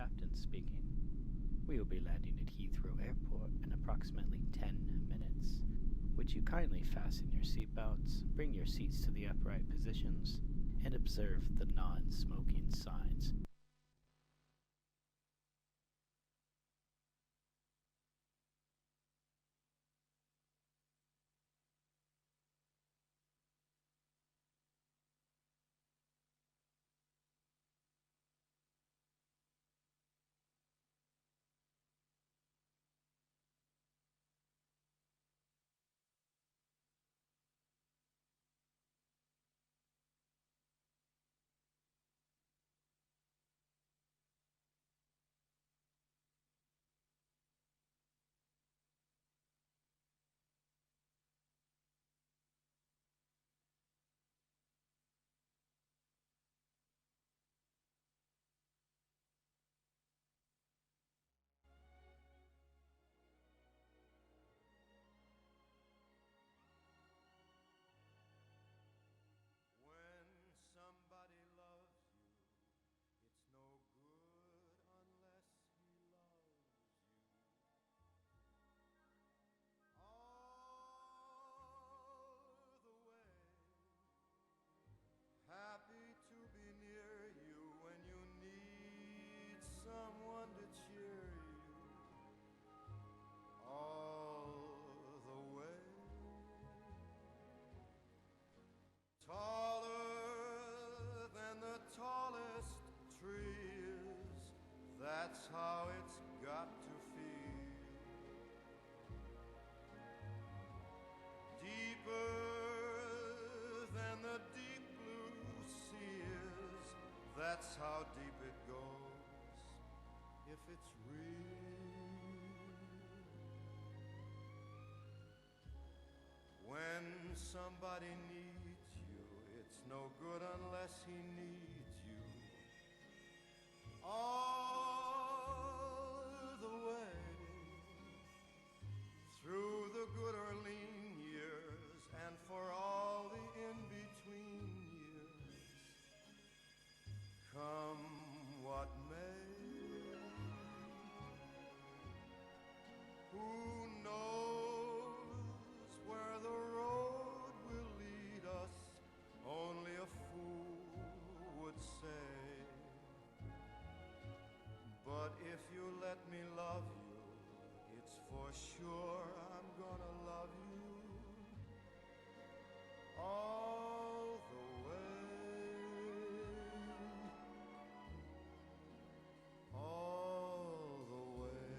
captain speaking. We will be landing at Heathrow Airport in approximately 10 minutes. Would you kindly fasten your seatbelts, bring your seats to the upright positions, and observe the non-smoking signs? Somebody loves you, it's no good unless he loves you. All the way, happy to be near you when you need someone to cheer you. All the way, taller than the tallest tree is, that's how it's got to feel. Deeper than the deep blue sea is, that's how deep it goes, if it's real. When somebody needs you, it's no good unless he needs you. All the way, through the good or lean years, and for all the in-between years, come what may. Who knows where the road will lead us? Only a fool would say. But if you let me love you, it's for sure I'm gonna love you all the way, all the way.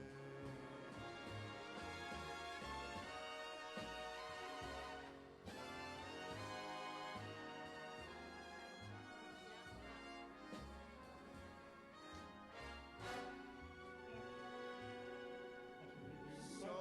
So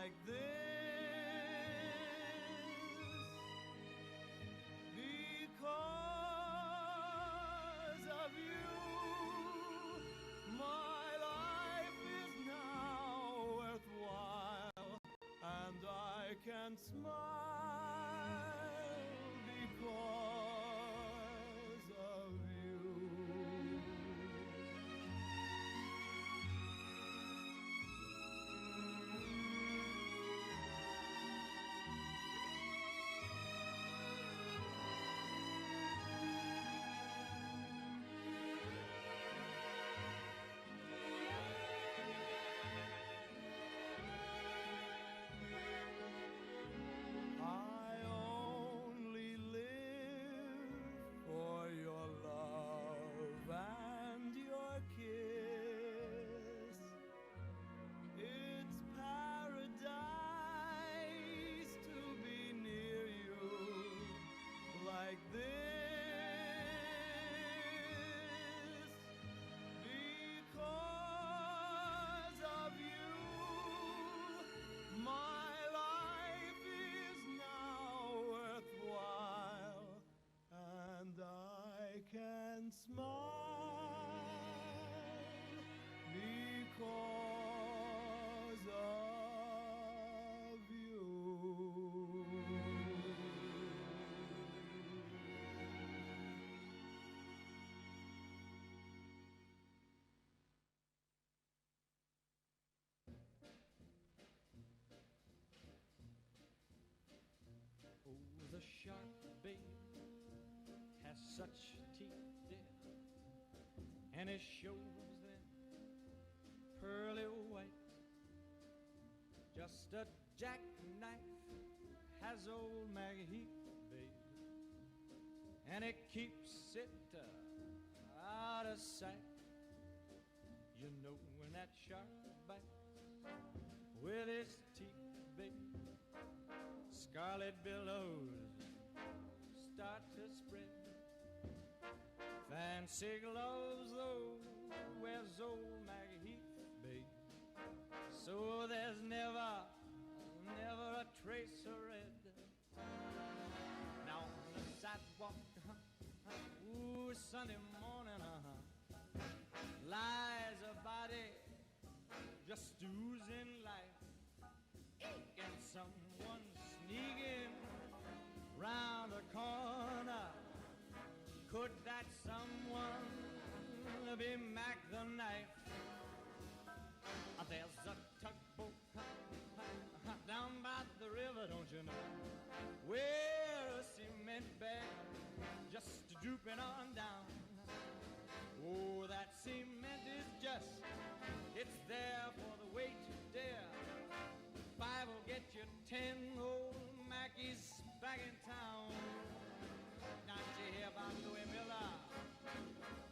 like this because of you. My life is now worthwhile, and I can smile because of you. I only live for your love and your kiss. It's paradise to be near you like this. Because of you, my life is now worthwhile, and I can smile because of you. Oh, the shark, babe, has such teeth, dear, and it shows them pearly white. Just a jackknife has old Maggie Heath, babe, and it keeps it out of sight. You know when that shark bites with his teeth, babe, scarlet billows start to spread. Fancy gloves, though, wears old Maggie Heath, babe, so there's never a trace of red. Now on the sidewalk, ooh, Sunday morning, lies a body just oozing life, and someone sneaking round the corner. Could that someone be Mac the Knife? There's a tugboat down by the river, don't you know, where a cement bag just drooping on down. Oh, that cement is just, it's there for the weight to dare. 5 will get you 10 old Mackies back in town. Now did you hear about Louis Miller?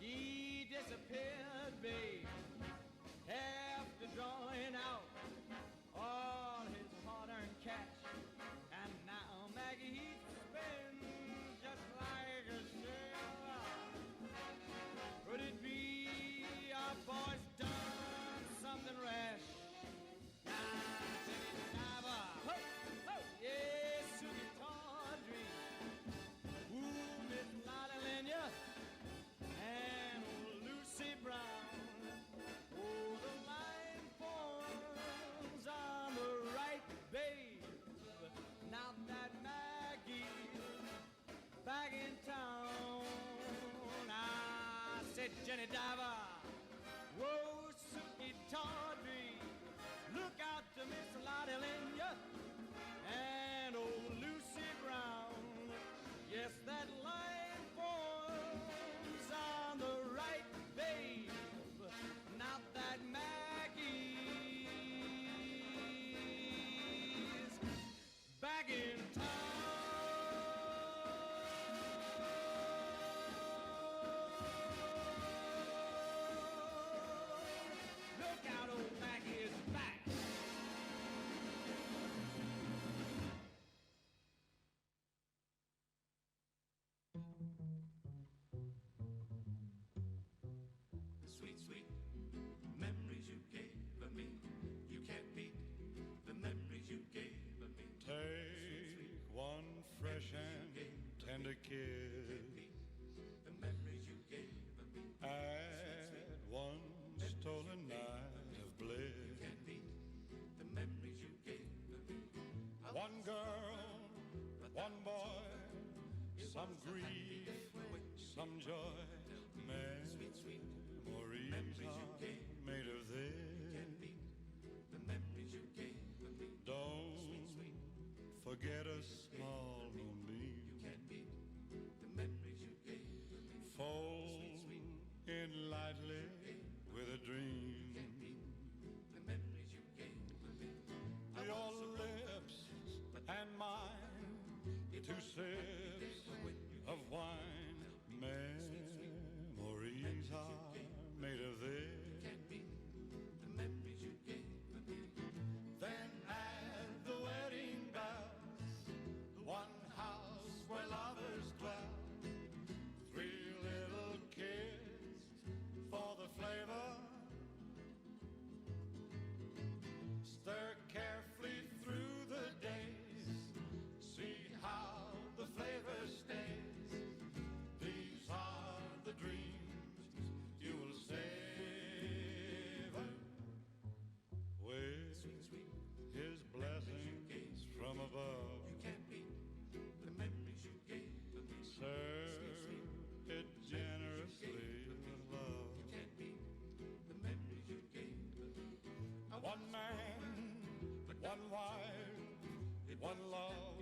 He disappeared, babe, after drawing out all his hard-earned cash. And now Maggie Heath spins just like a sailor. Could it be our boy's done something rash? Jenny Diver, whoa, Suki Tawdry, look out to Miss Lottie Lenya and old Lucy Brown. Yes, that line forms on the right, babe, not that Maggie's back in town. One girl, one boy, some grief, some joy. Memories are made of this. Don't forget a small moonbeam. Fold in lightly with a dream. Your lips and mine, two sips of wine. Memories are made of this. Then at the wedding bells, one house where lovers dwell. Three little kids for the flavor. Stir carefully through the days. See how the flavor stays. These are the dreams you will savor with his blessings from above. Serve it generously with love. One man, one wife, one love,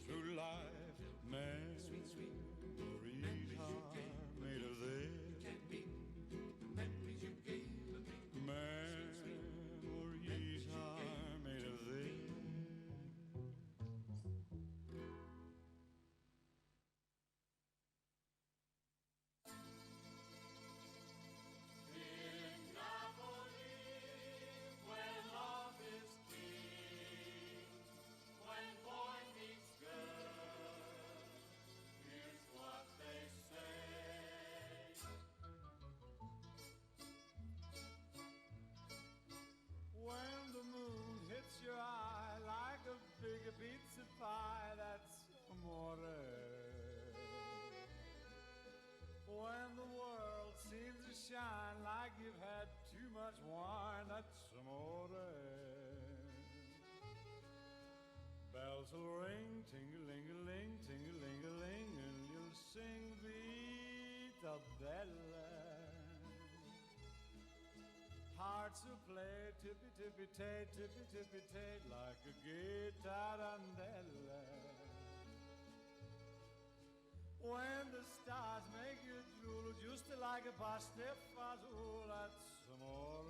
through life. Memories are made of this. Memories are made of this. When the moon hits your eye like a big pizza pie, that's amore. When the world seems to shine like you've had too much wine, that's amore. Bells will ring, ting-a-ling-a-ling, ting-a-ling-a-ling, and you'll sing Vita Bella. Hearts will play tippy-tippy-tay, tippy-tippy-tay, like a gay tarantella. When the stars make you drool, just like a pastifazool, that's amore.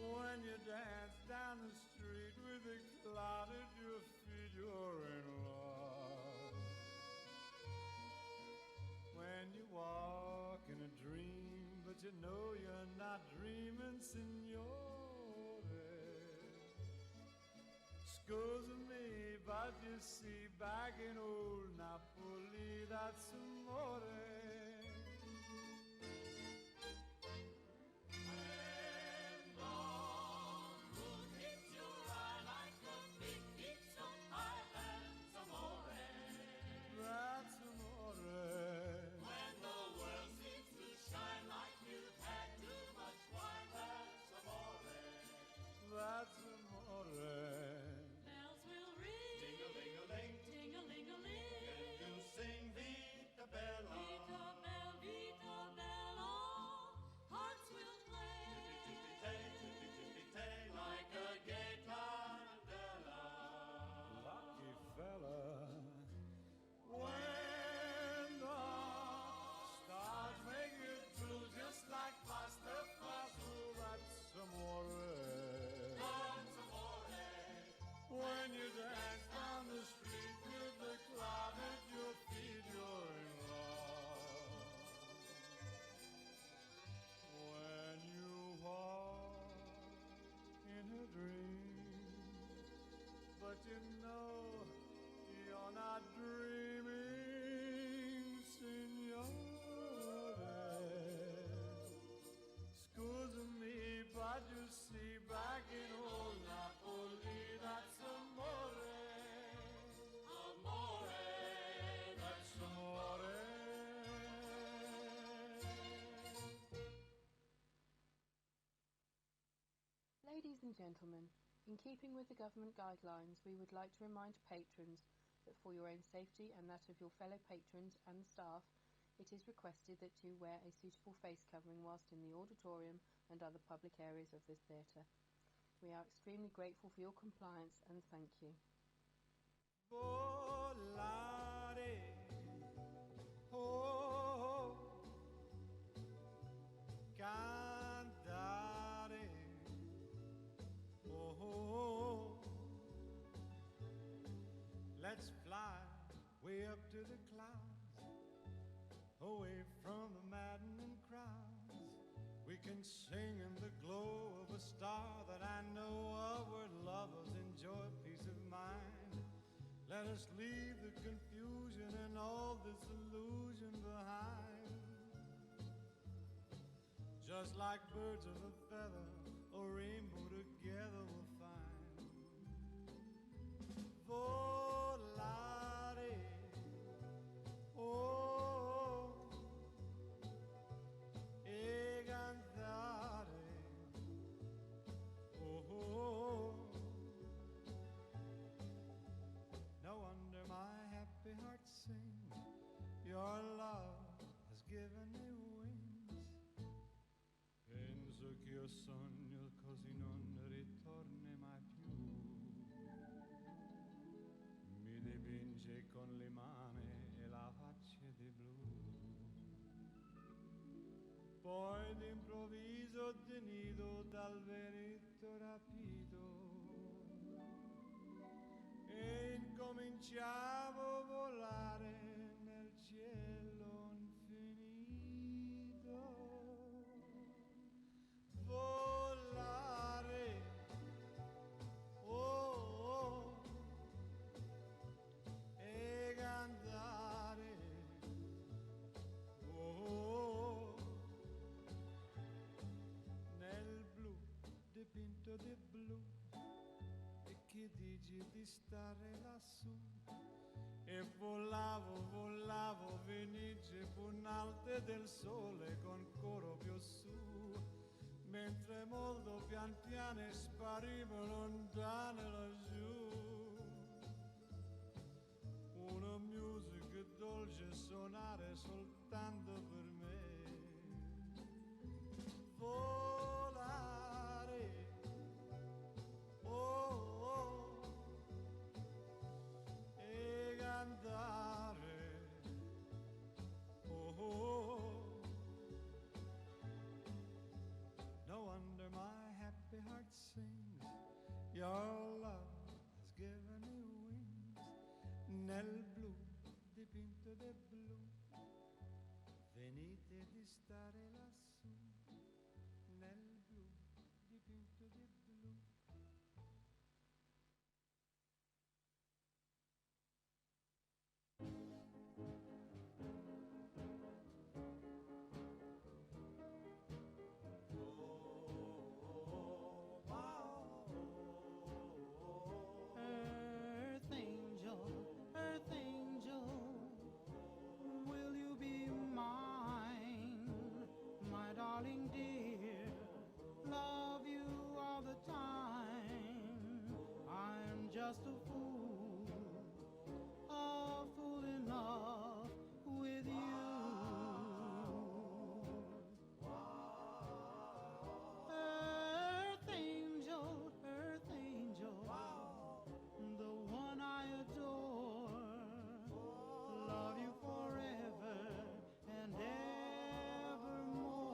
When you dance down the street with a cloud at your feet, you're in love. When you walk in a dream, but you know you're not dreaming, signore. Scusa me, but you see, back in old Napoli, that's amore. That's amore. When the world seems to shine like you've had too much wine, that's amore. That's amore. Bells will ring, ting-a-ling-a-ling, ting-a-ling-a-ling, And you sing Vita Bella. Vita Bella, hearts will play, Tippy-tippy-tay, like a gay tarantella. Lucky fella. When the stars make it blue, just like pasta fazool, that's amore. That's amore. When you dance down the street with the cloud at your feet, you're in love. When you walk in a dream, but you know you're not dreaming, signore. Scusa me, but you see, back in old Napoli, that's amore. Amore. That's amore. Ladies and gentlemen, In keeping with the government guidelines, we would like to remind patrons that for your own safety and that of your fellow patrons and staff, it is requested that you wear a suitable face covering whilst in the auditorium and other public areas of this theatre. We are extremely grateful for your compliance and thank you. Volare, oh, cantare, oh, let's fly way up to the clouds, away from the maddening crowds. We can sing in the glow of a star that I know of, where lovers enjoy peace of mind. Let us leave the confusion and all disillusion behind. Just like birds of a feather, a rainbow together we'll find. Volare, oh, e cantare, oh. No wonder my happy heart sings. Your love has given me wings. Penso che io sogno così non ritorni mai più. Mi dipinge con le mani e la faccia di blu. Poi d'improvviso tenido dal veretto rapito e incominciavo a volare nel cielo infinito. Volare, oh, oh, e cantare, oh, nel blu dipinto di blu. E che dici di stare lassù? E volavo, volavo, venice punalte del sole con coro più su, mentre molto pian piano sparivo lontane laggiù. Una musica dolce suonare soltanto per me. Volare, oh, oh, e cantare, oh, oh. No wonder my happy heart sings. Your love has given me wings. Nel blu dipinto di blu, venite di stare lassù. Nel blu dipinto di blu. Earth angel, will you be mine, my darling dear? Love you all the time. I'm just a fool in love with you. Earth angel, the one I adore, love you forever and evermore.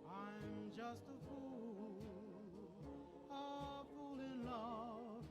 I'm just a fool in love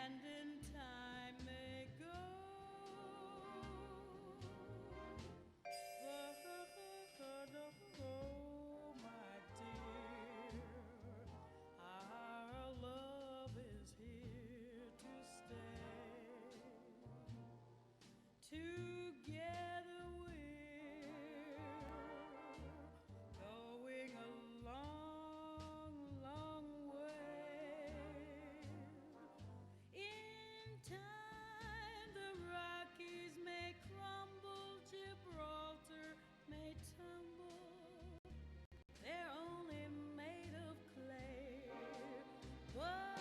and in time they go. But oh, my dear, our love is here to stay. Together we're going a long, long way. In time the Rockies may crumble, Gibraltar may tumble. They're only made of clay, but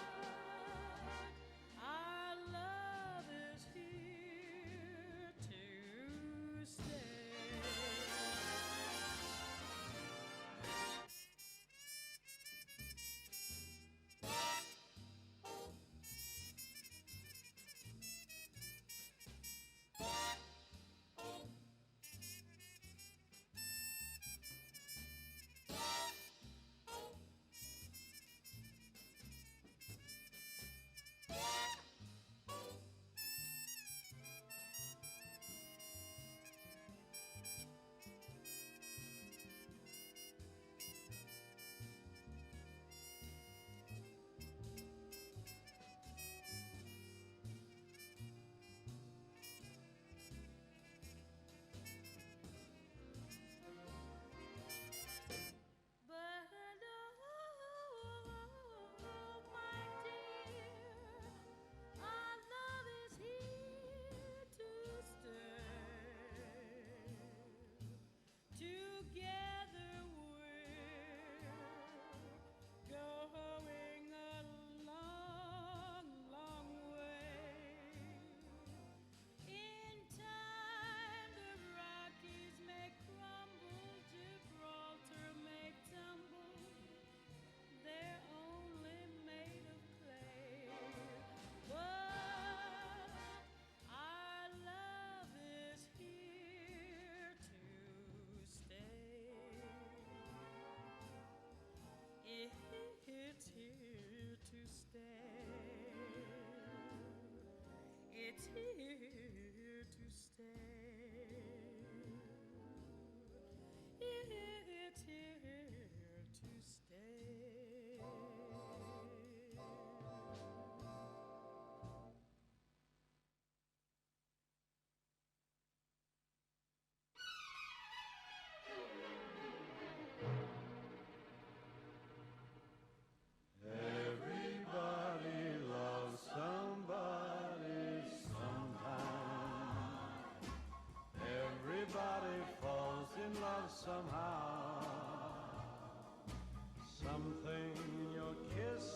our love is here to stay. But oh, my dear, our love is here to stay. Together we're going a long, long way. In time the Rockies may crumble, Gibraltar may tumble. They're only made of clay, but our love is here to stay. It's here to stay. It's here to stay. It's here to stay. Everybody loves somebody sometime. Everybody falls in love somehow. Something in your kiss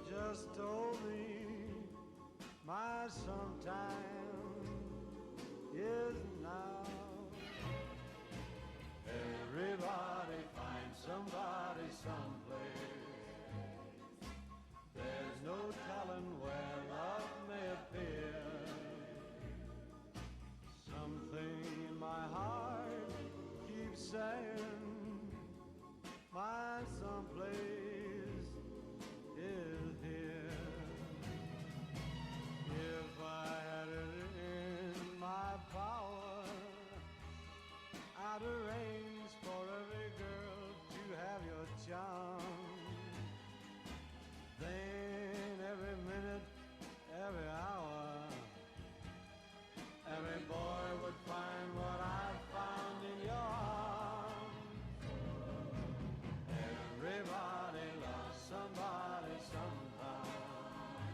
just told me my sometime is now. Everybody finds somebody someplace. There's no telling where love may appear. Something in my heart keeps saying my someplace is here. If I had it in my power, I'd arrange for every girl to have your charm. Then every minute, every hour, every boy would find what I found in your arms. Everybody loves somebody sometime.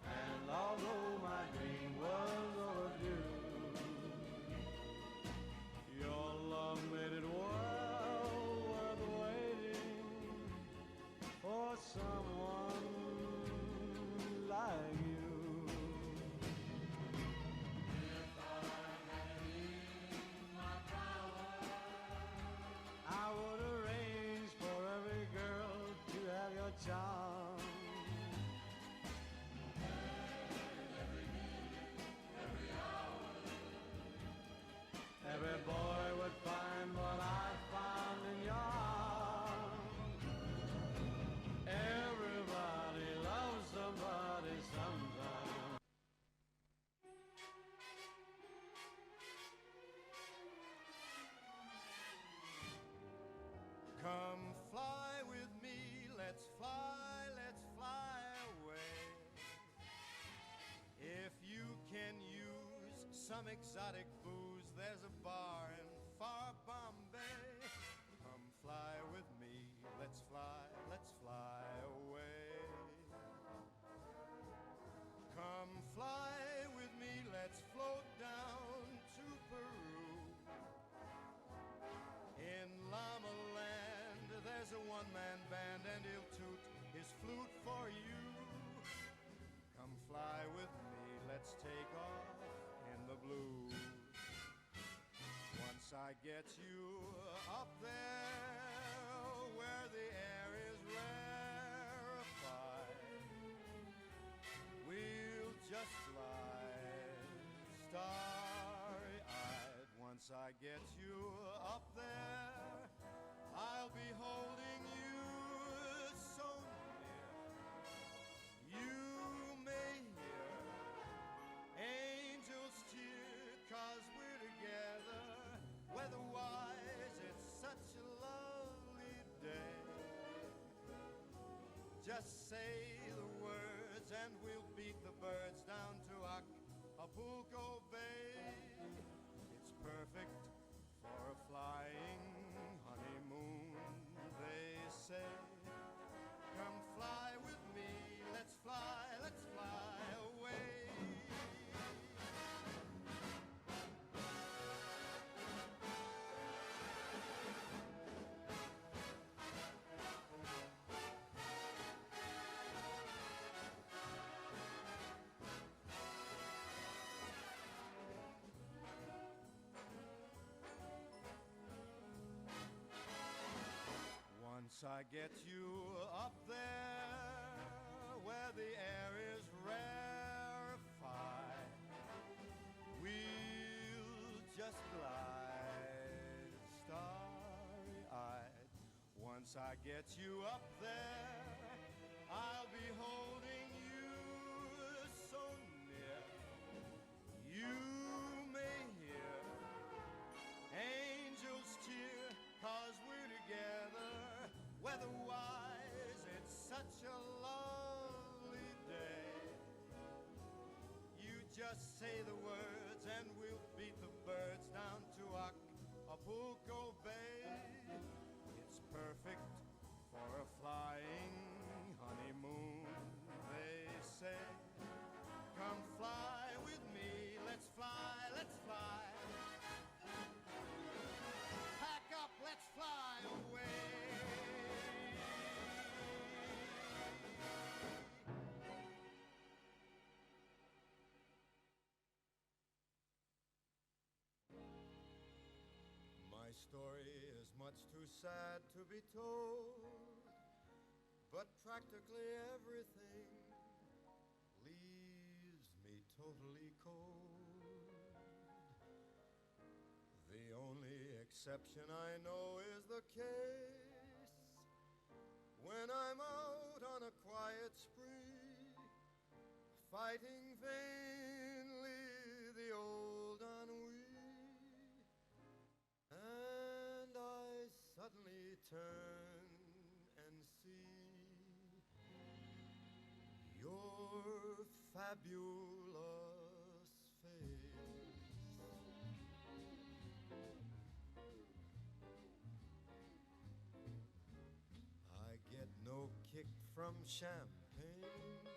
And although my dream was overdue, your love made it well worth waiting for someone like you. If I had it in my power, I would arrange for every girl to have your charm. Every minute, every hour, every boy would find what I found in your arms. Every some exotic booze. There's a bar in far Bombay. Come fly with me, let's fly away. Come fly with me, let's float down to Peru. In Llama Land, there's a one-man band and he'll toot his flute for you. Come fly with me, let's take off in the blue. Once I get you up there where the air is rarefied, we'll just glide starry-eyed. Once I get you up there, I'll be holding you so near. You may hear angels cheer, 'cause we're together. Weather-wise, it's such a lovely day. Just say the words and we'll beat the birds down to Acapulco Bay. It's perfect for a flying honeymoon, they say. Come fly with me, let's fly away. Once I get you up there where the air is rarefied, we'll just glide starry-eyed. Once I get you up there, I'll be holding you so near. You may hear angels cheer, 'cause we're together. Weather-wise, it's such a lovely day. You just say the words and we'll beat the birds down to Acapulco Bay. It's perfect for a flying honeymoon, they say. Come fly with me, let's fly, let's fly. Pack up, let's fly away. My story is much too sad to be told, but practically everything leaves me totally cold. The only exception I know is the case when I'm out on a quiet spree, fighting vainly the old ennui. And I suddenly turn and see your fabulous face. I get no kick from champagne,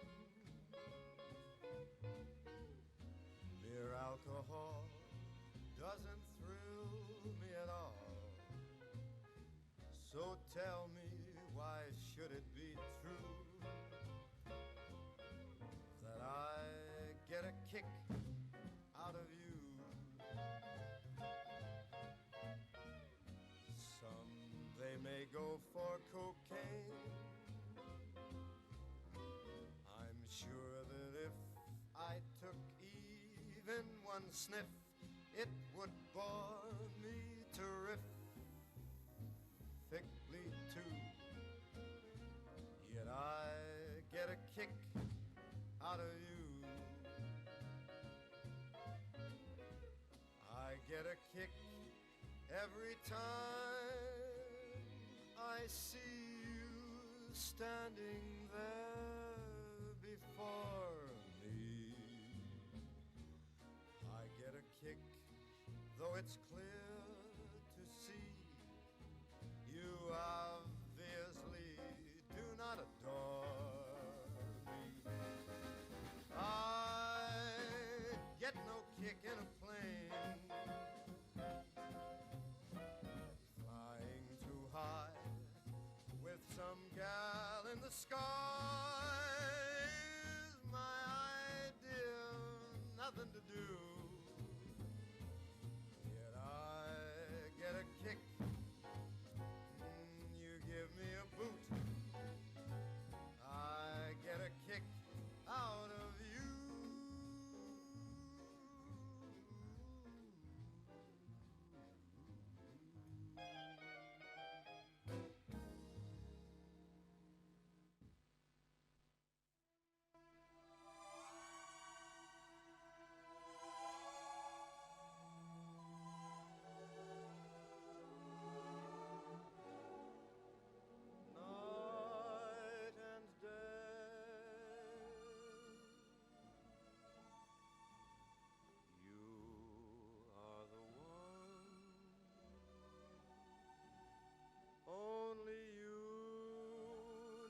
mere alcohol doesn't thrill me at all. So tell me, why should it be true that I get a kick out of you? Some they may go for cocaine. I'm sure that if I took even one sniff, it would bore me terrifically too. Yet I get a kick out of you. I get a kick every time I see you standing there before me. I get a it's clear to see you obviously do not adore me. I get no kick in a plane flying too high with some gal in the sky is my idea of nothing to do. Yet I get a kick, you give me a boot. I get a kick out of you. Night and day, you are the one. Only you,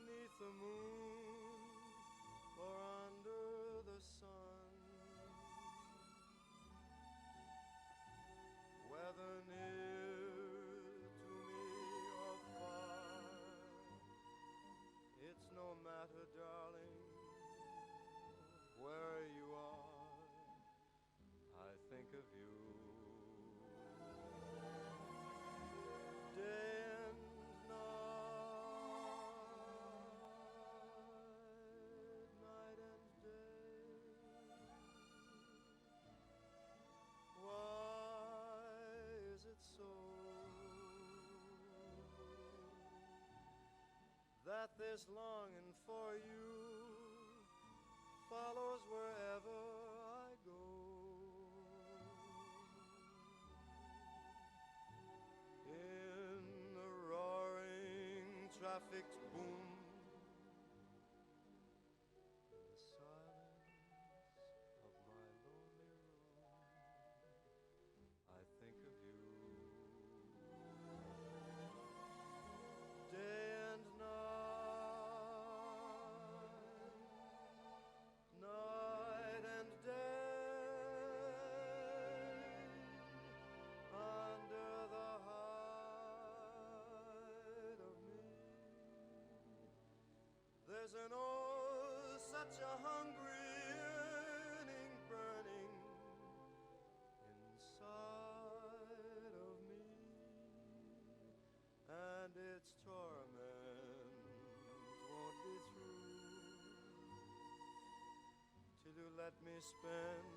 'neath the moon or under the sun, whether near to me or far, it's no matter, darling, where you are, I think of you. Day and night, night and day. Why is it so that this longing for you follows wherever I go? In the roaring traffic's boom, in the silence of my lonely room, I think of you. Day and night, night and day, under the hide of me, there's an oh, such a hungry yearning burning inside of me, and its torment won't be through till you let me spend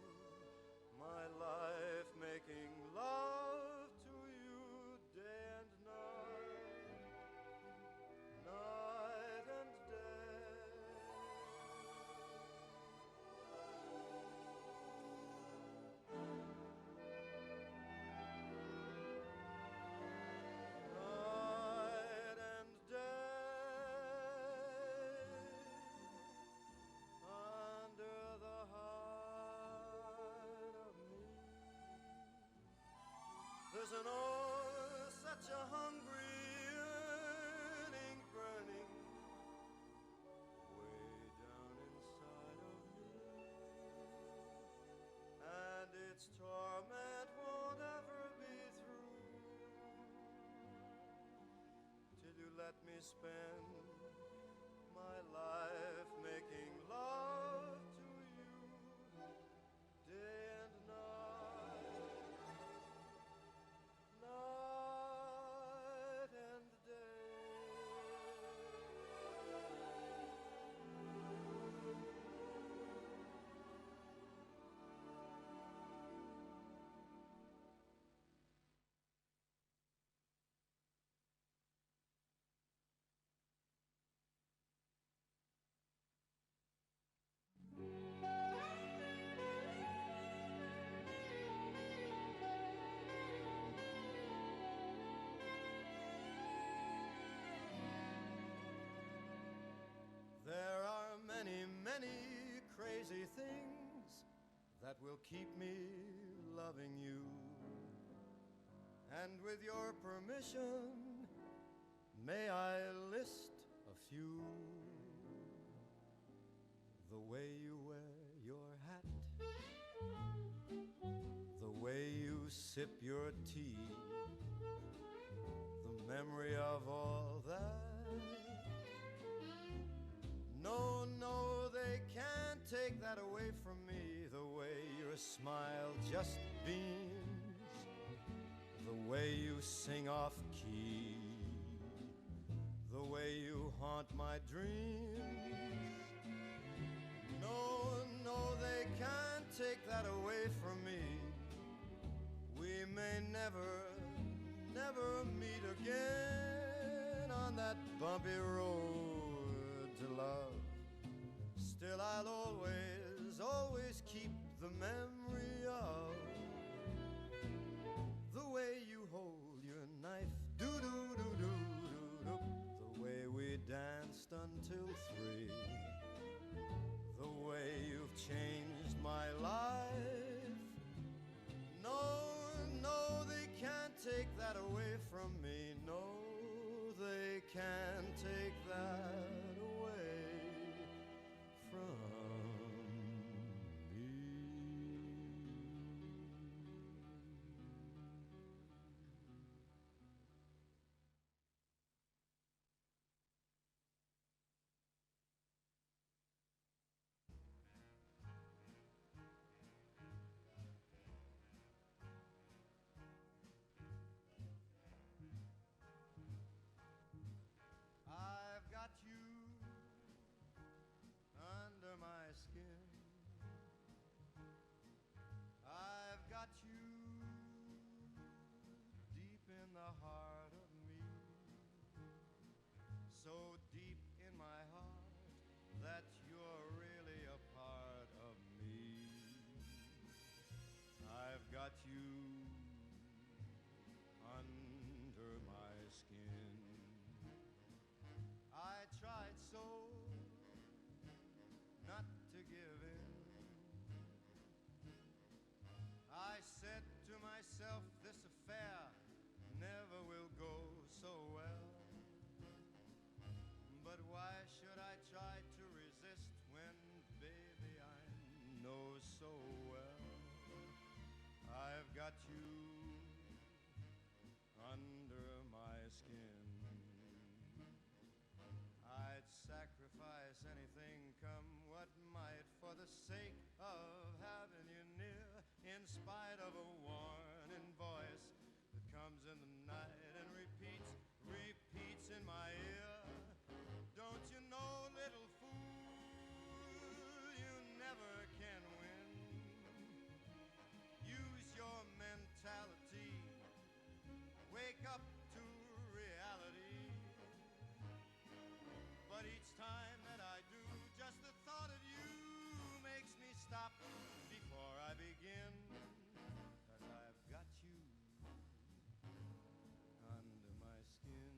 my life making love to you. Day and night, night and day. Night and day, under the hide of me, there's an oh, such a hungry yearning burning way down inside of me, and its torment won't ever be through till you let me spend my life making love to you. Day and night, night and day. There are many, many crazy things that will keep me loving you. And with your permission, may I list a few? The way you wear your hat, the way you sip your tea, the memory of all that. No, no, they can't take that away from me. The way your smile just beams, the way you sing off key, the way you haunt my dreams. No, no, they can't take that away from me. We may never, never meet again on that bumpy road to love. Still I'll always, always keep the memory of the way you hold your knife, do-do-do-do-do-do, the way we danced until 3, the way you've changed my life. No, no, they can't take that away from me. No, they can't take that away from me. I've got you under my skin. I've got you deep in the heart of me, so deep in my heart that you're really a part of me. I've got you under my skin. I tried so not to give in. I said to myself, this affair never will go so well. But why should I try to resist when, baby, I know so well I've got you under my skin. I'd sacrifice anything, come what might, for the sake of having you near, in spite of a warning voice that comes in the night and repeats in my ear. Don't you know, little fool, you never can win. Use your mentality, wake up to reality. But each time that I do, just the thought of you makes me stop before I begin. 'Cause I've got you under my skin.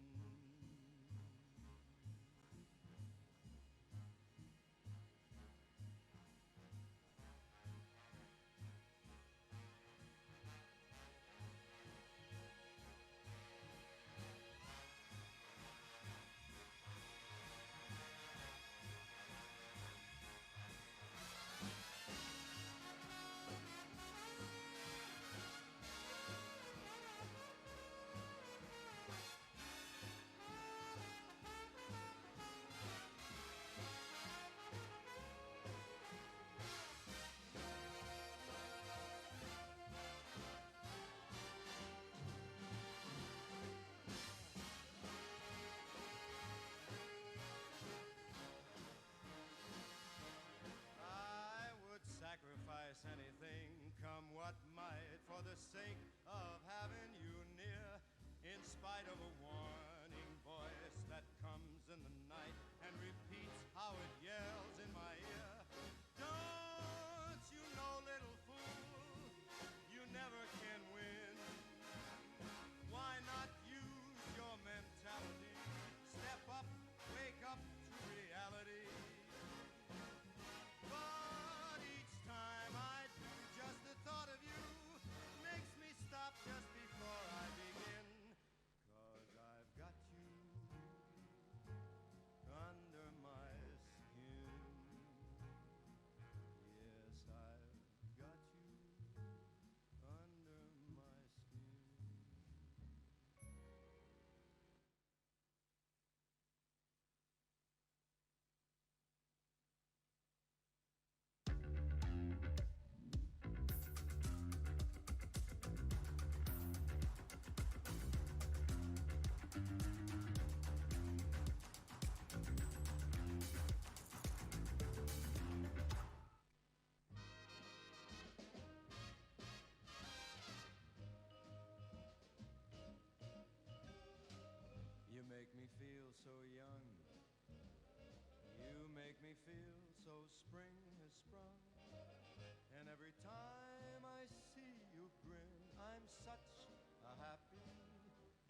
Sacrifice anything, come what might, for the sake of having you near, in spite of a warning voice that comes in the night and repeats how it yells in my ear. Don't you know, little fool, you never can win. Why not use your mentality? Step up, wake up to reality. But each time I do, just the thought of you makes me stop just before I begin. me feel so spring has sprung. And every time I see you grin, I'm such a happy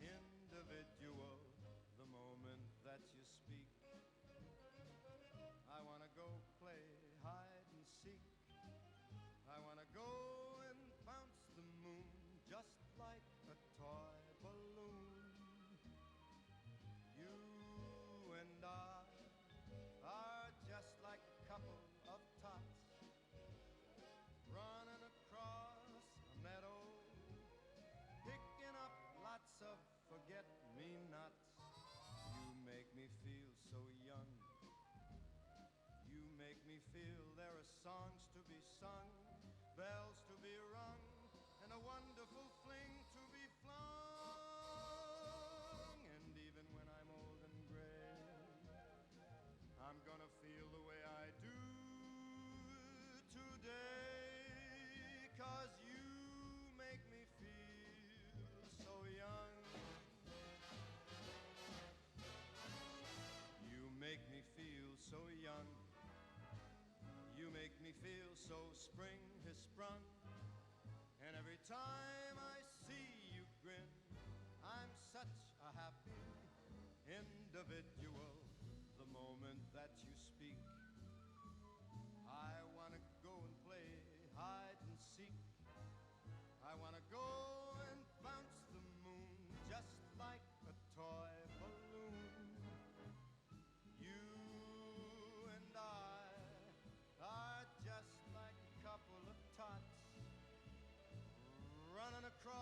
individual. The moment that you speak, I wanna go play hide and seek. I wanna go and bounce the moon just like a toy balloon. You and I are just like a couple of tots running across a meadow, picking up lots of forget-me-nots. You make me feel so young. You make me feel there are songs to be sung, bells to be rung, and a wonderful fling to be flung. And even when I'm old and gray, I'm gonna feel the way I do today, 'cause you make me feel so young. You make me feel so young. You make me feel so spring has sprung. And every time I see you grin, I'm such a happy individual. The moment that you speak, I wanna go and play hide and seek. I wanna go and bounce the moon just like a toy balloon. You and I are just like a couple of tots running across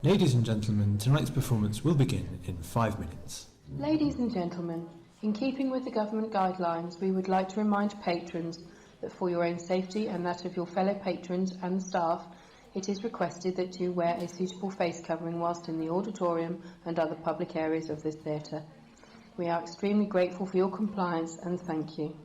Ladies and gentlemen, tonight's performance will begin in 5 minutes. Ladies and gentlemen, in keeping with the government guidelines, we would like to remind patrons that for your own safety and that of your fellow patrons and staff, it is requested that you wear a suitable face covering whilst in the auditorium and other public areas of this theatre. We are extremely grateful for your compliance and thank you.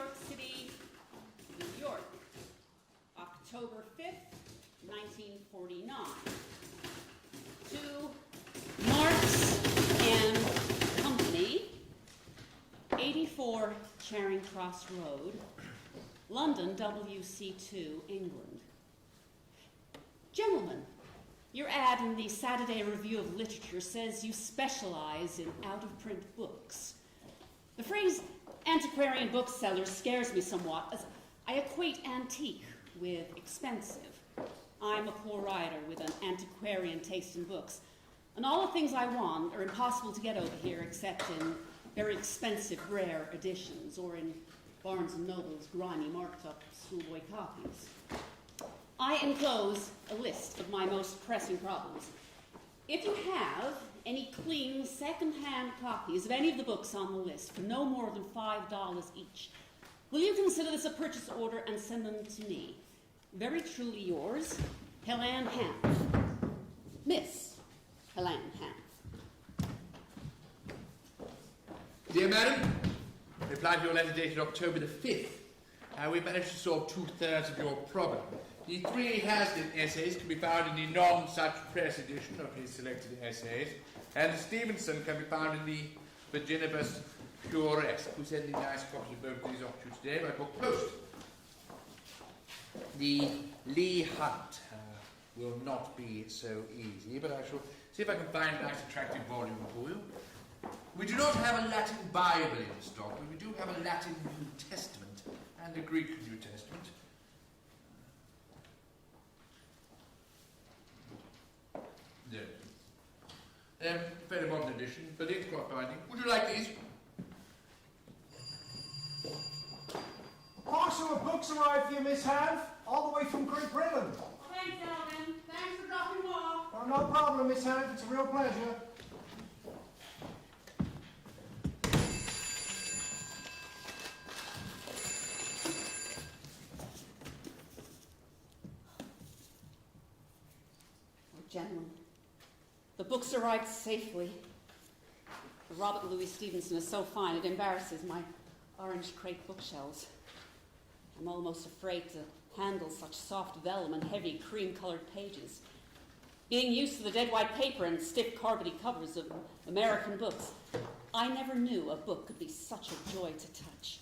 York City, New York, October 5th, 1949. To Marks and Company, 84 Charing Cross Road, London, WC2, England. Gentlemen, your ad in the Saturday Review of Literature says you specialize in out-of-print books. The phrase antiquarian bookseller scares me somewhat, as I equate antique with expensive. I'm a poor writer with an antiquarian taste in books, and all the things I want are impossible to get over here except in very expensive, rare editions, or in Barnes & Noble's grimy, marked-up schoolboy copies. I enclose a list of my most pressing problems. If you have any clean, second-hand copies of any of the books on the list for no more than $5 each, will you consider this a purchase order and send them to me? Very truly yours, Helene Hanff. Miss Helene Hanff. Dear Madam, reply to your letter dated October the 5th. We managed to solve 2/3 of your problem. The 3 Haslitt essays can be found in the non-such press edition of his selected essays, and the Stevenson can be found in the Virginibus Puresque. We're sending nice copies of both these off to you today by book post. The Lee Hunt will not be so easy, but I shall see if I can find a nice attractive volume for you. We do not have a Latin Bible in stock, but we do have a Latin New Testament and a Greek New Testament. No. Very modern edition, but it's quite binding. Would you like these? Parcel of books arrived for you, Miss Hanff, all the way from Great Britain. Thanks, Alvin. Thanks for dropping them off. Oh, no problem, Miss Hanff. It's a real pleasure. Gentlemen, the books arrived safely. The Robert Louis Stevenson is so fine, it embarrasses my orange crepe bookshelves. I'm almost afraid to handle such soft vellum and heavy cream-colored pages. Being used to the dead white paper and stiff carpety covers of American books, I never knew a book could be such a joy to touch.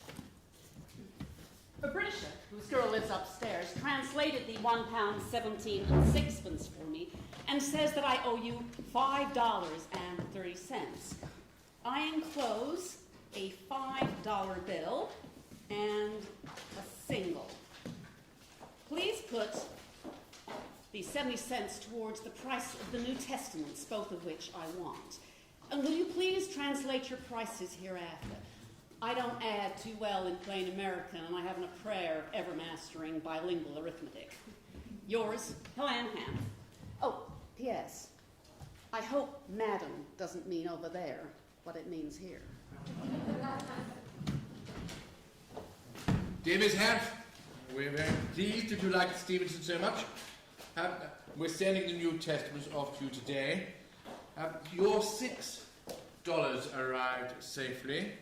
A Britisher, whose girl lives upstairs, translated the £1.17 and 6pence for me and says that I owe you $5.30. I enclose a $5 bill and a single. Please put the 70 cents towards the price of the New Testaments, both of which I want. And will you please translate your prices hereafter? I don't add too well in plain American, and I haven't a prayer of ever mastering bilingual arithmetic. Yours, Helene Hanff. Oh, P.S. I hope madam doesn't mean over there what it means here. Dear Miss Hanff, we're very pleased that you like Stevenson so much. We're sending the New Testaments off to you today. Your $6 arrived safely,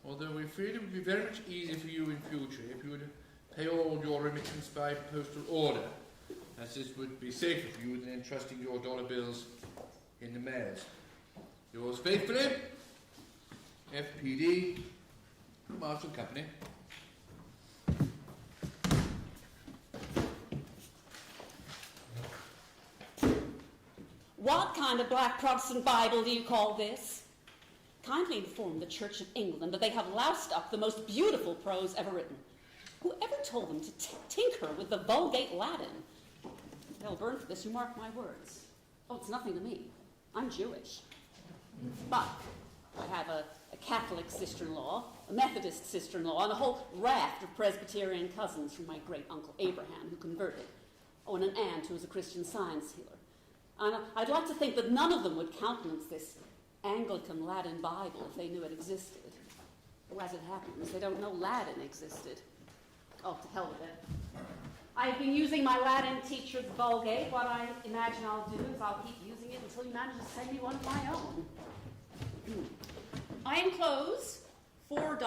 although we're afraid it would be very much easier for you in future if you would pay all your remittance by postal order, as this would be safer for you than entrusting your dollar bills in the mails. Yours faithfully, FPD, Marshall Company. What kind of black Protestant Bible do you call this? Kindly inform the Church of England that they have loused up the most beautiful prose ever written. Whoever told them to tinker with the Vulgate Latin? They'll burn for this, you mark my words. Oh, it's nothing to me. I'm Jewish. But I have a Catholic sister-in-law, a Methodist sister-in-law, and a whole raft of Presbyterian cousins from my great-uncle Abraham, who converted. Oh, and an aunt who was a Christian Science healer. And I'd like to think that none of them would countenance this Anglican Latin Bible if they knew it existed. Or as it happens, they don't know Latin existed. Oh, to hell with it. I've been using my Latin teacher's Vulgate. What I imagine I'll do is I'll keep using it until you manage to send me one of my own. I enclose $4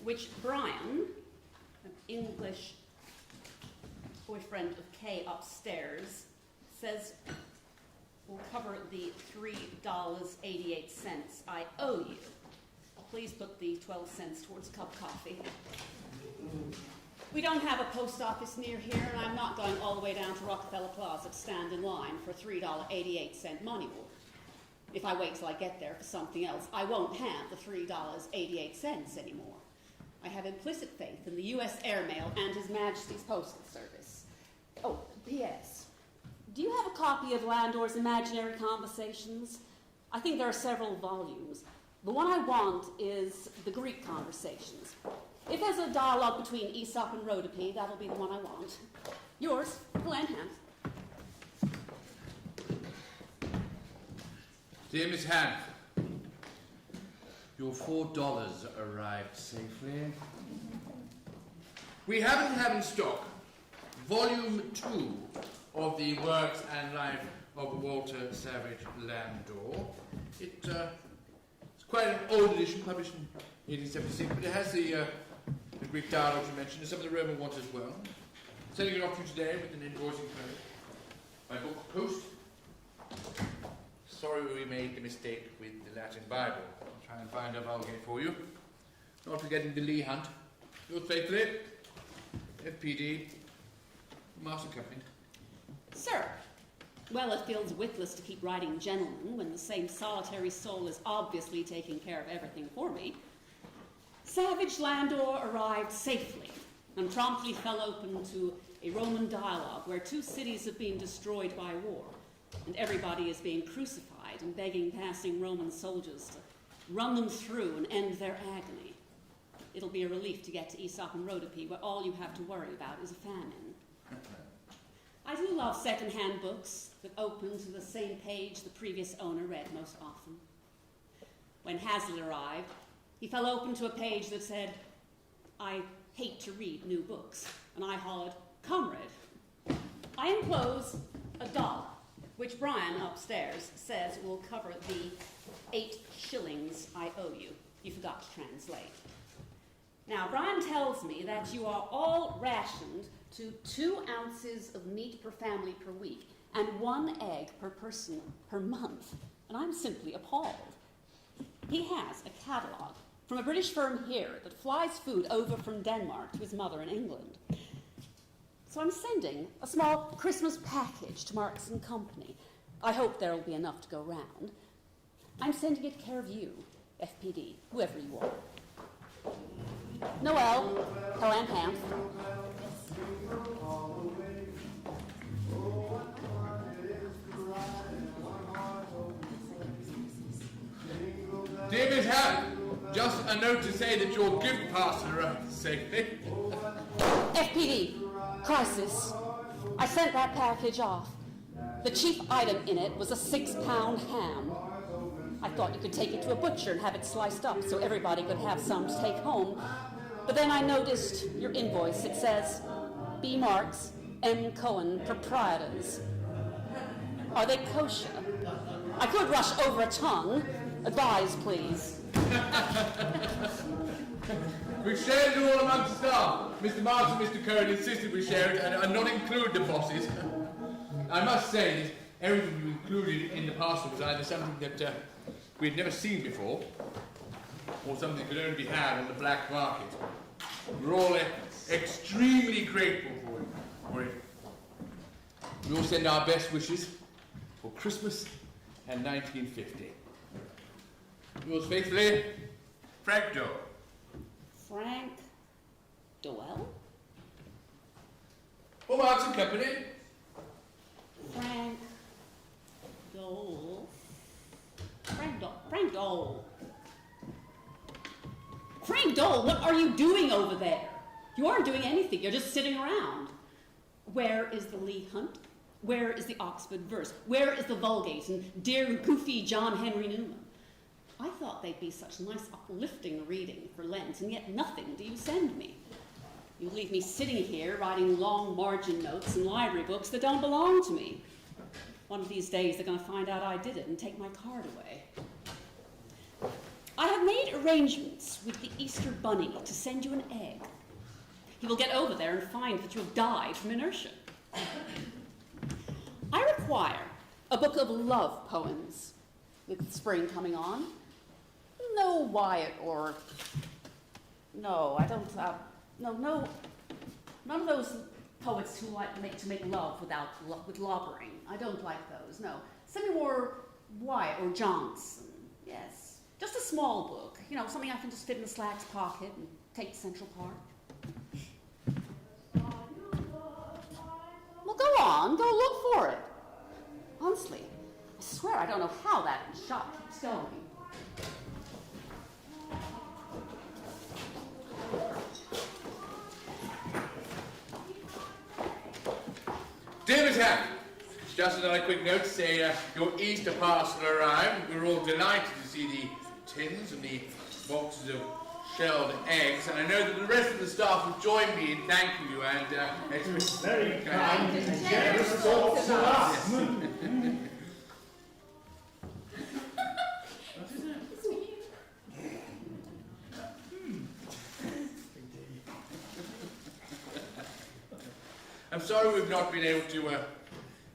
which Brian, an English boyfriend of Kay upstairs, says will cover the $3.88 I owe you. Please put the 12 cents towards a cup of coffee. We don't have a post office near here, and I'm not going all the way down to Rockefeller Plaza to stand in line for a $3.88 money order. If I wait till I get there for something else, I won't have the $3.88 anymore. I have implicit faith in the U.S. Airmail and His Majesty's Postal Service. Oh, P.S. Do you have a copy of Landor's Imaginary Conversations? I think there are several volumes. The one I want is the Greek Conversations. If there's a dialogue between Aesop and Rhodope, that'll be the one I want. Yours, Helene Hanff. Dear Miss Hanff, your $4 arrived safely. We happen to have in stock Volume 2 of the Works and Life of Walter Savage Landor. It's quite an old edition, published in 1876, but it has the Greek dialogues you mentioned, and some of the Roman ones as well. Sending it off to you today with an invoicing code. My book post. Sorry we made the mistake with the Latin Bible. I'll try and find a Vulgate for you. Not forgetting the Lee Hunt. Yours faithfully, FPD, Master Company. Sir, well, it feels witless to keep writing gentlemen when the same solitary soul is obviously taking care of everything for me. Savage Landor arrived safely and promptly fell open to a Roman dialogue where two cities have been destroyed by war, and everybody is being crucified and begging passing Roman soldiers to run them through and end their agony. It'll be a relief to get to Aesop and Rhodope, where all you have to worry about is a famine. I do love second-hand books that open to the same page the previous owner read most often. When Hazlitt arrived, he fell open to a page that said, "I hate to read new books," and I hollered, "Comrade." I enclose $1, which Brian upstairs says will cover the 8 shillings I owe you. You forgot to translate. Now, Brian tells me that you are all rationed to 2 ounces of meat per family per week and 1 egg per person per month, and I'm simply appalled. He has a catalogue from a British firm here that flies food over from Denmark to his mother in England. So I'm sending a small Christmas package to Marks and Company. I hope there will be enough to go round. I'm sending it care of you, FPD, whoever you are. Noel, Helene Hanff. Dear Miss Hanff, just a note to say that your gift parcel arrived safely. FPD, crisis. I sent that package off. The chief item in it was a 6-pound ham. I thought you could take it to a butcher and have it sliced up so everybody could have some to take home. But then I noticed your invoice. It says, B. Marks, M. Cohen, proprietors. Are they kosher? I could rush over a tongue. Advise, please. We shared it all amongst the staff. Mr. Marks and Mr. Cohen insisted we share it and not include the bosses. I must say that everything you included in the parcel was either something that we had never seen before or something that could only be had on the black market. We're all extremely grateful for it. We all send our best wishes for Christmas and 1950. Yours faithfully, Frank Doel. Frank Doel? For Marks and Company. Frank Doel. Frank Doel. Frank Doel, what are you doing over there? You aren't doing anything. You're just sitting around. Where is the Lee Hunt? Where is the Oxford verse? Where is the Vulgate and dear goofy John Henry Newman? I thought they'd be such nice uplifting reading for Lent, and yet nothing do you send me. You leave me sitting here writing long margin notes and library books that don't belong to me. One of these days they're going to find out I did it and take my card away. I have made arrangements with the Easter Bunny to send you an egg. He will get over there and find that you have died from inertia. I require a book of love poems with spring coming on. No Wyatt or... No, I don't... No, none of those poets who like to make love with lobbering. I don't like those, no. Send me more Wyatt or Johnson, yes. Just a small book, you know, something I can just fit in the slacks pocket and take to Central Park. Well, go on, go look for it. Honestly, I swear I don't know how that shot keeps going. David Hanff, just another quick note to say your Easter parcel arrived. We're all delighted to see the tins and the boxes of shelled eggs, and I know that the rest of the staff will join me in thanking you and Very kind and generous thoughts to us. I'm sorry we've not been able to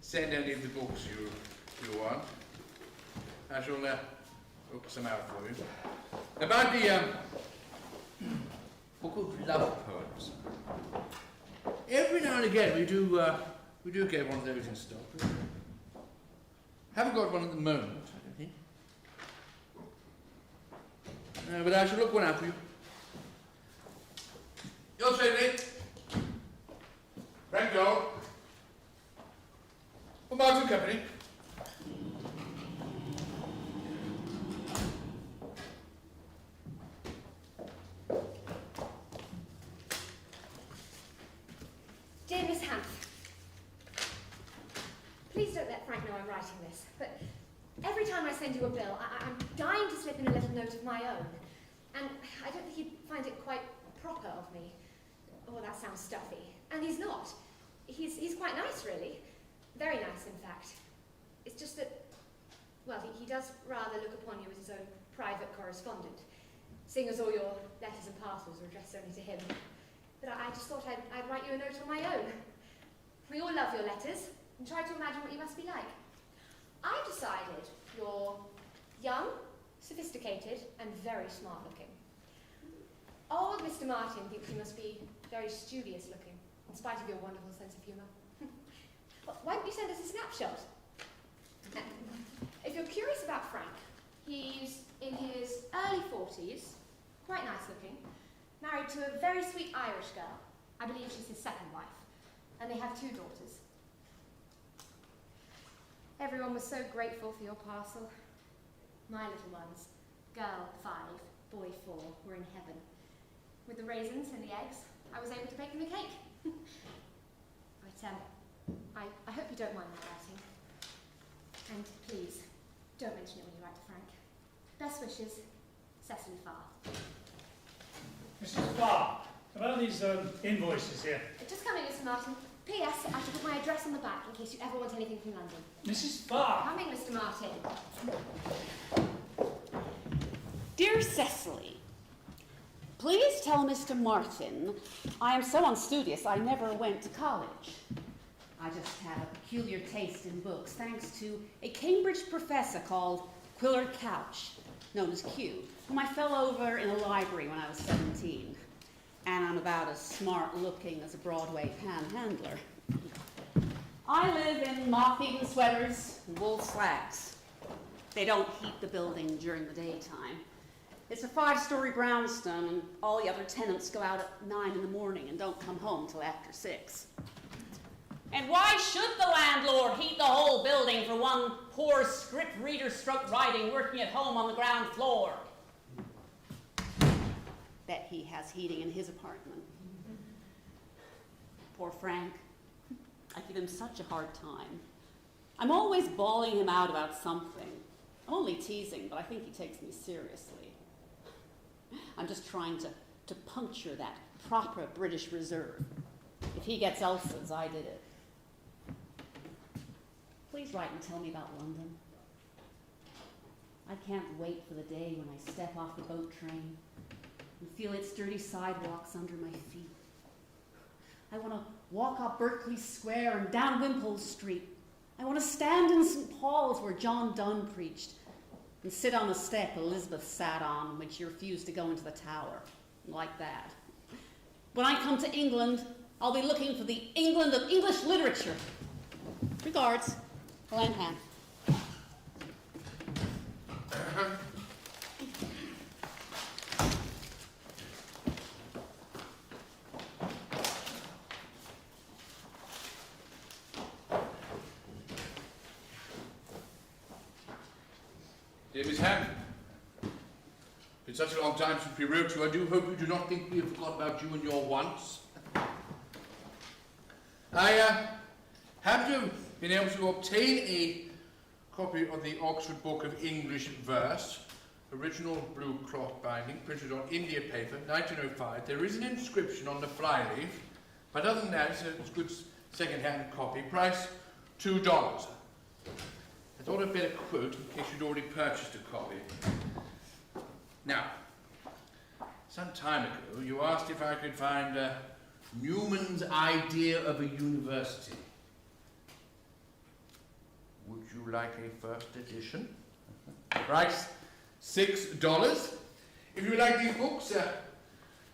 send any of the books you want. I shall look some out for you. About the book of love poems. Every now and again we do get one of those in stock. Haven't got one at the moment, I don't think. But I shall look one out for you. Yours faithfully, Frank Doel, for Marks & Company. Dear Miss Hanff, please don't let Frank know I'm writing this, but every time I send you a bill, I'm dying to slip in a little note of my own, and I don't think he'd find it quite proper of me. Oh, that sounds stuffy. And he's not. He's quite nice, really. Very nice, in fact. It's just that, well, he does rather look upon you as his own private correspondent, seeing as all your letters and parcels are addressed only to him. But I just thought I'd write you a note on my own. We all love your letters, and try to imagine what you must be like. I've decided you're young, sophisticated, and very smart looking. Old Mr. Martin thinks you must be very studious looking, in spite of your wonderful sense of humour. Well, why don't you send us a snapshot? If you're curious about Frank, he's in his early 40s, quite nice looking, married to a very sweet Irish girl. I believe she's his second wife, and they have 2 daughters. Everyone was so grateful for your parcel. My little ones, girl 5, boy 4, were in heaven. With the raisins and the eggs, I was able to bake them a cake. But I hope you don't mind my writing. And please, don't mention it when you write to Frank. Best wishes, Cecily Farr. Mrs. Farr, about these invoices here. Just coming, Mr. Martin. P.S. I should put my address on the back in case you ever want anything from London. Mrs. Farr! Coming, Mr. Martin. Dear Cecily, please tell Mr. Martin I am so unstudious I never went to college. I just have a peculiar taste in books, thanks to a Cambridge professor called Quillard Couch, known as Q, whom I fell over in a library when I was 17. And I'm about as smart-looking as a Broadway panhandler. I live in moth-eaten sweaters and wool slacks. They don't heat the building during the daytime. It's a 5-story brownstone, and all the other tenants go out at 9 in the morning and don't come home till after 6. And why should the landlord heat the whole building for one poor script reader stroke writing working at home on the ground floor? Bet he has heating in his apartment. Poor Frank. I give him such a hard time. I'm always bawling him out about something. I'm only teasing, but I think he takes me seriously. I'm just trying to puncture that proper British reserve. If he gets ulcers, I did it. Please write and tell me about London. I can't wait for the day when I step off the boat train and feel its dirty sidewalks under my feet. I want to walk up Berkeley Square and down Wimpole Street. I want to stand in St. Paul's where John Donne preached and sit on the step Elizabeth sat on when she refused to go into the tower, like that. When I come to England, I'll be looking for the England of English literature. Regards, Helene Hanff. Dear Miss Hanff, it's such a long time since we wrote you. I do hope you do not think we have forgot about you and your wants. I have you been able to obtain a copy of the Oxford Book of English Verse, original blue cloth binding, printed on India paper, 1905. There is an inscription on the flyleaf, but other than that, it's a good second-hand copy. Price $2. I thought I'd better quote in case you'd already purchased a copy. Now, some time ago, you asked if I could find Newman's Idea of a University. Would you like a first edition? Price $6. If you like these books,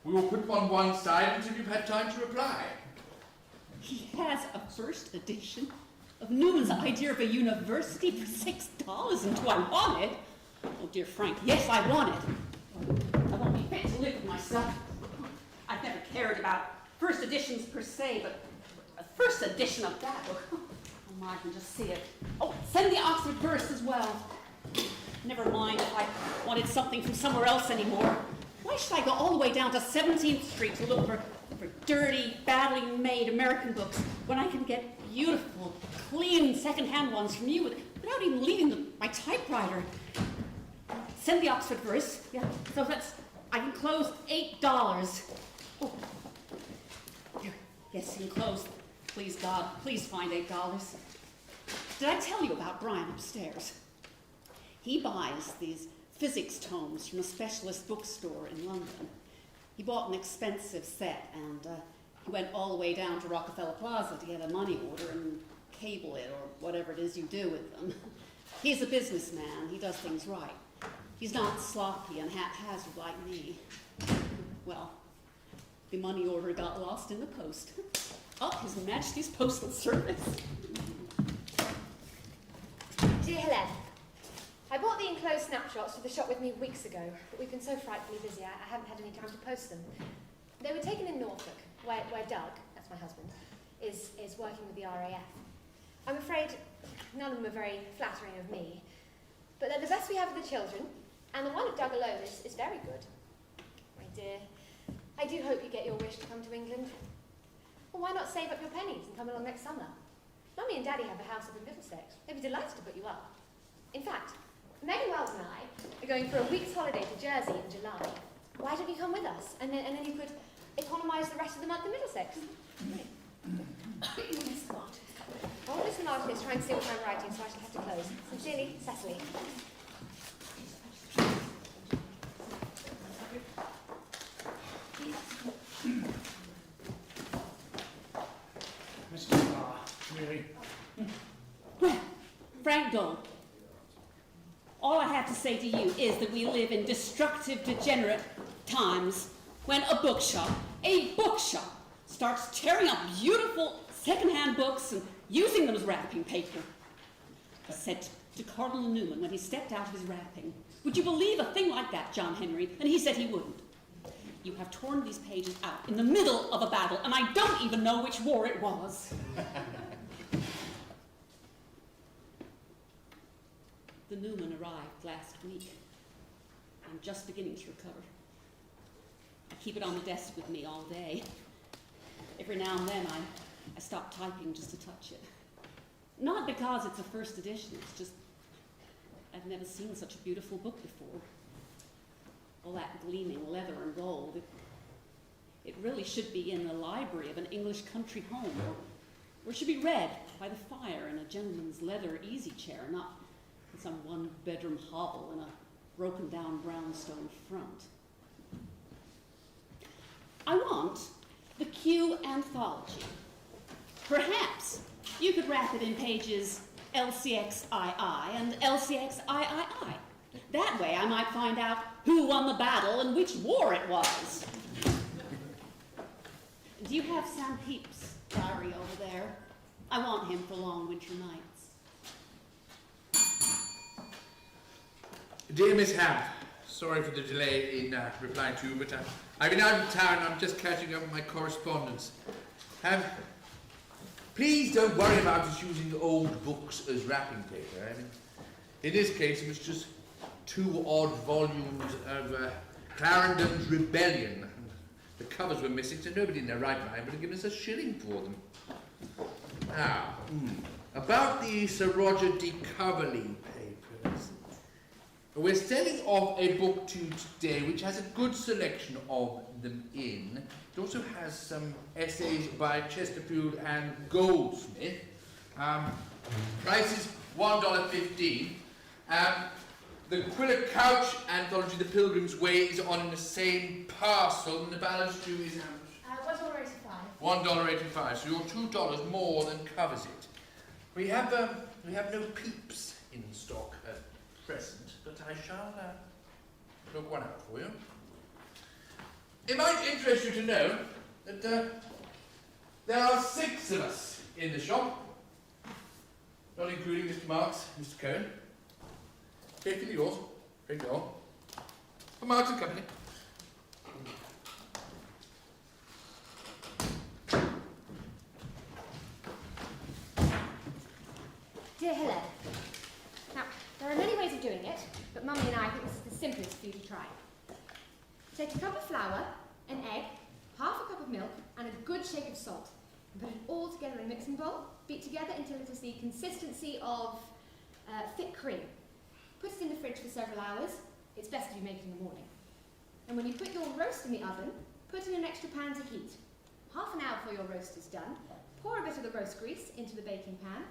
we will put them on one side until you've had time to reply. He has a first edition of Newman's Idea of a University for $6, and do I want it? Oh, dear Frank, yes, I want it. I won't be fit to live with myself. I've never cared about first editions per se, but a first edition of that book, oh my, I can just see it. Oh, send the Oxford Verse as well. Never mind if I wanted something from somewhere else anymore. Why should I go all the way down to 17th Street to look for dirty, badly made American books when I can get beautiful, clean, second-hand ones from you without even leaving my typewriter? Send the Oxford Verse. Yeah, so I can close $8. Oh, here, yes, enclosed. Please, God, please find $8. Did I tell you about Brian upstairs? He buys these physics tomes from a specialist bookstore in London. He bought an expensive set, and he went all the way down to Rockefeller Plaza to get a money order and cable it, or whatever it is you do with them. He's a businessman. He does things right. He's not sloppy and haphazard like me. Well, the money order got lost in the post. Oh, His Majesty's Postal Service. Dear Helene, I bought the enclosed snapshots for the shop with me weeks ago, but we've been so frightfully busy I haven't had any time to post them. They were taken in Norfolk, where Doug, that's my husband, is working with the RAF. I'm afraid none of them are very flattering of me, but they're the best we have of the children, and the one of Doug alone is very good. My dear, I do hope you get your wish to come to England. Well, why not save up your pennies and come along next summer? Mummy and Daddy have a house up in Middlesex. They'd be delighted to put you up. In fact, Megan Wells and I are going for a week's holiday to Jersey in July. Why don't you come with us? And then you could economise the rest of the month in Middlesex. Oh, listen, artist, trying to see what I'm writing, so I shall have to close. Sincerely, Cecily. Mr. Starr, really? Well, Frank Doel, all I have to say to you is that we live in destructive, degenerate times when a bookshop, starts tearing up beautiful second-hand books and using them as wrapping paper. I said to Cardinal Newman when he stepped out of his wrapping, "Would you believe a thing like that, John Henry?" And he said he wouldn't. You have torn these pages out in the middle of a battle, and I don't even know which war it was. The Newman arrived last week. I'm just beginning to recover. I keep it on the desk with me all day. Every now and then I stop typing just to touch it. Not because it's a first edition, it's just I've never seen such a beautiful book before. All that gleaming leather and gold. It really should be in the library of an English country home, or should be read by the fire in a gentleman's leather easy chair, not some one-bedroom hovel in a broken-down brownstone front. I want the Q anthology. Perhaps you could wrap it in pages LCXII and LCXIII. That way I might find out who won the battle and which war it was. Do you have Sam Pepys' diary over there? I want him for long winter nights. Dear Miss Hanff, sorry for the delay in replying to you, but I've been out of town and I'm just catching up with my correspondence. Please don't worry about us using old books as wrapping paper. I mean, in this case, it was just 2 odd volumes of Clarendon's Rebellion. The covers were missing, so nobody in their right mind would have given us a shilling for them. Now, about the Sir Roger de Coverley papers. We're sending off a book to you today which has a good selection of them in. It also has some essays by Chesterfield and Goldsmith. Price is $1.15. The Quiller Couch anthology, The Pilgrim's Way, is on the same parcel, and the balance due is how much? $1.85. So your $2 more than covers it. We have no Pepys in stock at present, but I shall look one out for you. It might interest you to know that there are 6 of us in the shop, not including Mr. Marks, Mr. Cohen. Faithfully yours, Frank Doel, for Marks and Company. Dear Helene, now, there are many ways of doing it, but Mummy and I think this is the simplest for you to try. Take a cup of flour, an egg, half a cup of milk, and a good shake of salt. And put it all together in a mixing bowl. Beat together until it is the consistency of thick cream. Put it in the fridge for several hours. It's best if you make it in the morning. And when you put your roast in the oven, put in an extra pan to heat. Half an hour before your roast is done, pour a bit of the roast grease into the baking pan,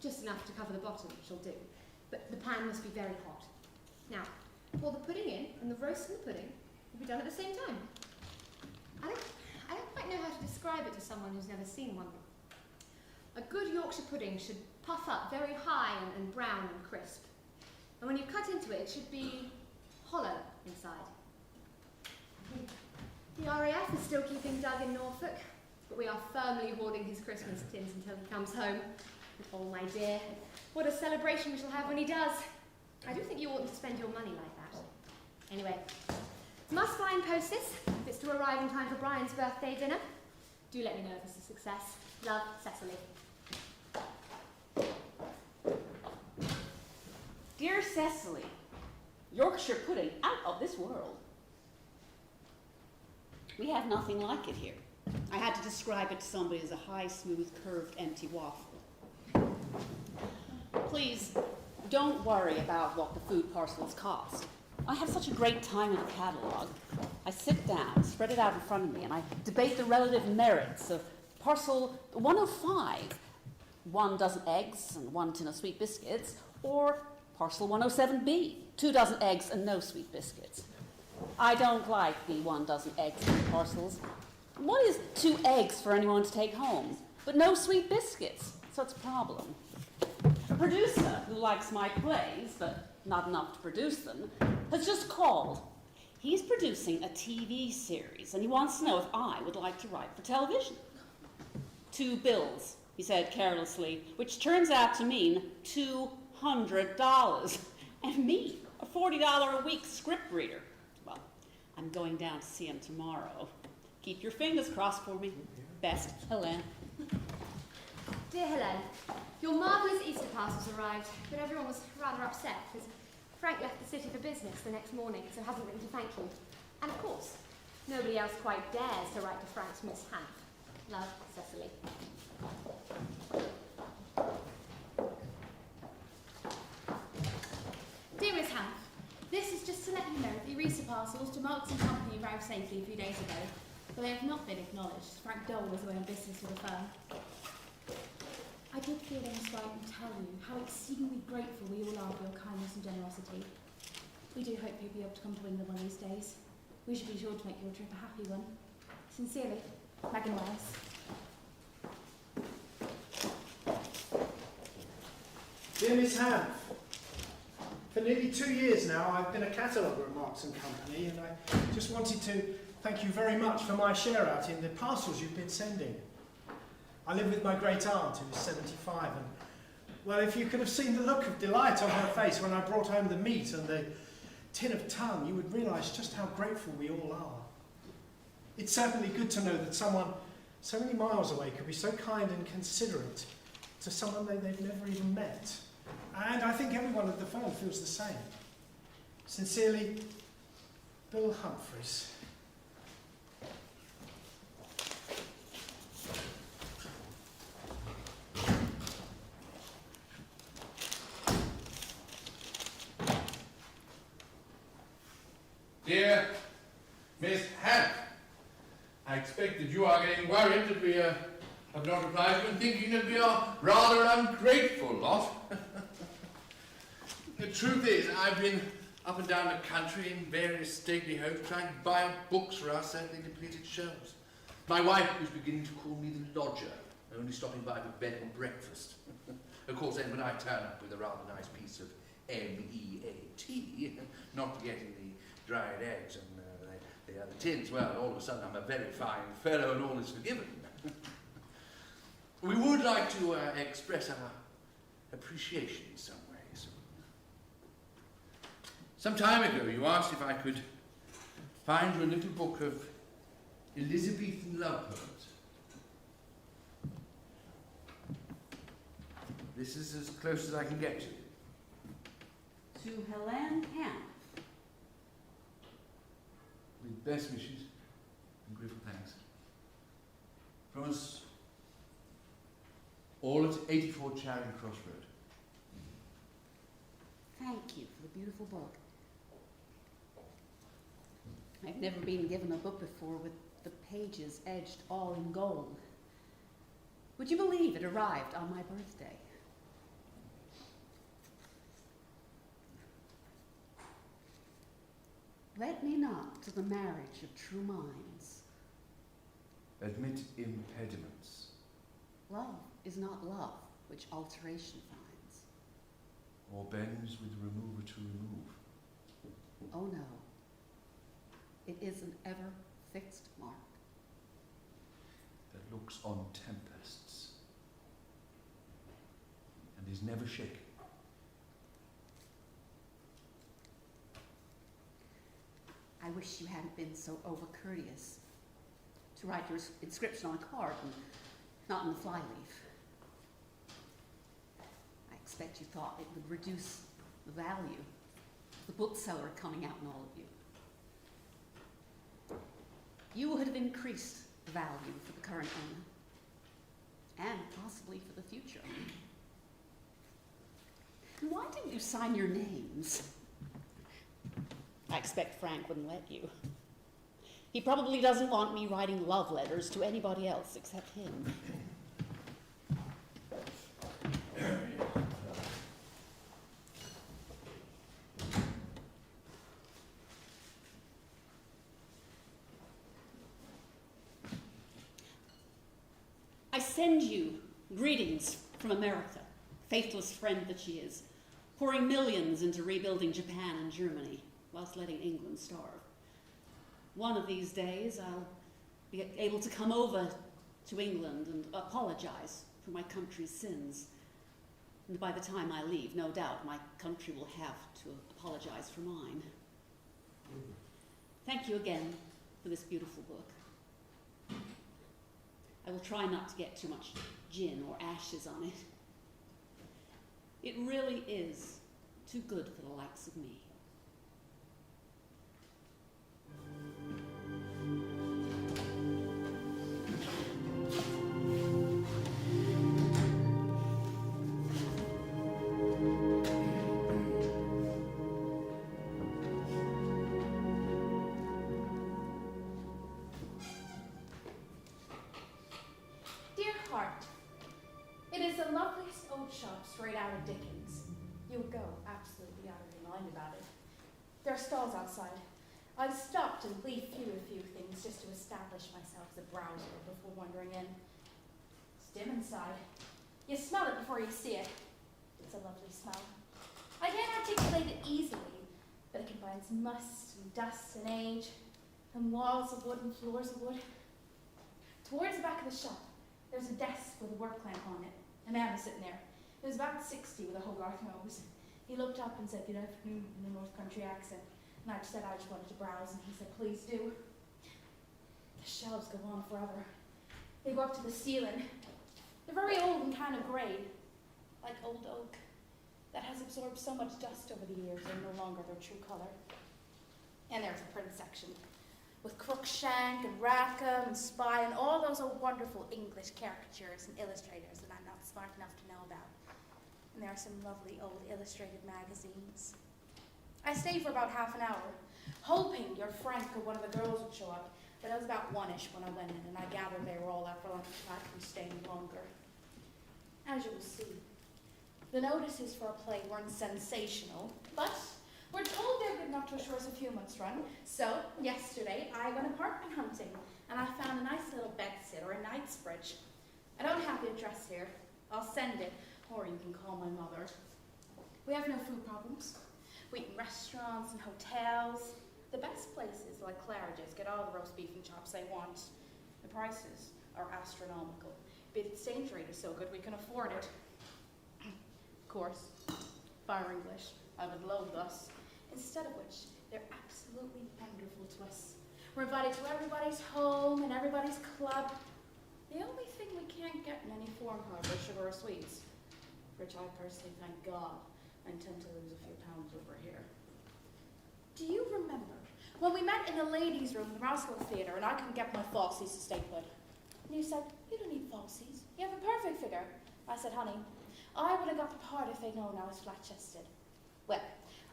just enough to cover the bottom, which will do. But the pan must be very hot. Now, pour the pudding in, and the roast and the pudding will be done at the same time. I don't quite know how to describe it to someone who's never seen one. A good Yorkshire pudding should puff up very high and brown and crisp. And when you cut into it, it should be hollow inside. The RAF is still keeping Doug in Norfolk, but we are firmly hoarding his Christmas tins until he comes home. Oh, my dear, what a celebration we shall have when he does. I do think you oughtn't to spend your money like that. Anyway, must signpost this if it's to arrive in time for Brian's birthday dinner. Do let me know if it's a success. Love, Cecily. Dear Cecily, Yorkshire pudding out of this world. We have nothing like it here. I had to describe it to somebody as a high, smooth, curved, empty waffle. Please, don't worry about what the food parcels cost. I have such a great time in the catalogue. I sit down, spread it out in front of me, and I debate the relative merits of parcel 105, 1 dozen eggs and 1 tin of sweet biscuits, or parcel 107B, 2 dozen eggs and no sweet biscuits. I don't like the 1 dozen eggs parcels. What is 2 eggs for anyone to take home, but no sweet biscuits? So it's a problem. The producer, who likes my plays, but not enough to produce them, has just called. He's producing a TV series, and he wants to know if I would like to write for television. 2 bills, he said carelessly, which turns out to mean $200. And me, a $40 a week script reader. Well, I'm going down to see him tomorrow. Keep your fingers crossed for me. Best, Helene. Dear Helene, your marvellous Easter parcels arrived, but everyone was rather upset because Frank left the city for business the next morning, so hasn't written to thank you. And of course, nobody else quite dares to write to Frank's Miss Hanff. Love, Cecily. Dear Miss Hanff, this is just to let you know that your Easter parcels to Marks and Company arrived safely a few days ago, but they have not been acknowledged. Frank Doel was away on business with the firm. I did feel I was right in telling you how exceedingly grateful we all are for your kindness and generosity. We do hope you'll be able to come to England one of these days. We should be sure to make your trip a happy one. Sincerely, Megan Wells. Dear Miss Hanff, for nearly 2 years now I've been a cataloguer at Marks and Company, and I just wanted to thank you very much for my share out in the parcels you've been sending. I live with my great aunt who is 75, and well, if you could have seen the look of delight on her face when I brought home the meat and the tin of tongue, you would realise just how grateful we all are. It's certainly good to know that someone so many miles away could be so kind and considerate to someone they've never even met. And I think everyone at the firm feels the same. Sincerely, Bill Humphreys. Dear Miss Hanff, I expect that you are getting worried that we have not replied to and thinking that we are rather an ungrateful lot. The truth is, I've been up and down the country in various stately homes trying to buy up books for our sadly depleted shelves. My wife was beginning to call me the lodger, only stopping by for bed and breakfast. Of course, then when I turn up with a rather nice piece of MEAT, not forgetting the dried eggs and the other tins, well, all of a sudden I'm a very fine fellow and all is forgiven. We would like to express our appreciation in some ways. Some time ago you asked if I could find you a little book of Elizabethan love poems. This is as close as I can get to it. To Helene Hanff. With best wishes and grateful thanks. From us all at 84 Charing Cross Road. Thank you for the beautiful book. I've never been given a book before with the pages edged all in gold. Would you believe it arrived on my birthday? Let me not to the marriage of true minds. Admit impediments. Love is not love which alteration finds. Or bends with remover to remove. Oh no, it is an ever fixed mark. That looks on tempests and is never shaken. I wish you hadn't been so over-courteous to write your inscription on a card and not in the flyleaf. I expect you thought it would reduce the value of the bookseller coming out in all of you. You would have increased the value for the current owner and possibly for the future. And why didn't you sign your names? I expect Frank wouldn't let you. He probably doesn't want me writing love letters to anybody else except him. I send you greetings from America, faithless friend that she is, pouring millions into rebuilding Japan and Germany, whilst letting England starve. One of these days, I'll be able to come over to England and apologize for my country's sins. And by the time I leave, no doubt, my country will have to apologize for mine. Thank you again for this beautiful book. I will try not to get too much gin or ashes on it. It really is too good for the likes of me. Dear heart, it is a lovely mind about it. There are stalls outside. I've stopped and leafed through a few things just to establish myself as a browser before wandering in. It's dim inside. You smell it before you see it. It's a lovely smell. I can't articulate it easily, but it combines must and dust and age, and walls of wood and floors of wood. Towards the back of the shop, there's a desk with a work lamp on it. A man was sitting there. He was about 60 with a Hogarth nose. He looked up and said, "Good afternoon," in a North Country accent. And I said I just wanted to browse, and he said, "Please do." The shelves go on forever. They go up to the ceiling. They're very old and kind of grey, like old oak that has absorbed so much dust over the years they're no longer their true colour. And there's a print section with Cruikshank and Rackham and Spy and all those old wonderful English caricatures and illustrators that I'm not smart enough to know about. And there are some lovely old illustrated magazines. I stayed for about half an hour, hoping your Frank or one of the girls would show up, but it was about 1-ish when I went in, and I gathered they were all out for lunch and staying longer. As you will see, the notices for a play weren't sensational, but we're told they're good enough to assure us a few months' run. So, yesterday, I went apartment hunting, and I found a nice little bedsit or a Knightsbridge. I don't have the address here. I'll send it, or you can call my mother. We have no food problems. We eat in restaurants and hotels. The best places, like Claridge's, get all the roast beef and chops they want. The prices are astronomical. But the exchange rate is so good we can afford it. Of course, fire English, I would loathe us. Instead of which, they're absolutely wonderful to us. We're invited to everybody's home and everybody's club. The only thing we can't get in any form, however, is sugar or sweets, which I personally, thank God, I intend to lose a few pounds over here. Do you remember when we met in the ladies' room in the Roscoe Theatre and I couldn't get my falsies to stay put? And you said, "You don't need falsies. You have a perfect figure." I said, "Honey, I would have got the part if they'd known I was flat-chested." Well,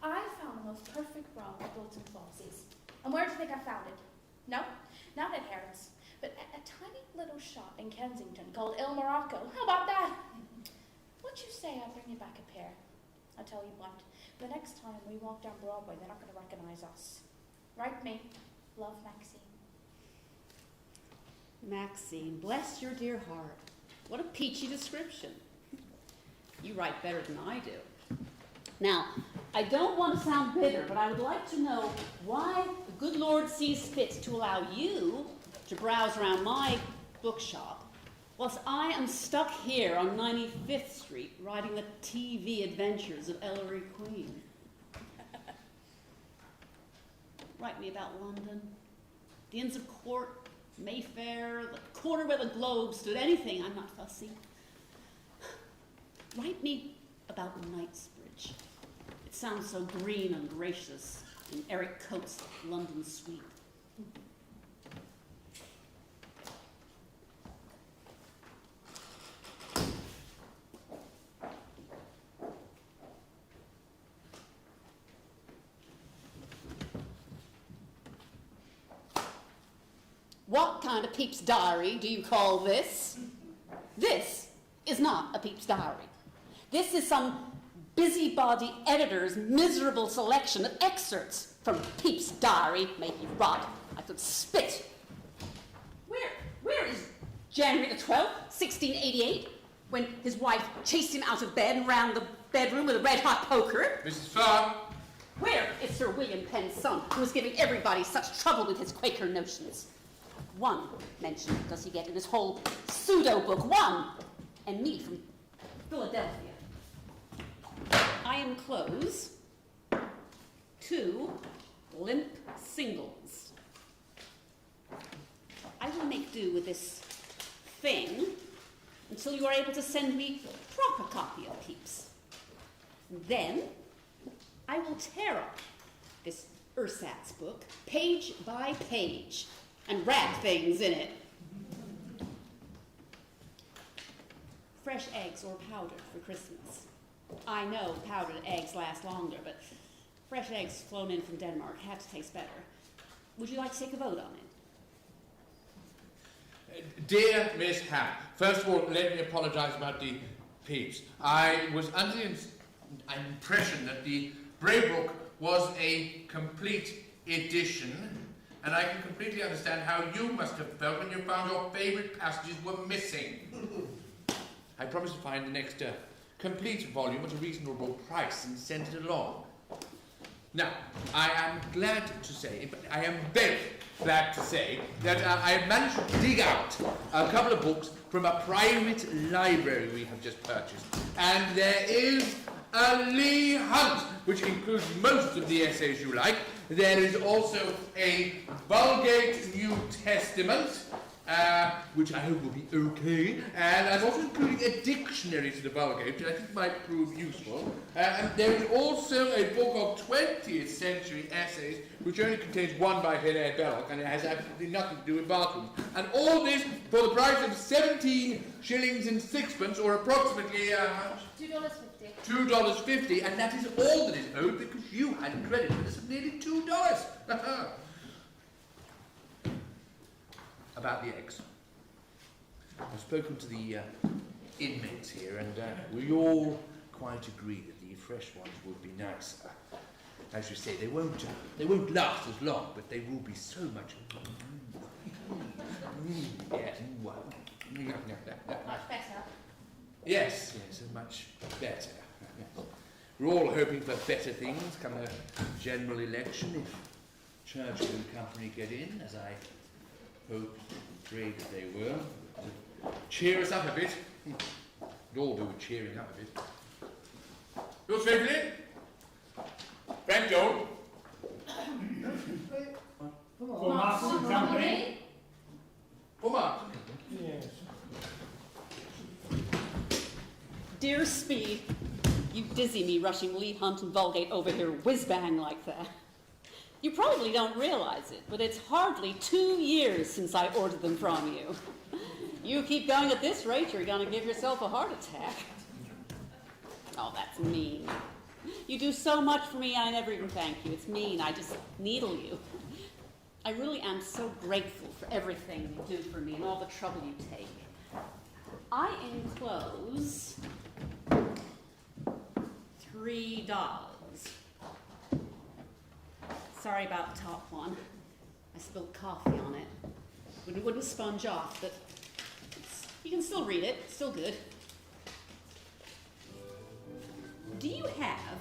I found the most perfect bra with built-in falsies. And where do you think I found it? No, not at Harrods, but at a tiny little shop in Kensington called Il Morocco. How about that? What you say I bring you back a pair? I'll tell you what, the next time we walk down Broadway, they're not going to recognize us. Right, me? Love, Maxine. Maxine, bless your dear heart. What a peachy description. You write better than I do. Now, I don't want to sound bitter, but I would like to know why the good Lord sees fit to allow you to browse around my bookshop whilst I am stuck here on 95th Street writing the TV adventures of Ellery Queen. Write me about London, the Inns of Court, Mayfair, the corner where the Globe stood, anything. I'm not fussy. Write me about Knightsbridge. It sounds so green and gracious in Eric Coates' London Suite. What kind of Peep's diary do you call this? This is not a Peep's diary. This is some busybody editor's miserable selection of excerpts from Peep's diary. May he rot. I could spit. Where is January the 12th, 1688, when his wife chased him out of bed and round the bedroom with a red-hot poker? Mrs. Farr? Where is Sir William Penn's son, who is giving everybody such trouble with his Quaker notions? One mention does he get in his whole pseudo-book. One! And me from Philadelphia. I enclose 2 limp singles. I will make do with this thing until you are able to send me a proper copy of Pepys. Then I will tear up this ersatz book page by page and wrap things in it. Fresh eggs or powdered for Christmas. I know powdered eggs last longer, but fresh eggs flown in from Denmark have to taste better. Would you like to take a vote on it? Dear Miss Hanff, first of all, let me apologize about the Pepys. I was under the impression that the Braybrook was a complete edition, and I can completely understand how you must have felt when you found your favourite passages were missing. I promise to find the next complete volume at a reasonable price and send it along. Now, I am glad to say, I am very glad to say, that I have managed to dig out a couple of books from a private library we have just purchased. And there is a Helene Hanff, which includes most of the essays you like. There is also a Vulgate New Testament, which I hope will be okay. And I'm also including a dictionary to the Vulgate, which I think might prove useful. And there is also a book of 20th century essays, which only contains one by Helene Hanff, and it has absolutely nothing to do with bathrooms. And all this for the price of 17 shillings and sixpence, or approximately $2.50. $2.50, and that is all that is owed because you had credit with us of nearly $2. About the eggs. I've spoken to the inmates here, and we all quite agree that the fresh ones would be nicer. As you say, they won't last as long, but they will be so much. Yes, well, Much better. yes, much better. We're all hoping for better things come a general election if Churchill and company get in, as I hope and pray that they will. To cheer us up a bit. We'd all do with cheering up a bit. Yours faithfully, Frank Doel. For Marks and Company. For Marks. Yes. Dear Speed, you dizzy me rushing Lee Hunt and Vulgate over here whiz-bang like that. You probably don't realize it, but it's hardly 2 years since I ordered them from you. You keep going at this rate, you're going to give yourself a heart attack. Oh, that's mean. You do so much for me, I never even thank you. It's mean. I just needle you. I really am so grateful for everything you do for me and all the trouble you take. I enclose $3. Sorry about the top one. I spilled coffee on it. It wouldn't sponge off, but you can still read it. It's still good. Do you have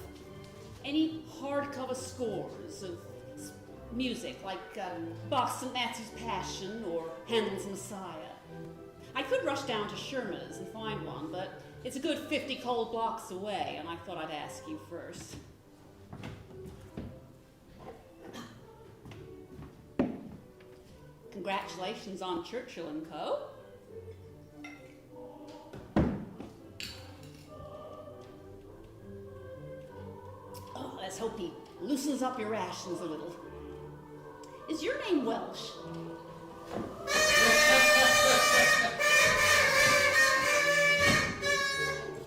any hardcover scores of music, like Bach's St. Matthew's Passion or Handel's Messiah? I could rush down to Sherman's and find one, but it's a good 50 cold blocks away, and I thought I'd ask you first. Congratulations on Churchill & Co. Oh, let's hope he loosens up your rations a little. Is your name Welsh?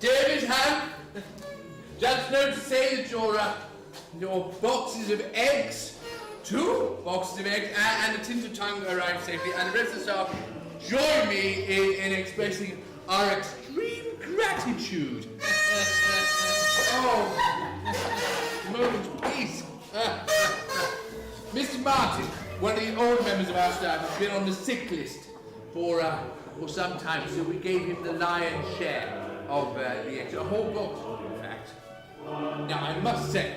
David Hanff, just know to say that your boxes of eggs, 2 boxes of eggs, and a tin of tongue arrived safely, and the rest of the staff join me in expressing our extreme gratitude. Oh, moment of peace. Mr. Martin, one of the old members of our staff, has been on the sick list for some time, so we gave him the lion's share of the eggs, a whole box, in fact. Now, I must say,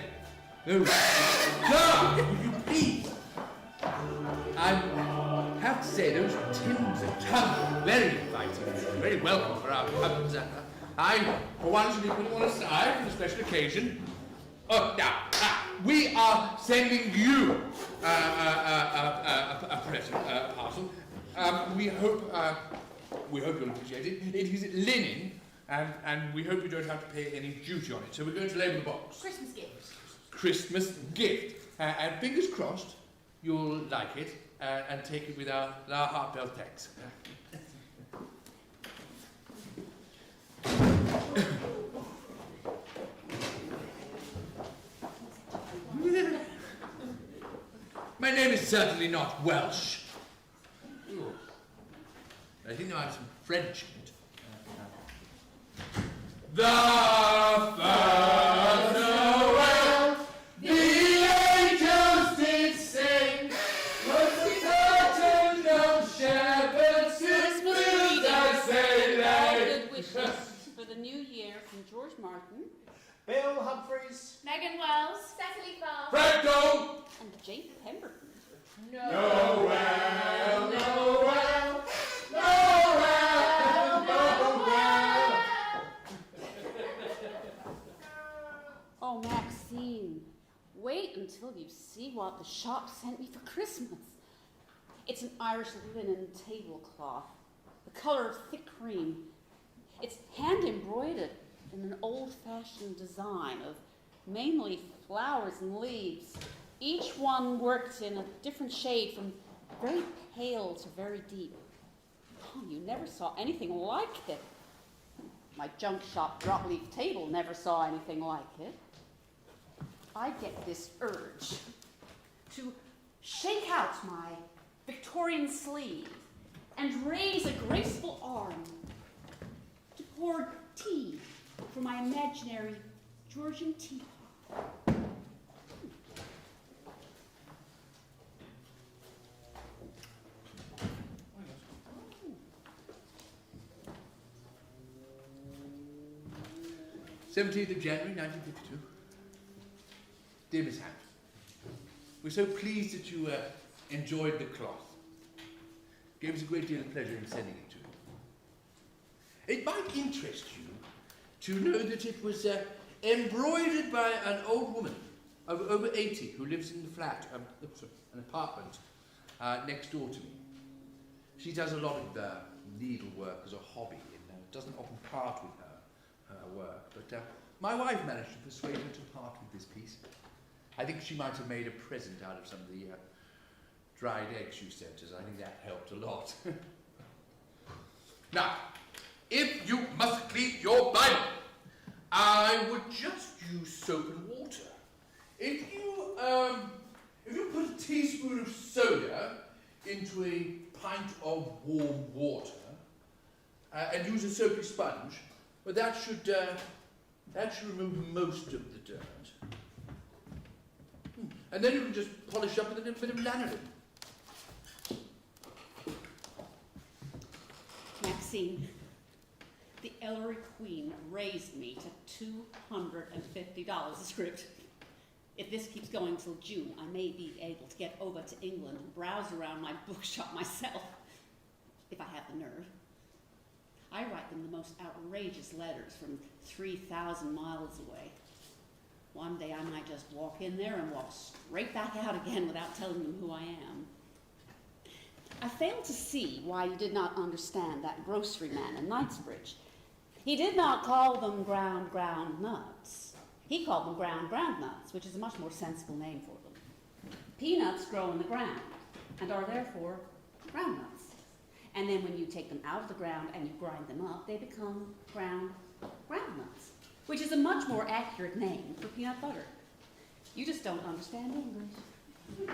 God, would you please? I have to say, those tins of tongue are very inviting, very welcome for our cousins. I, for one, shall be putting one aside for a special occasion. Oh, now, we are sending you a present, a parcel. We hope you'll appreciate it. It is linen, and we hope you don't have to pay any duty on it. So we're going to label the box. Christmas gift. Christmas gift. And fingers crossed, you'll like it and take it with our heartfelt thanks. My name is certainly not Welsh. I think there are some French in it. The first Noel Martin. Bill Humphreys. Megan Wells. Cecily Farr. Frank Doel! And Jane Pemberton. Noel! Noel! Noel! Noel! Oh, Maxine, wait until you see what the shop sent me for Christmas. It's an Irish linen tablecloth, the color of thick cream. It's hand embroidered in an old-fashioned design of mainly flowers and leaves, each one worked in a different shade from very pale to very deep. Oh, you never saw anything like it. My junk shop drop leaf table never saw anything like it. I get this urge to shake out my Victorian sleeve and raise a graceful arm to pour tea from my imaginary Georgian teapot. 17th of January 1952. Dear Miss Hanff, we're so pleased that you enjoyed the cloth. Gave us a great deal of pleasure in sending it to you. It might interest you to know that it was embroidered by an old woman of over 80 who lives in the flat, an apartment next door to me. She does a lot of needlework as a hobby and doesn't often part with her work, but my wife managed to persuade her to part with this piece. I think she might have made a present out of some of the dried eggs you sent us. I think that helped a lot. Now, if you must clean your Bible, I would just use soap and water. If you put a teaspoon of soda into a pint of warm water and use a soapy sponge, well, that should remove most of the dirt. And then you can just polish up with a little bit of lanolin. Maxine, the Ellery Queen raised me to $250 a script. If this keeps going till June, I may be able to get over to England and browse around my bookshop myself, if I have the nerve. I write them the most outrageous letters from 3,000 miles away. One day I might just walk in there and walk straight back out again without telling them who I am. I fail to see why you did not understand that grocery man in Knightsbridge. He did not call them ground nuts. He called them ground nuts, which is a much more sensible name for them. Peanuts grow in the ground and are therefore ground nuts. And then when you take them out of the ground and you grind them up, they become ground nuts, which is a much more accurate name for peanut butter. You just don't understand English.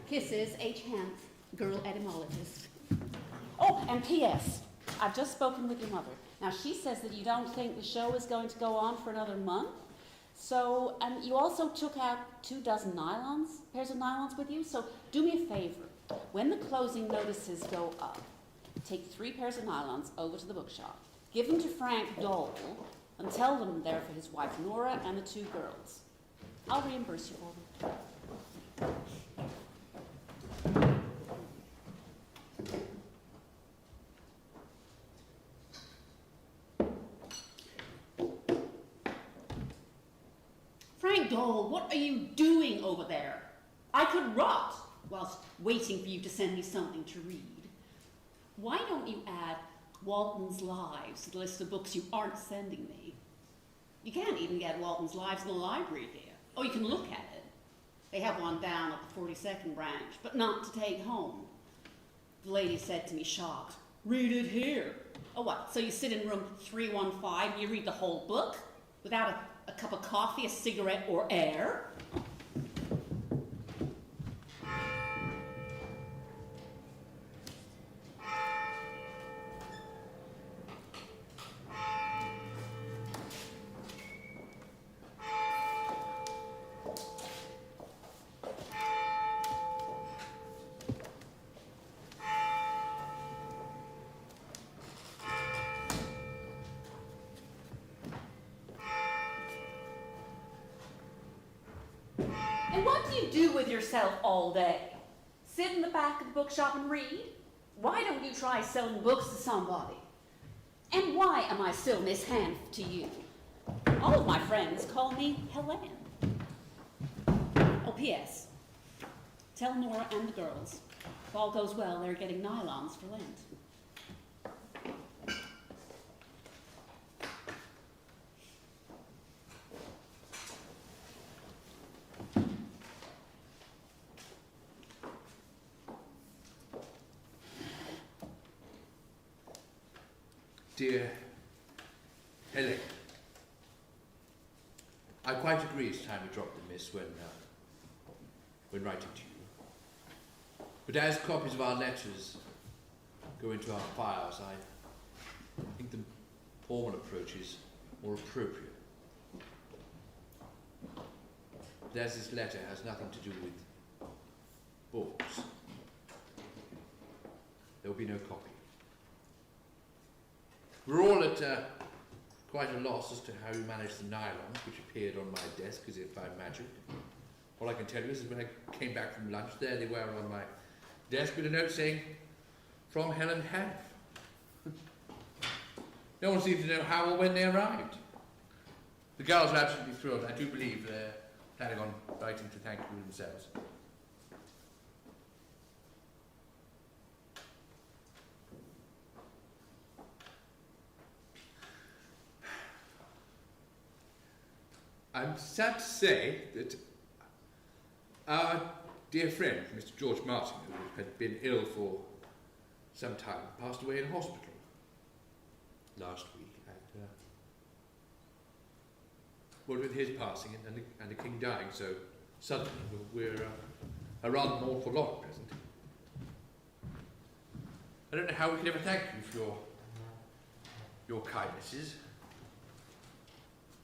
Kisses, H. Hanff, girl etymologist. Oh, and P.S. I've just spoken with your mother. Now, she says that you don't think the show is going to go on for another month. So, you also took out 2 dozen pairs of nylons with you. So, do me a favor. When the closing notices go up, take 3 pairs of nylons over to the bookshop. Give them to Frank Doel and tell them they're for his wife Nora and the 2 girls. I'll reimburse you for them. Frank Doel, what are you doing over there? I could rot whilst waiting for you to send me something to read. Why don't you add Walton's Lives to the list of books you aren't sending me? You can't even get Walton's Lives in the library here. Oh, you can look at it. They have one down at the 42nd branch, but not to take home. The lady said to me, shocked, read it here. Oh, what, so you sit in room 315 and you read the whole book without a cup of coffee, a cigarette, or air? And what do you do with yourself all day? Sit in the back of the bookshop and read? Why don't you try selling books to somebody? And why am I still Miss Hanff to you? All of my friends call me Helene. Oh, P.S. Tell Nora and the girls, if all goes well, they're getting nylons for Lent. Dear Helene, I quite agree it's time to drop the miss when writing to you. But as copies of our letters go into our files, I think the formal approach is more appropriate. But as this letter has nothing to do with books, there will be no copy. We're all at quite a loss as to how you managed the nylons which appeared on my desk as if by magic. All I can tell you is that when I came back from lunch, there they were on my desk with a note saying, "From Helene Hanff." No one seemed to know how or when they arrived. The girls are absolutely thrilled. I do believe they're planning on writing to thank you themselves. I'm sad to say that our dear friend, Mr. George Martin, who had been ill for some time, passed away in hospital last week. And with his passing and the King dying so suddenly, we're a rather mournful lot at present. I don't know how we can ever thank you for your kindnesses.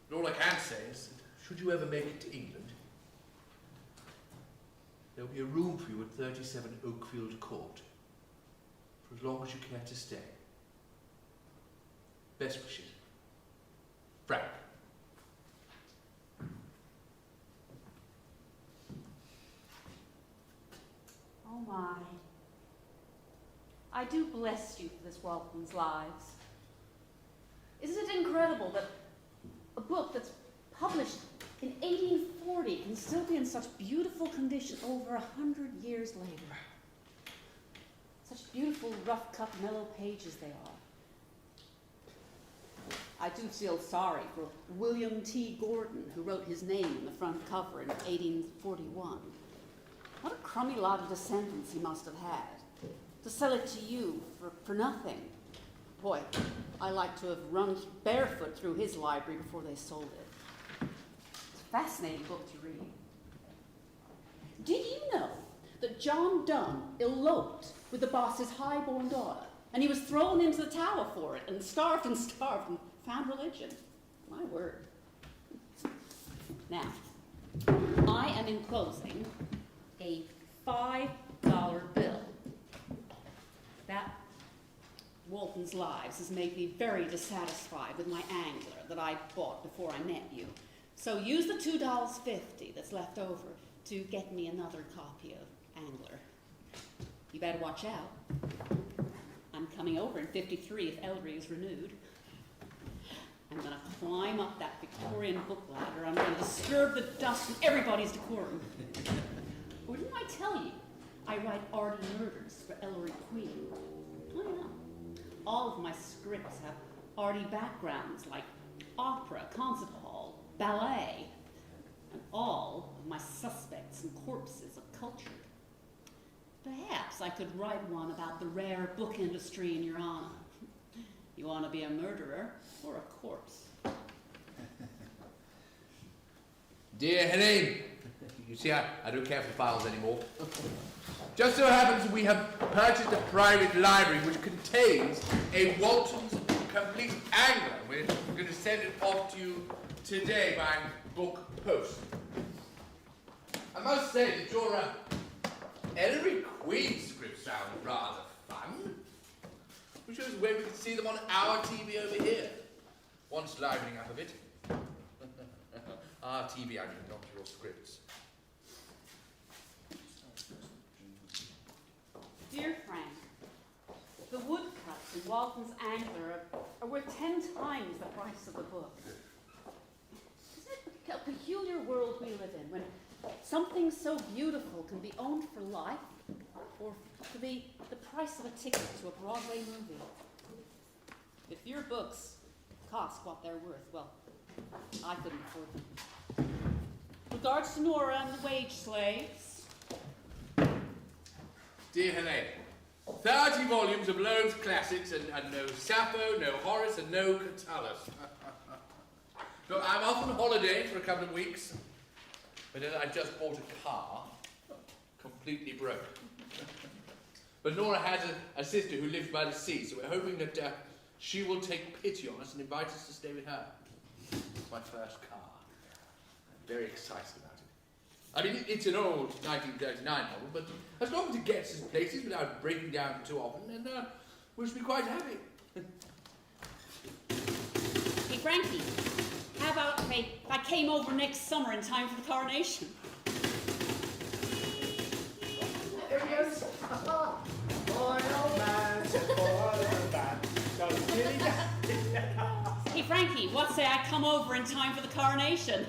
But all I can say is that should you ever make it to England, there'll be a room for you at 37 Oakfield Court for as long as you care to stay. Best wishes. Frank. Oh my. I do bless you for this Walton's Lives. Isn't it incredible that a book that's published in 1840 can still be in such beautiful condition over 100 years later? Such beautiful, rough-cut, mellow pages they are. I do feel sorry for William T. Gordon, who wrote his name in the front cover in 1841. What a crummy lot of descendants he must have had, to sell it to you for nothing. Boy, I like to have run barefoot through his library before they sold it. It's a fascinating book to read. Did you know that John Donne eloped with the boss's high-born daughter, and he was thrown into the tower for it, and starved and found religion? My word. Now, I am enclosing a $5 bill. That Walton's Lives has made me very dissatisfied with my angler that I bought before I met you. So use the $2.50 that's left over to get me another copy of Angler. You better watch out. I'm coming over in 53 if Ellery is renewed. I'm going to climb up that Victorian book ladder. I'm going to disturb the dust and everybody's decorum. Or didn't I tell you I write arty murders for Ellery Queen? Oh yeah. All of my scripts have arty backgrounds like opera, concert hall, ballet, and all of my suspects and corpses are cultured. Perhaps I could write one about the rare book industry in your honor. You want to be a murderer or a corpse? Dear Helene, you see, I don't care for files anymore. Just so happens we have purchased a private library which contains a Walton's Complete Angler. We're going to send it off to you today by book post. I must say that your Ellery Queen scripts sound rather fun. We should have wait we could see them on our TV over here. Once livening up a bit. Our TV, I mean, not your scripts. Walton's Angler are worth 10 times the price of the book. Isn't it a peculiar world we live in when something so beautiful can be owned for life or to be the price of a ticket to a Broadway movie? If your books cost what they're worth, well, I couldn't afford them. Regards to Nora and the wage slaves. Dear Helene, 30 volumes of Loeb's classics and no Sappho, no Horace, and no Catullus. Look, I'm off on holiday for a couple of weeks, but then I just bought a car, completely broke. But Nora has a sister who lives by the sea, so we're hoping that she will take pity on us and invite us to stay with her. It's my first car. I'm very excited about it. I mean, it's an old 1939 model, but as long as it gets us places without breaking down too often, then we should be quite happy. Hey, Frankie, how about if I came over next summer in time for the coronation? There he goes. Boy, old man, said boy, old man. Goes dilly dally. Hey, Frankie, what say I come over in time for the coronation?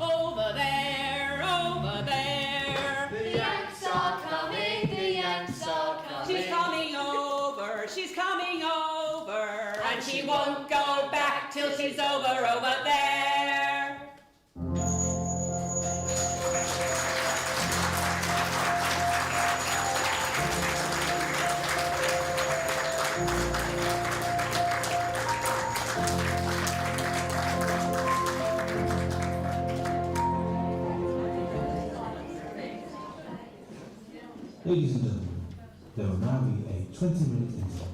Over there, over there. The Yanks are coming, the Yanks are coming. She's coming over, and she won't go back till she's over there. Ladies and gentlemen, there will now be a 20-minute interval.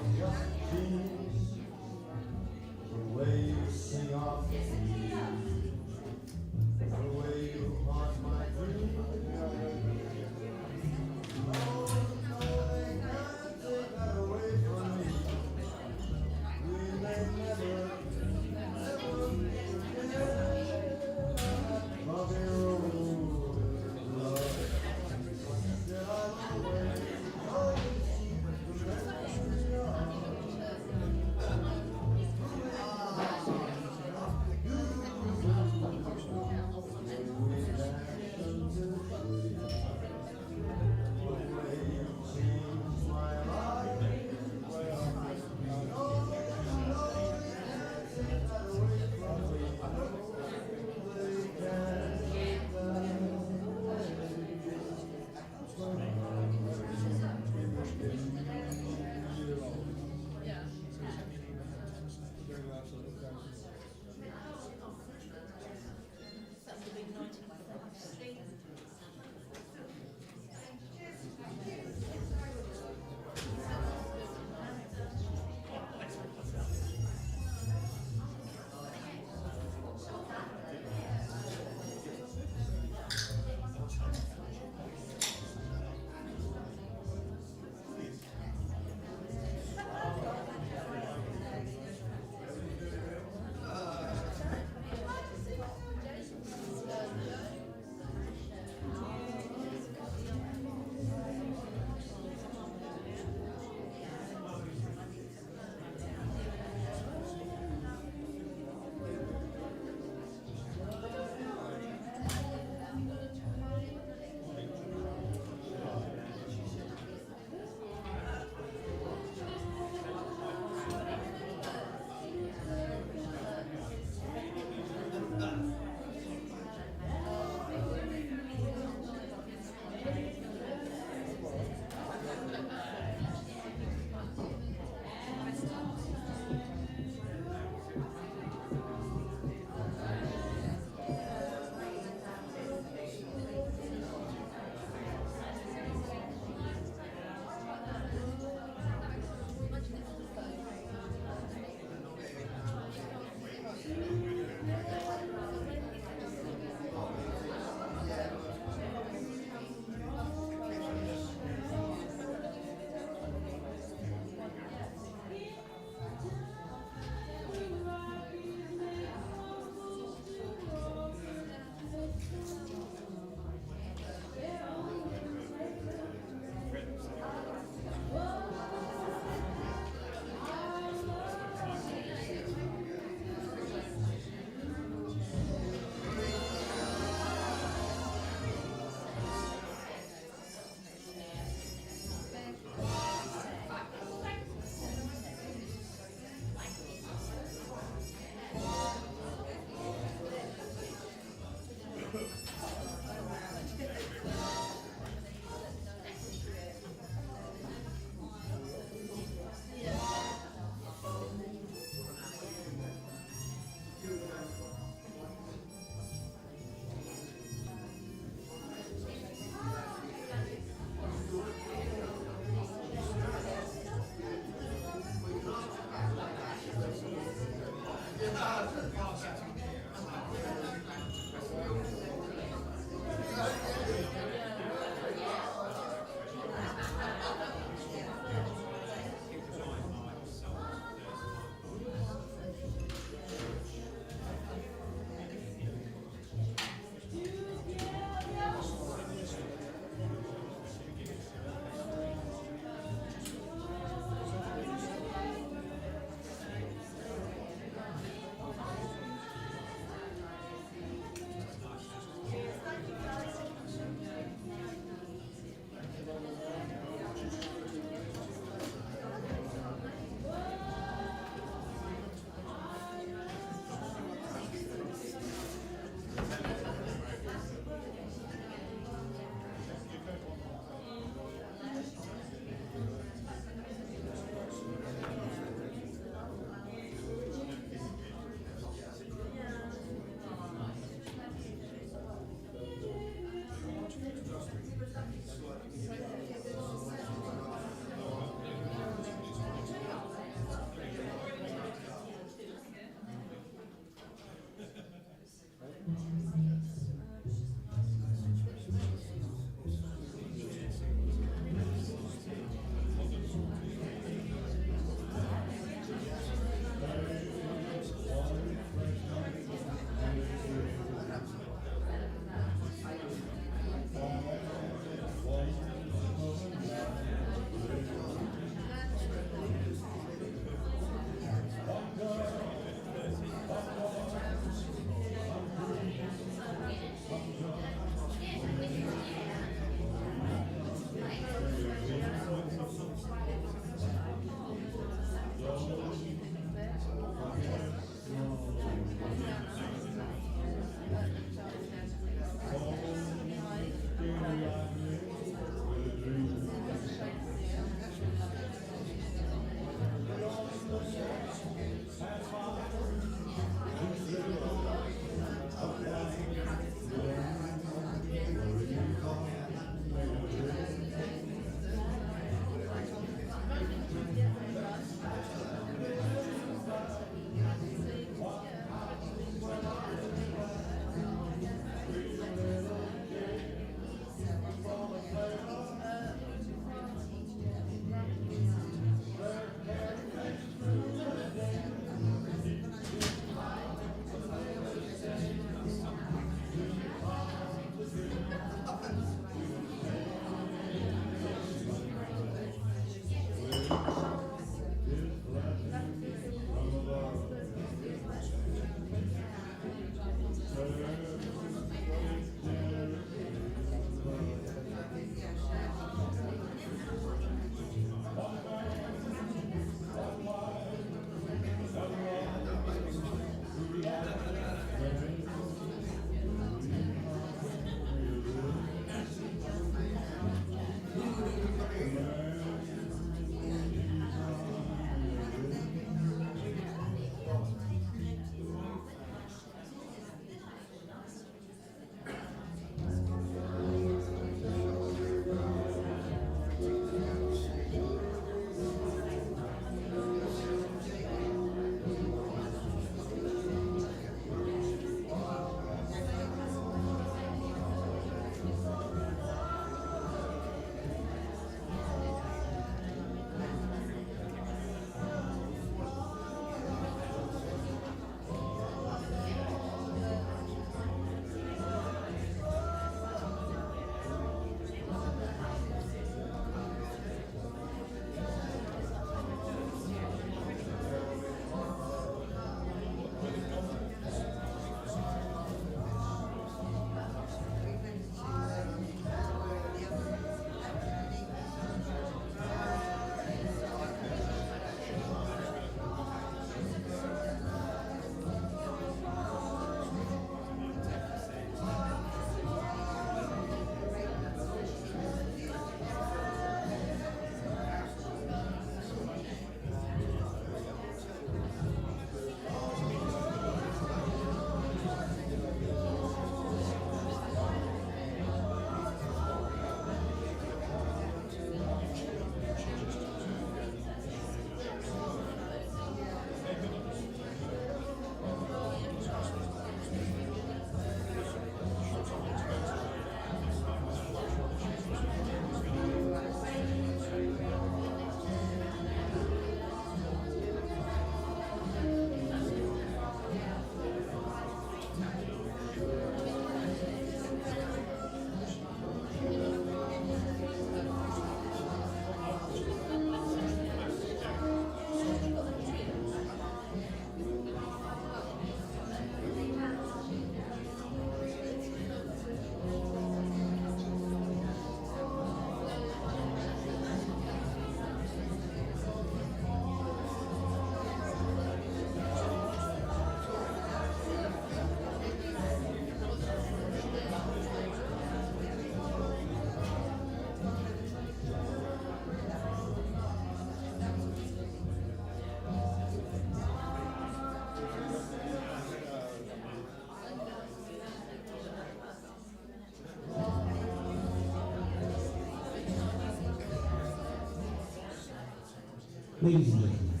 Ladies and gentlemen,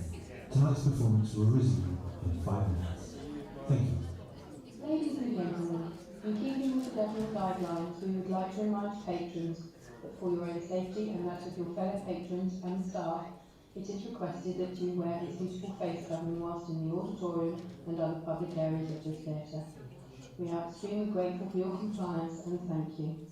tonight's performance will resume in 5 minutes. Thank you. Ladies and gentlemen, in keeping with the government guidelines, we would like to remind patrons that for your own safety and that of your fellow patrons and staff, it is requested that you wear a suitable face covering whilst in the auditorium and other public areas of this theatre. We are extremely grateful for your compliance and thank you.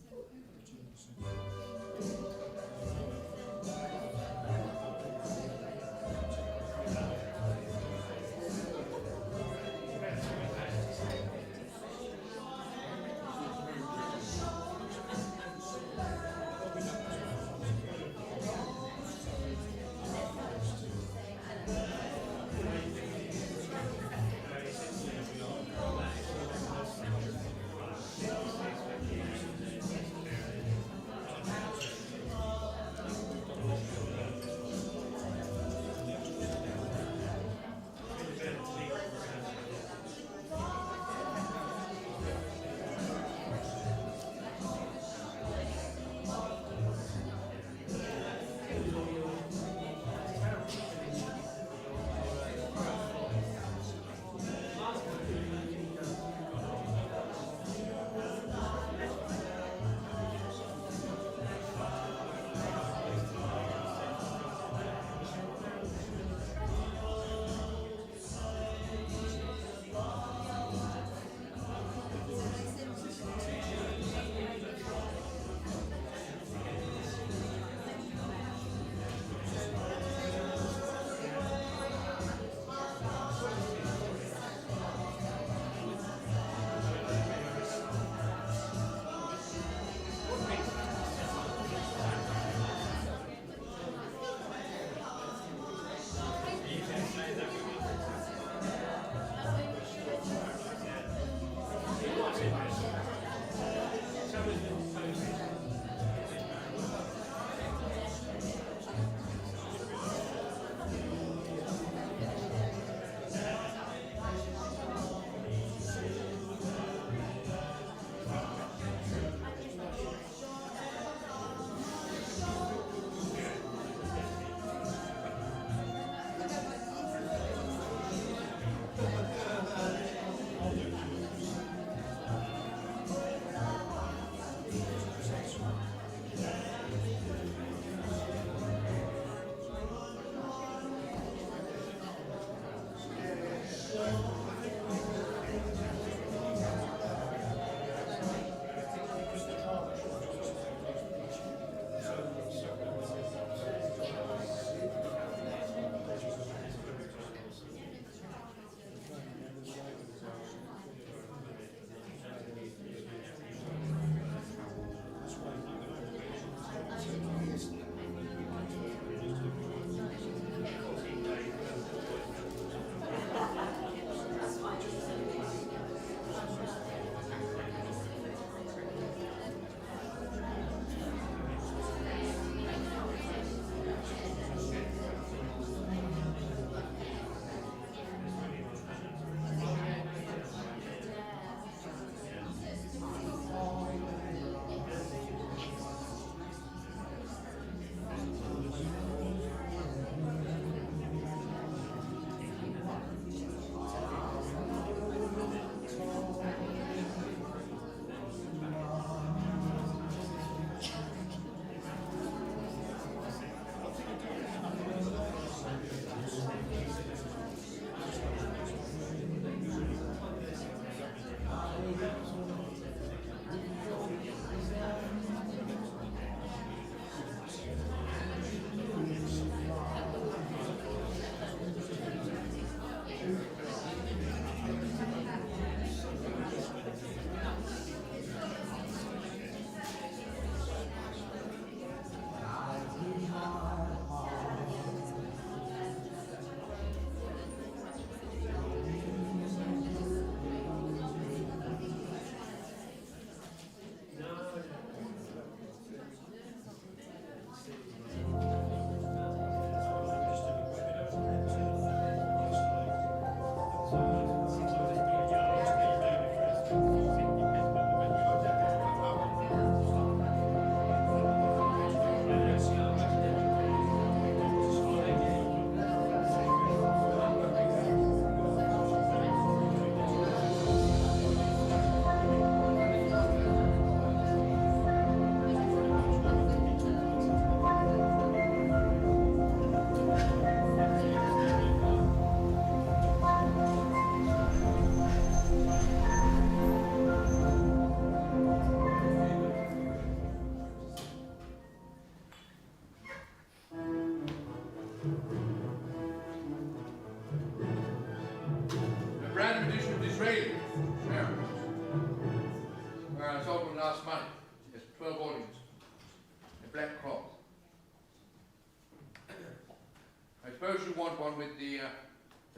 suppose you want one with the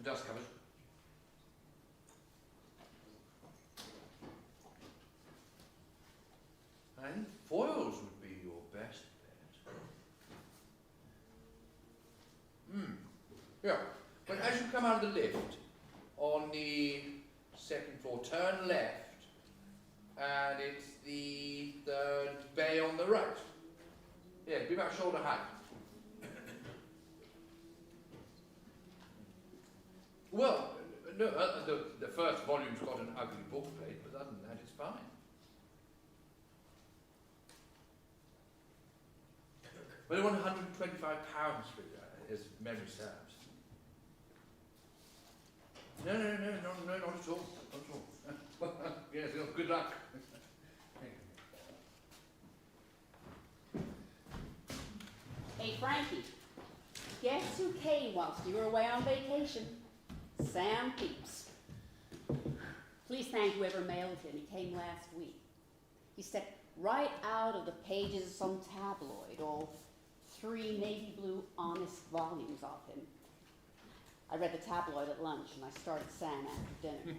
dust covers. I think foils would be your best bet. Yeah. But as you come out of the lift, on the second floor, turn left, and it's the third bay on the right. Yeah, be about shoulder height. Well, no, the first volume's got an ugly book plate, but other than that, it's fine. Well, they want £125 for it, as memory serves. No, not at all. Not at all. Yes, good luck. Hey, Frankie, guess who came whilst you were away on vacation? Sam Pepys. Please thank whoever mailed him. He came last week. He stepped right out of the pages of some tabloid, all 3 navy blue honest volumes of him. I read the tabloid at lunch, and I started Sam after dinner.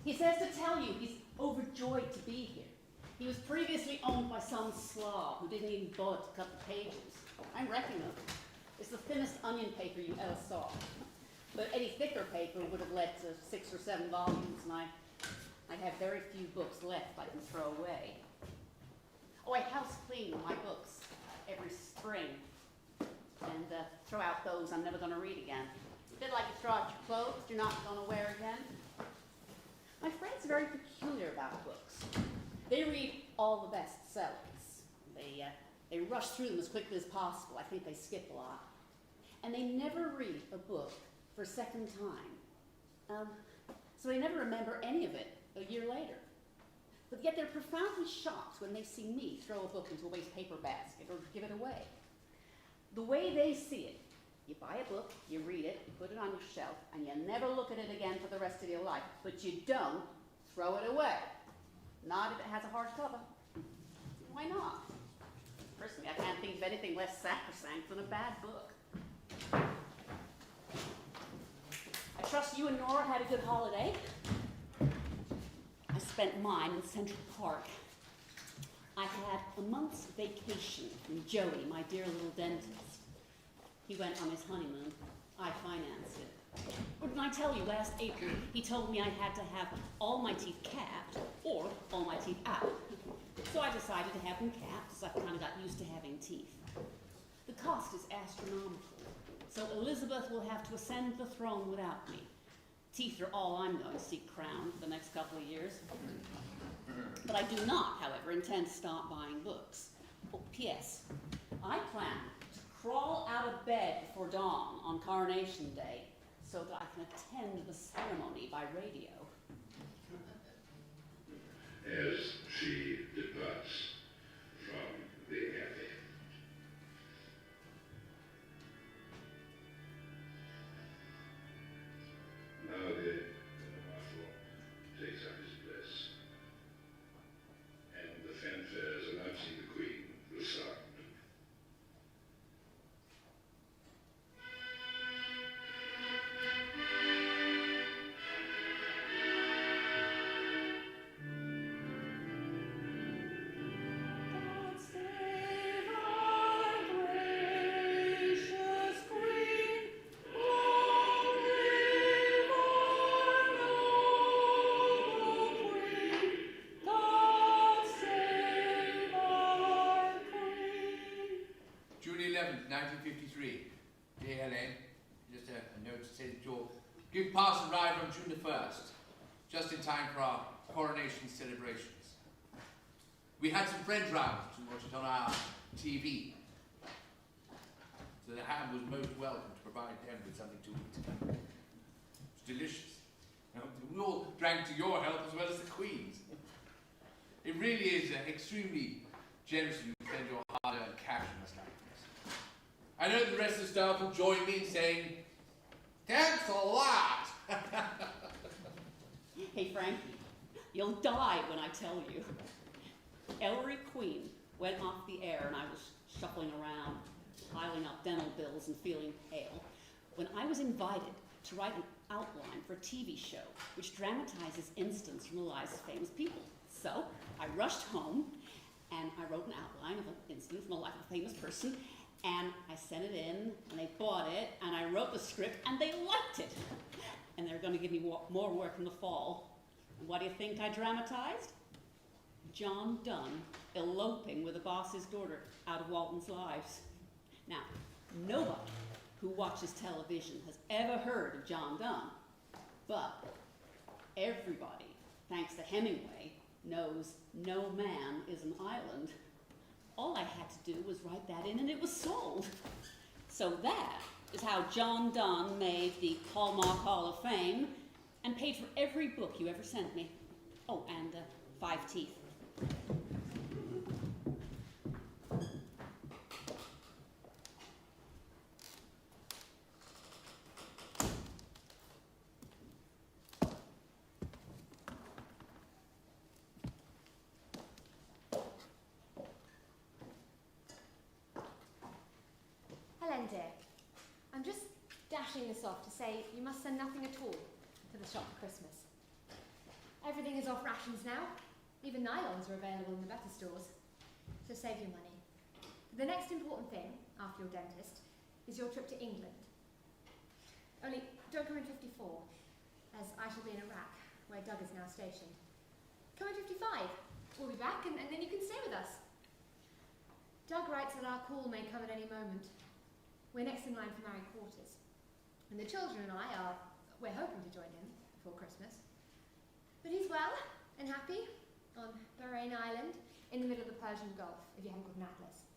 He says to tell you he's overjoyed to be here. He was previously owned by some slob who didn't even bother to cut the pages. I'm wrecking them. It's the thinnest onion paper you ever saw. But any thicker paper would have led to 6 or 7 volumes, and I have very few books left I can throw away. Oh, I house clean my books every spring, and throw out those I'm never going to read again. It's a bit like you throw out your clothes you're not going to wear again. My friends are very peculiar about books. They read all the bestsellers. They rush through them as quickly as possible. I think they skip a lot. And they never read a book for a second time. So they never remember any of it a year later. But yet they're profoundly shocked when they see me throw a book into a waste paper basket or give it away. The way they see it, you buy a book, you read it, you put it on your shelf, and you never look at it again for the rest of your life. But you don't throw it away. Not if it has a hardcover. Why not? Personally, I can't think of anything less sacrosanct than a bad book. I trust you and Nora had a good holiday. I spent mine in Central Park. I had a month's vacation from Joey, my dear little dentist. He went on his honeymoon. I financed it. Or didn't I tell you, last April, he told me I had to have all my teeth capped or all my teeth out. So I decided to have them capped, so I kind of got used to having teeth. The cost is astronomical, so Elizabeth will have to ascend the throne without me. Teeth are all I'm going to see crowned for the next couple of years. But I do not, however, intend to stop buying books. Oh, P.S. I plan to crawl out of bed before dawn on Coronation Day so that I can attend the ceremony by radio. As she departs from the Abbey. Now the Marshal takes up his place, and the fanfares announcing the Queen will sound. Dear Helene, just a note to say that your gift pass arrived on June the 1st, just in time for our coronation celebrations. We had some friends round to watch it on our TV, so the ham was most welcome to provide them with something to eat. It's delicious. You know, we all drank to your health as well as the Queen's. It really is extremely generous of you to spend your hard-earned cash on us like this. I know the rest of the staff will join me in saying, thanks a lot! Hey, Frankie, you'll die when I tell you. Ellery Queen went off the air and I was shuffling around. piling up dental bills and feeling pale, when I was invited to write an outline for a TV show which dramatizes incidents from the lives of famous people. So I rushed home and I wrote an outline of an incident from the life of a famous person, and I sent it in, and they bought it, and I wrote the script, and they liked it. And they're going to give me more work in the fall. And what do you think I dramatized? John Donne eloping with the boss's daughter out of Walton's lives. Now, nobody who watches television has ever heard of John Donne, but everybody, thanks to Hemingway, knows no man is an island. All I had to do was write that in and it was sold. So that is how John Donne made the Hallmark Hall of Fame and paid for every book you ever sent me. Oh, and 5 teeth. Helen, dear, I'm just dashing this off to say you must send nothing at all to the shop for Christmas. Everything is off rations now. Even nylons are available in the better stores. So save your money. The next important thing, after your dentist, is your trip to England. Only don't come in 54, as I shall be in Iraq, where Doug is now stationed. Come in 55. We'll be back, and then you can stay with us. Doug writes that our call may come at any moment. We're next in line for married quarters. And the children and we're hoping to join him before Christmas. But he's well and happy on Bahrain Island in the middle of the Persian Gulf, if you haven't got an atlas.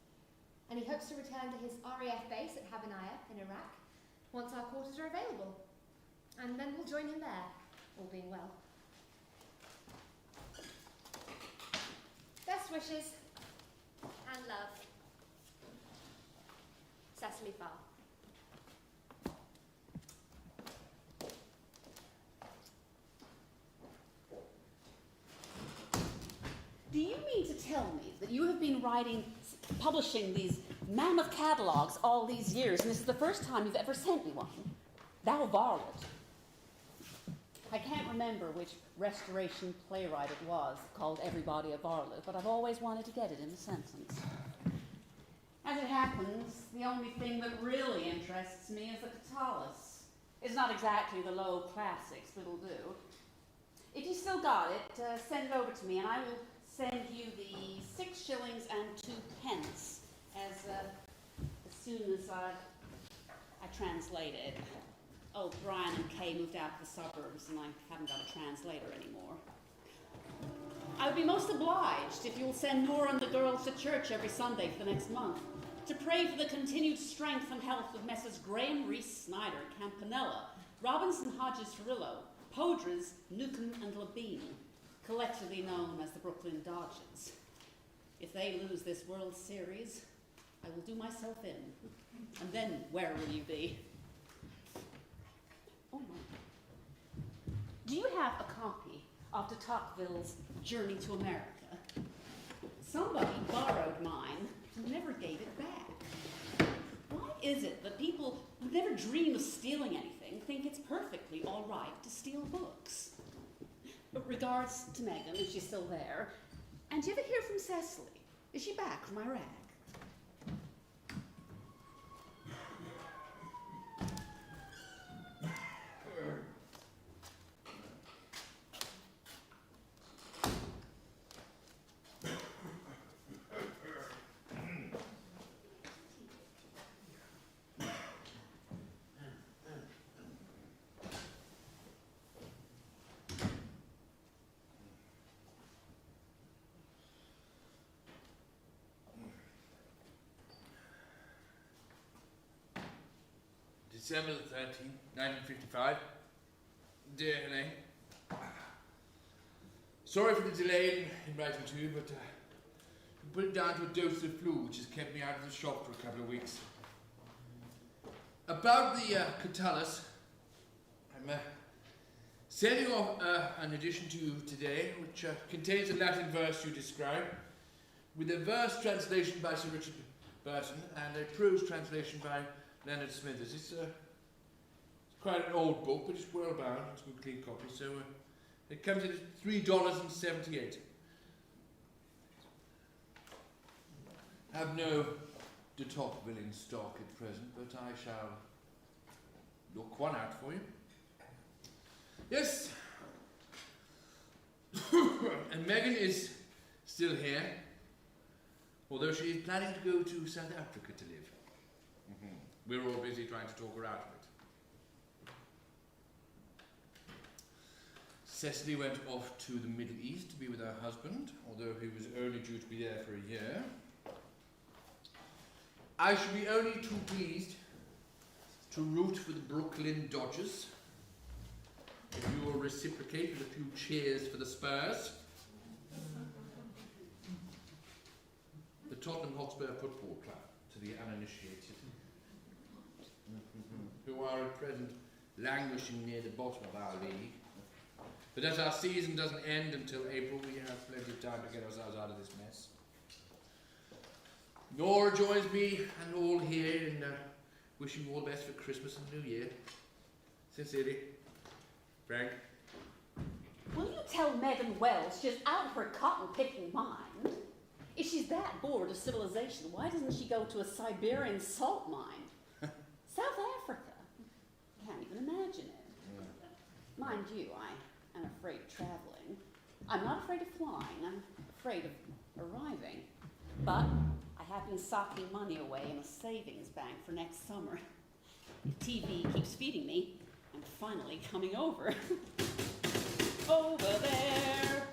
And he hopes to return to his RAF base at Habanaya in Iraq once our quarters are available. And then we'll join him there, all being well. Best wishes and love. Cecily Farr. Do you mean to tell me that you have been publishing these mammoth catalogues all these years, and this is the first time you've ever sent me one? Thou varlet. I can't remember which Restoration playwright it was called Everybody a Varlet, but I've always wanted to get it in a sentence. As it happens, the only thing that really interests me is the Catullus. It's not exactly the low classics, but it'll do. If you still got it, send it over to me, and I will send you the 6 shillings and 2 pence as soon as I translate it. Oh, Brian and Kay moved out to the suburbs, and I haven't got a translator anymore. I would be most obliged if you'll send Nora and the girls to church every Sunday for the next month, to pray for the continued strength and health of Messrs. Graham, Reese, Snyder, Campanella, Robinson, Hodges, Farillo, Podras, Newcomb, and Labine, collectively known as the Brooklyn Dodgers. If they lose this World Series, I will do myself in. And then where will you be? Oh my. Do you have a copy of de Tocqueville's Journey to America? Somebody borrowed mine and never gave it back. Why is it that people who never dream of stealing anything think it's perfectly all right to steal books? But regards to Megan, if she's still there. And do you ever hear from Cecily? Is she back from Iraq? December the 13th, 1955. Dear Helene, sorry for the delay in writing to you, but put it down to a dose of flu, which has kept me out of the shop for a couple of weeks. About the Catullus, I'm sending off an edition to you today, which contains a Latin verse you describe, with a verse translation by Sir Richard Burton, and a prose translation by Leonard Smithers. It's quite an old book, but it's well bound. It's a good clean copy, so it comes in at $3.78. I have no de Tocqueville in stock at present, but I shall look one out for you. Yes. And Megan is still here, although she is planning to go to South Africa to live. We're all busy trying to talk her out of it. Cecily went off to the Middle East to be with her husband, although he was only due to be there for a year. I shall be only too pleased to root for the Brooklyn Dodgers. If you will reciprocate with a few cheers for the Spurs. The Tottenham Hotspur Football Club, to the uninitiated, who are at present languishing near the bottom of our league. But as our season doesn't end until April, we have plenty of time to get ourselves out of this mess. Nora joins me and all here in wishing you all the best for Christmas and New Year. Sincerely, Frank. Will you tell Megan Wells she's out of her cotton-picking mind? If she's that bored of civilization, why doesn't she go to a Siberian salt mine? South Africa? Can't even imagine it. Yeah. Mind you, I am afraid of traveling. I'm not afraid of flying, I'm afraid of arriving. But I have been socking money away in a savings bank for next summer. The TV keeps feeding me. I'm finally coming over. Over there,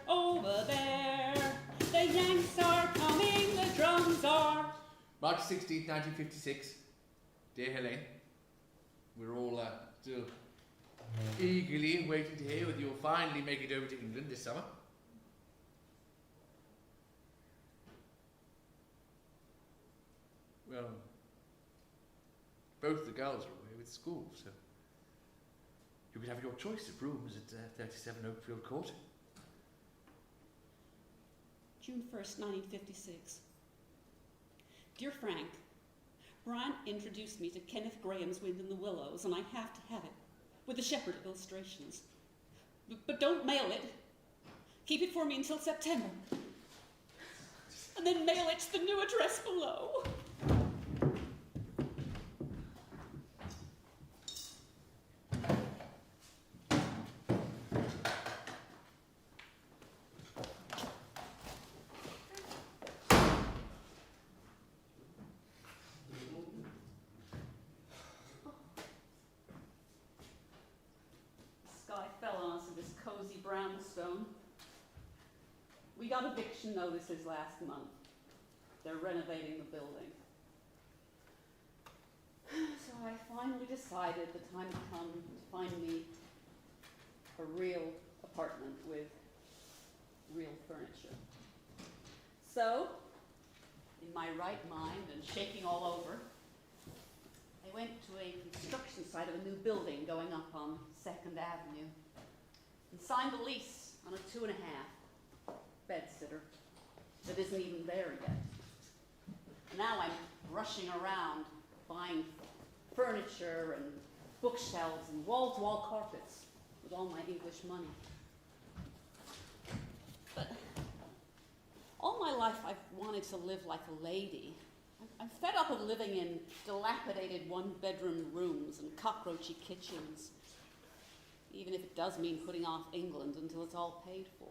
the Yanks are coming, the drums are. March 16th, 1956. Dear Helene, we're all still eagerly waiting to hear whether you'll finally make it over to England this summer. Well, both the girls are away with school, so you could have your choice of rooms at 37 Oakfield Court. June 1st, 1956. Dear Frank, Brian introduced me to Kenneth Graham's Wind in the Willows, and I have to have it, with the Shepherd illustrations. But don't mail it. Keep it for me until September. And then mail it to the new address below. Brownstone. We got eviction notices last month. They're renovating the building. So I finally decided the time had come to find me a real apartment with real furniture. So, in my right mind and shaking all over, I went to a construction site of a new building going up on 2nd Avenue. And signed the lease on a 2.5 bedsitter that isn't even there yet. Now I'm rushing around buying furniture and bookshelves and wall-to-wall carpets with all my English money. But all my life I've wanted to live like a lady. I'm fed up of living in dilapidated one-bedroom rooms and cockroachy kitchens. Even if it does mean putting off England until it's all paid for.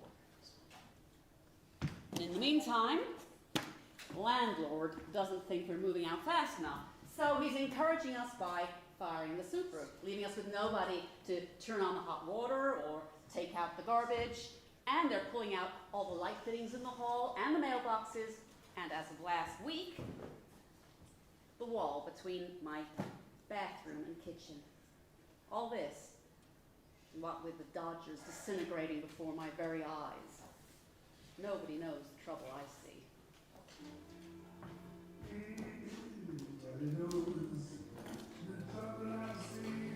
And in the meantime, the landlord doesn't think we're moving out fast enough. So he's encouraging us by firing the super, leaving us with nobody to turn on the hot water or take out the garbage. And they're pulling out all the light fittings in the hall and the mailboxes. And as of last week, the wall between my bathroom and kitchen. All this, what with the Dodgers disintegrating before my very eyes. Nobody knows the trouble I see. Everybody knows the trouble I see.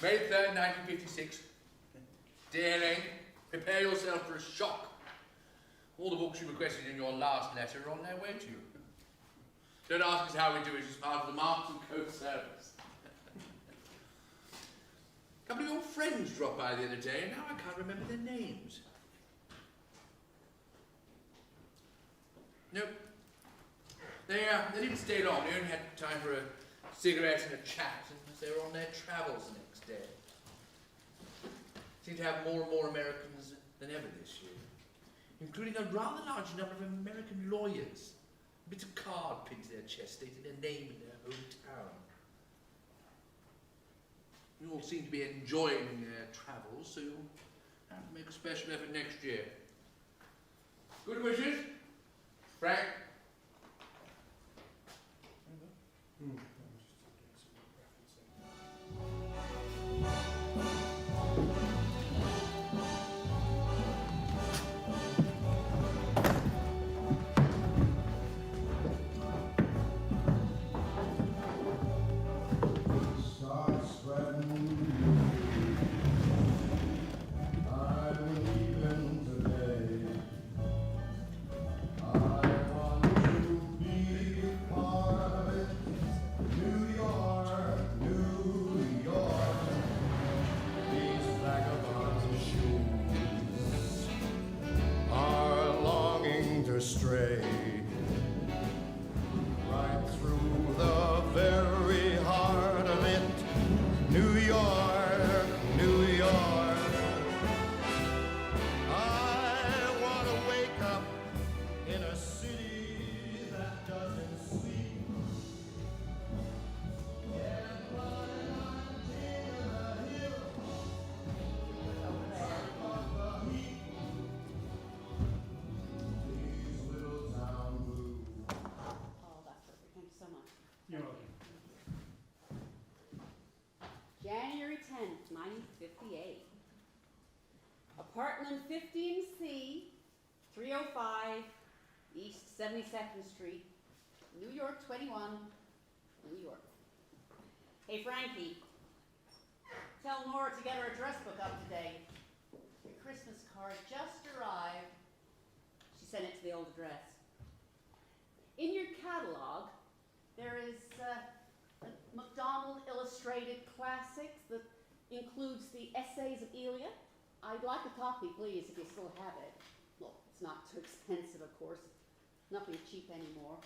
May 3rd, 1956. Dear Helene, prepare yourself for a shock. All the books you requested in your last letter are on their way to you. Don't ask us how we do it, it's part of the Marks and Coat service. A couple of your friends dropped by the other day, and now I can't remember their names. Nope. They didn't stay long. They only had time for a cigarette and a chat, and they were on their travels the next day. Seem to have more and more Americans than ever this year, including a rather large number of American lawyers. Bits of card pinned to their chest stating their name and their hometown. You all seem to be enjoying their travels, so you'll have to make a special effort next year. Good wishes, Frank. Stray right through the very heart of it, New York, New York. I want to wake up in a city that doesn't sleep. And while I'm king of the hill, above the heat. You're welcome. January 10th, 1958. Apartment 15C, 305 East 72nd Street, New York 21, New York. Hey, Frankie, tell Nora to get her address book up to date. Your Christmas card just arrived. She sent it to the old address. In your catalog, there is a MacDonald Illustrated Classics that includes the Essays of Elia. I'd like a copy, please, if you still have it. Well, it's not too expensive, of course. Nothing cheap anymore.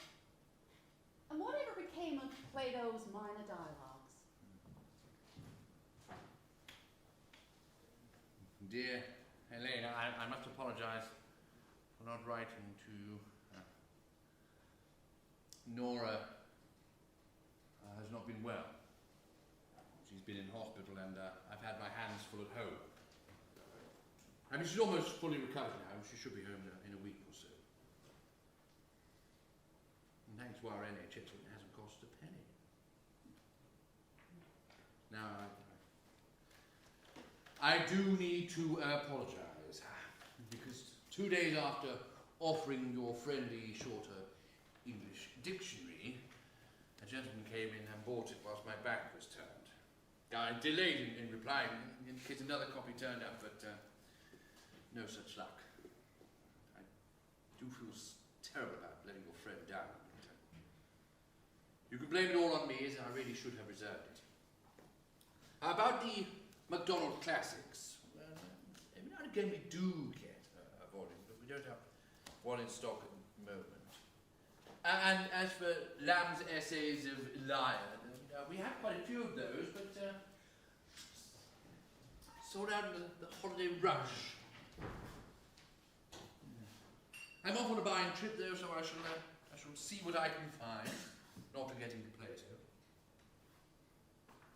And whatever became of Plato's Minor Dialogues? Dear Helene, I must apologize for not writing to Nora. Has not been well. She's been in hospital and I've had my hands full at home. I mean, she's almost fully recovered now. She should be home in a week or so. And thanks to our NHS, it hasn't cost a penny. Now, I do need to apologize, because 2 days after offering your friendly shorter English dictionary, a gentleman came in and bought it whilst my back was turned. I delayed in replying in case another copy turned up, but no such luck. I do feel terrible about letting your friend down. But, you can blame it all on me, as I really should have reserved it. About the MacDonald Classics, well, every now and again we do get a volume, but we don't have one in stock at the moment. And as for Lamb's Essays of Elia, we have quite a few of those, but sold out in the holiday rush. I'm off on a buying trip though, so I shall see what I can find, not forgetting Plato.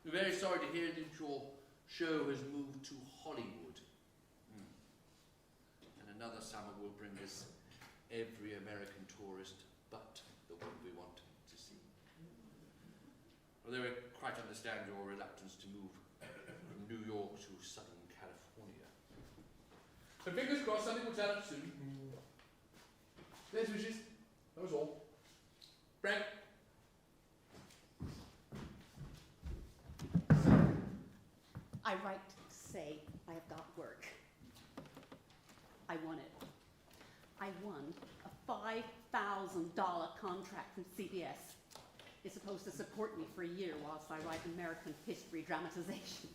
We're very sorry to hear that your show has moved to Hollywood. And another summer will bring us every American tourist but the one we want to see. Although I quite understand your reluctance to move from New York to Southern California. But fingers crossed, something will turn up soon. Best wishes. That was all. Frank. I write to say I have got work. I won it. I won a $5,000 contract from CBS. It's supposed to support me for a year whilst I write American history dramatizations.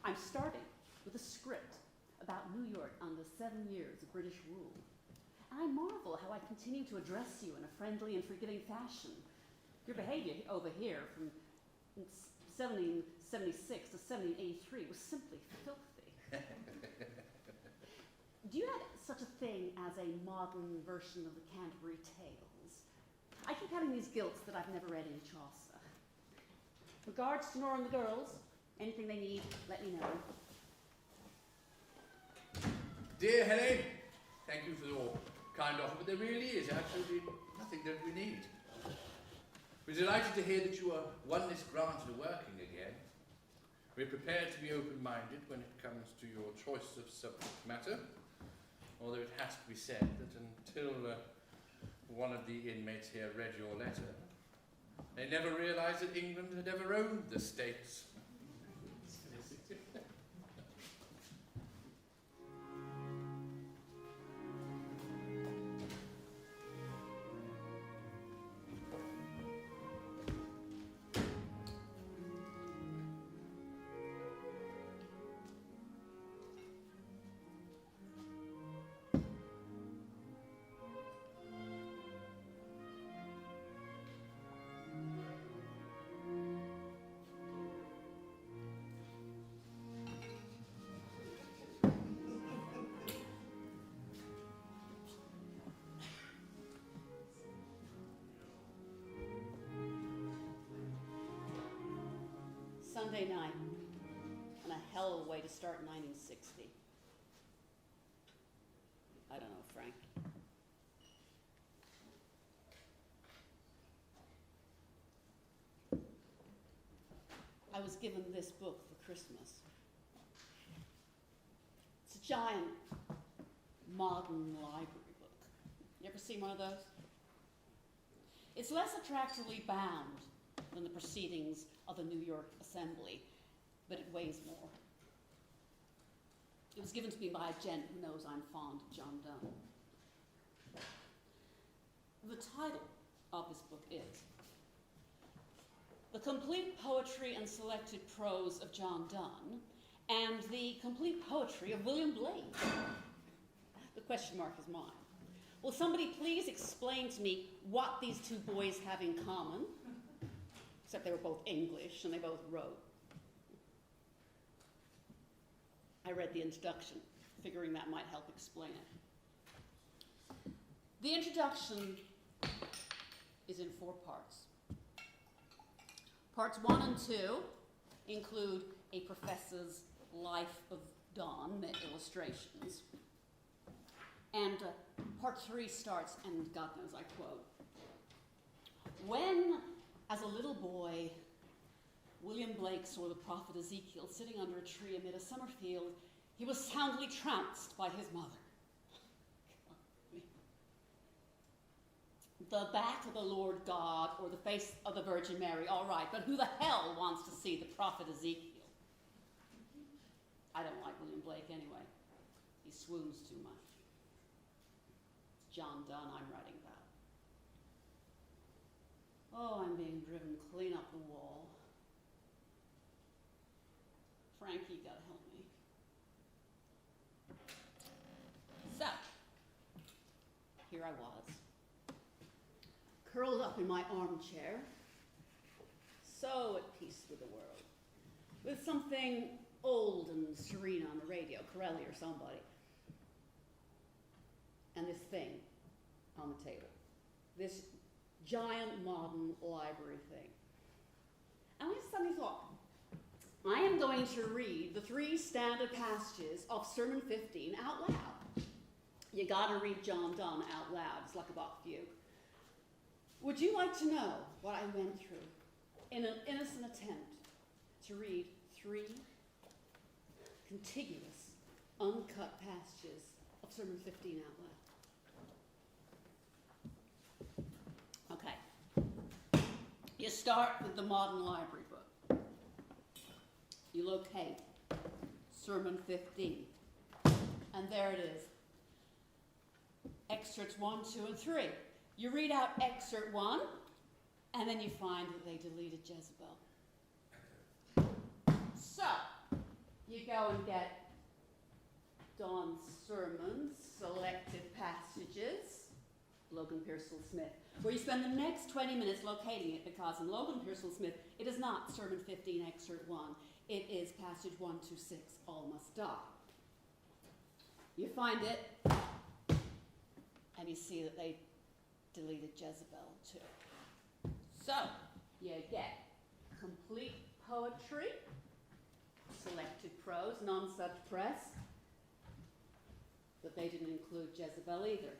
I'm starting with a script about New York under 7 years of British rule. And I marvel how I continue to address you in a friendly and forgiving fashion. Your behavior over here from 1776 to 1783 was simply filthy. Do you have such a thing as a modern version of the Canterbury Tales? I keep having these gilts that I've never read in Chaucer. Regards to Nora and the girls. Anything they need, let me know. Dear Helene, thank you for your kind offer, but there really is absolutely nothing that we need. We're delighted to hear that you are oneness granted working again. We're prepared to be open-minded when it comes to your choice of subject matter, although it has to be said that until one of the inmates here read your letter, they never realised that England had ever owned the States. Sunday night, and a hell of a way to start 1960. I don't know, Frank. I was given this book for Christmas. It's a giant modern library book. You ever seen one of those? It's less attractively bound than the proceedings of the New York Assembly, but it weighs more. It was given to me by a gent who knows I'm fond of John Donne. The title of this book is The Complete Poetry and Selected Prose of John Donne and the Complete Poetry of William Blake. The question mark is mine. Will somebody please explain to me what these two boys have in common? Except they were both English and they both wrote. I read the introduction, figuring that might help explain it. The introduction is in 4 parts. Parts 1 and 2 include a professor's life of Donne, illustrations. And part 3 starts, and God knows I quote, when, as a little boy, William Blake saw the prophet Ezekiel sitting under a tree amid a summer field, he was soundly trounced by his mother. The back of the Lord God or the face of the Virgin Mary, all right, but who the hell wants to see the prophet Ezekiel? I don't like William Blake anyway. He swoons too much. It's John Donne I'm writing about. Oh, I'm being driven clean up the wall. Frankie, you gotta help me. So, here I was, curled up in my armchair, so at peace with the world, with something old and serene on the radio, Corelli or somebody, and this thing on the table, this giant modern library thing. And I suddenly thought, I am going to read the 3 standard passages of Sermon 15 out loud. You gotta read John Donne out loud, it's like a Bach fugue. Would you like to know what I went through in an innocent attempt to read 3 contiguous, uncut passages of Sermon 15 out loud? Okay. You start with the modern library book. You locate Sermon 15. And there it is. Excerpts 1, 2, and 3. You read out excerpt 1, and then you find that they deleted Jezebel. So, you go and get Don's sermons, selected passages, Logan Pearsall Smith, where you spend the next 20 minutes locating it, because in Logan Pearsall Smith, it is not Sermon 15, Excerpt 1. It is passage 1 to 6, All Must Die. You find it, and you see that they deleted Jezebel too. So, you get complete poetry, selected prose, none such press, but they didn't include Jezebel either.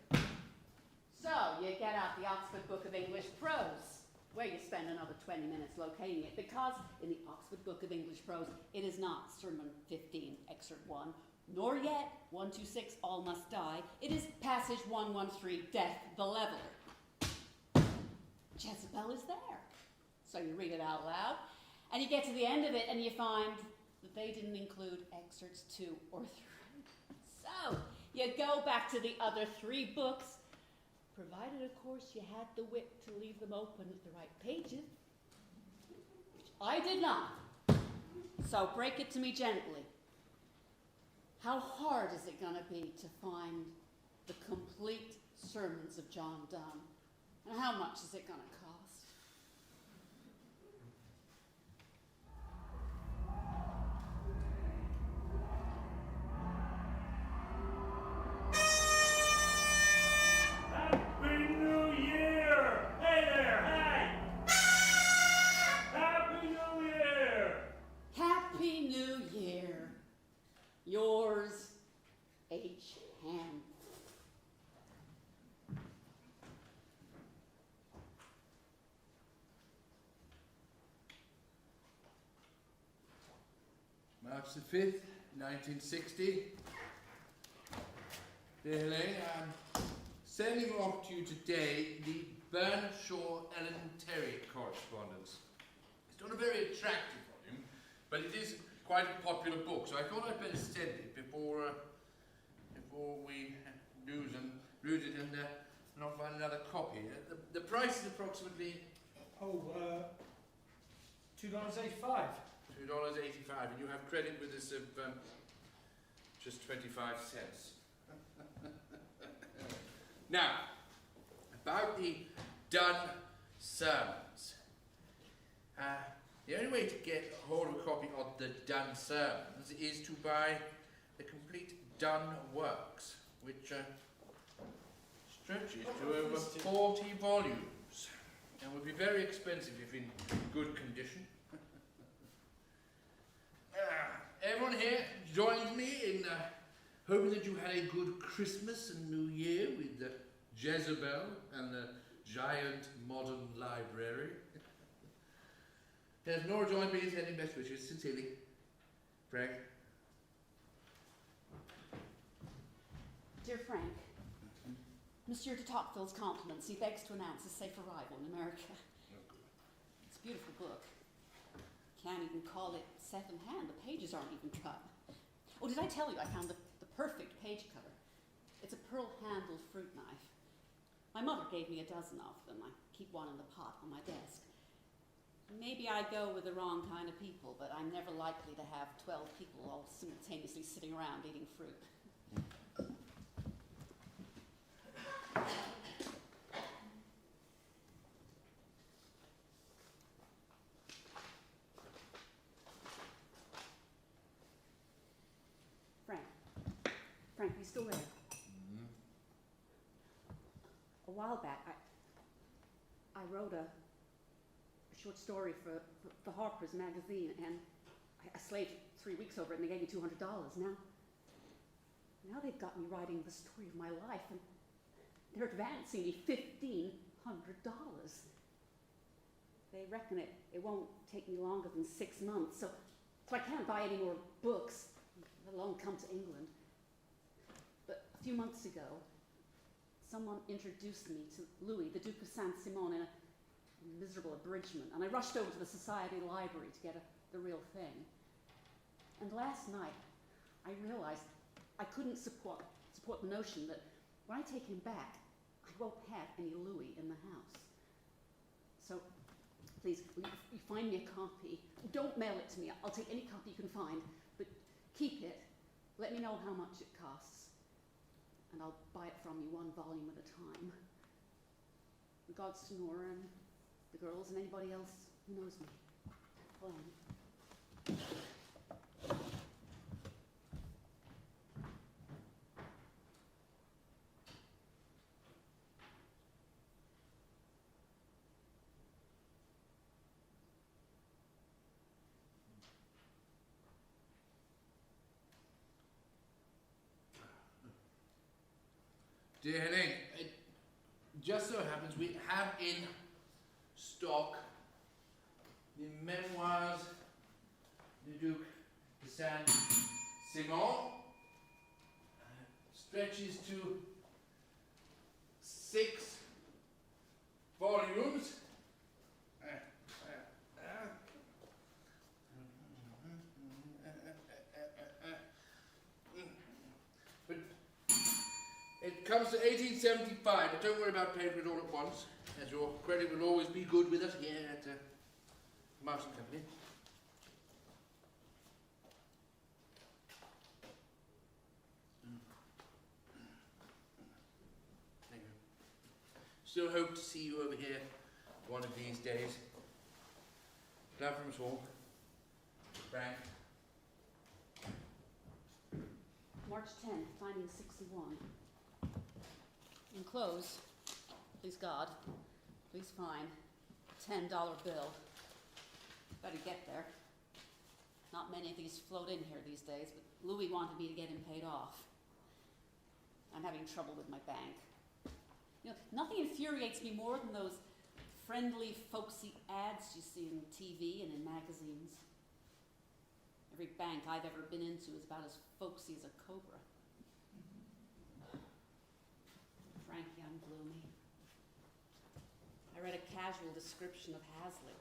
So, you get out the Oxford Book of English Prose, where you spend another 20 minutes locating it, because in the Oxford Book of English Prose, it is not Sermon 15, Excerpt 1, nor yet 1 to 6, All Must Die. It is passage 113, Death the Leveler. Jezebel is there. So you read it out loud, and you get to the end of it, and you find that they didn't include excerpts 2 or 3. So you go back to the other 3 books, provided, of course, you had the wit to leave them open at the right pages, which I did not. So break it to me gently. How hard is it going to be to find the complete sermons of John Donne? And how much is it going to cost? Happy New Year! Hey there, hey! Happy New Year! Happy New Year. Yours, H. Hanff. March the 5th, 1960. Dear Helene, I'm sending off to you today the Burnshaw Ellen Terry correspondence. It's not a very attractive volume, but it is quite a popular book, so I thought I'd better send it before we lose it and not find another copy. The price is approximately $2.85. $2.85, and you have credit with us of just 25 cents. Now, about the Donne sermons. The only way to get hold of a copy of the Donne sermons is to buy the complete Donne works, which stretches to over 40 volumes, and would be very expensive if in good condition. Everyone here joins me in hoping that you had a good Christmas and New Year with Jezebel and the giant modern library. Yes, Nora joins me in sending best wishes. Sincerely, Frank. Dear Frank, Monsieur de Tocqueville's compliments. He begs to announce his safe arrival in America. It's a beautiful book. Can't even call it second-hand. The pages aren't even cut. Oh, did I tell you I found the perfect page cover? It's a pearl-handled fruit knife. My mother gave me a dozen of them. I keep one in the pot on my desk. Maybe I go with the wrong kind of people, but I'm never likely to have 12 people all simultaneously sitting around eating fruit. Frank, you still there? Mm-hmm. A while back, I wrote a short story for Harper's magazine, and I slaved 3 weeks over it, and they gave me $200. Now they've got me writing the story of my life, and they're advancing me $1,500. They reckon it won't take me longer than 6 months, so I can't buy any more books, let alone come to England. But a few months ago, someone introduced me to Louis, the Duke of Saint-Simon, in a miserable abridgment, and I rushed over to the Society Library to get the real thing. And last night, I realized I couldn't support the notion that when I take him back, I won't have any Louis in the house. So, please, will you find me a copy? Don't mail it to me. I'll take any copy you can find, but keep it. Let me know how much it costs, and I'll buy it from you one volume at a time. Regards to Nora and the girls and anybody else who knows me. Helene. Dear Helene, it just so happens we have in stock the memoirs du Duc de Saint-Simon. Stretches to 6 volumes. But it comes to 1875, but don't worry about paying for it all at once, as your credit will always be good with us here at Marks and Company. Thank you. Still hope to see you over here one of these days. Love from us all. Frank. March 10th, finding 61. Enclose, please God, please find, $10 bill. Better get there. Not many of these float in here these days, but Louis wanted me to get him paid off. I'm having trouble with my bank. You know, nothing infuriates me more than those friendly, folksy ads you see on TV and in magazines. Every bank I've ever been into is about as folksy as a cobra. Frankie, I'm gloomy. I read a casual description of Hazlitt,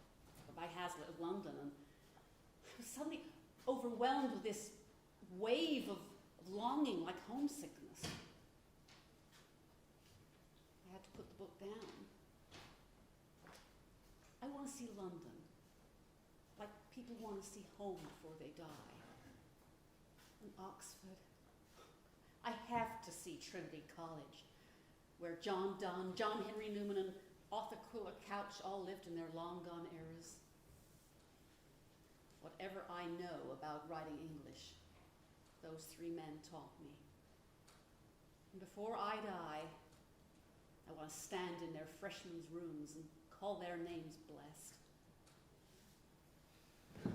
by Hazlitt of London, and I was suddenly overwhelmed with this wave of longing like homesickness. I had to put the book down. I want to see London, like people want to see home before they die. And Oxford. I have to see Trinity College, where John Donne, John Henry Newman, and Arthur Quiller Couch all lived in their long-gone eras. Whatever I know about writing English, those 3 men taught me. And before I die, I want to stand in their freshmen's rooms and call their names blessed. I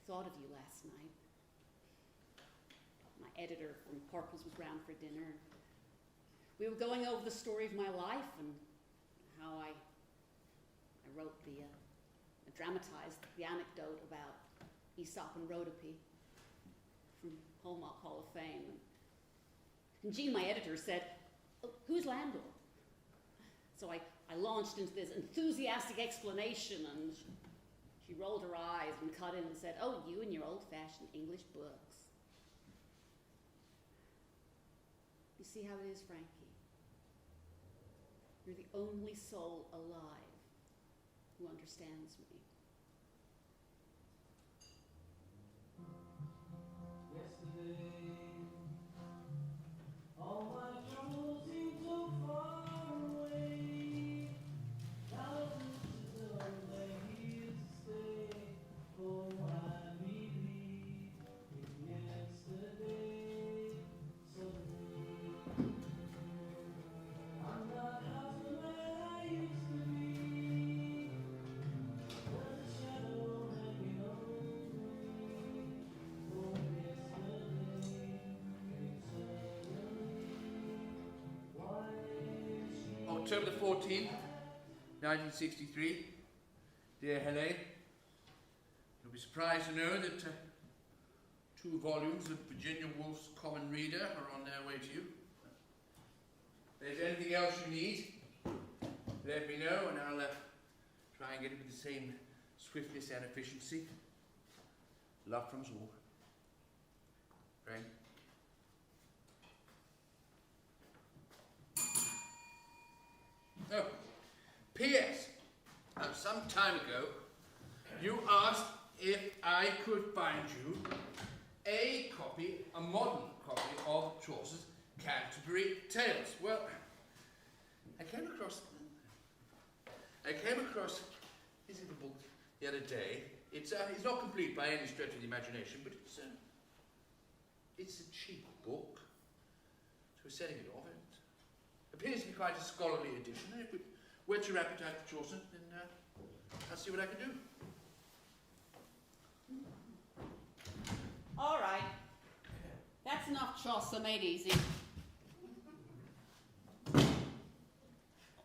thought of you last night. My editor from Parkles was round for dinner. We were going over the story of my life and how I wrote dramatized the anecdote about Aesop and Rhodope from Hallmark Hall of Fame. And Jean, my editor, said, "Oh, who's Landor?" So I launched into this enthusiastic explanation, and she rolled her eyes and cut in and said, "Oh, you and your old-fashioned English books." You see how it is, Frankie? You're the only soul alive who understands me. Yesterday, all my troubles seem so far away. Now this is the way here to stay. Oh, I believe in yesterday. Suddenly, I'm not half the man I used to be. There's a shadow hanging over me. Oh, yesterday came suddenly. Why she October the 14th, 1963. Dear Helene, you'll be surprised to know that 2 volumes of Virginia Woolf's Common Reader are on their way to you. If there's anything else you need, let me know and I'll try and get it with the same swiftness and efficiency. Love from us all. Rain. Oh, P.S. Some time ago, you asked if I could find you a modern copy of Chaucer's Canterbury Tales. Well, I came across his little book the other day. It's not complete by any stretch of the imagination, but it's a cheap book. So we're selling it off. It appears to be quite a scholarly edition, and if it whets your appetite for Chaucer, then I'll see what I can do. All right. That's enough Chaucer made easy.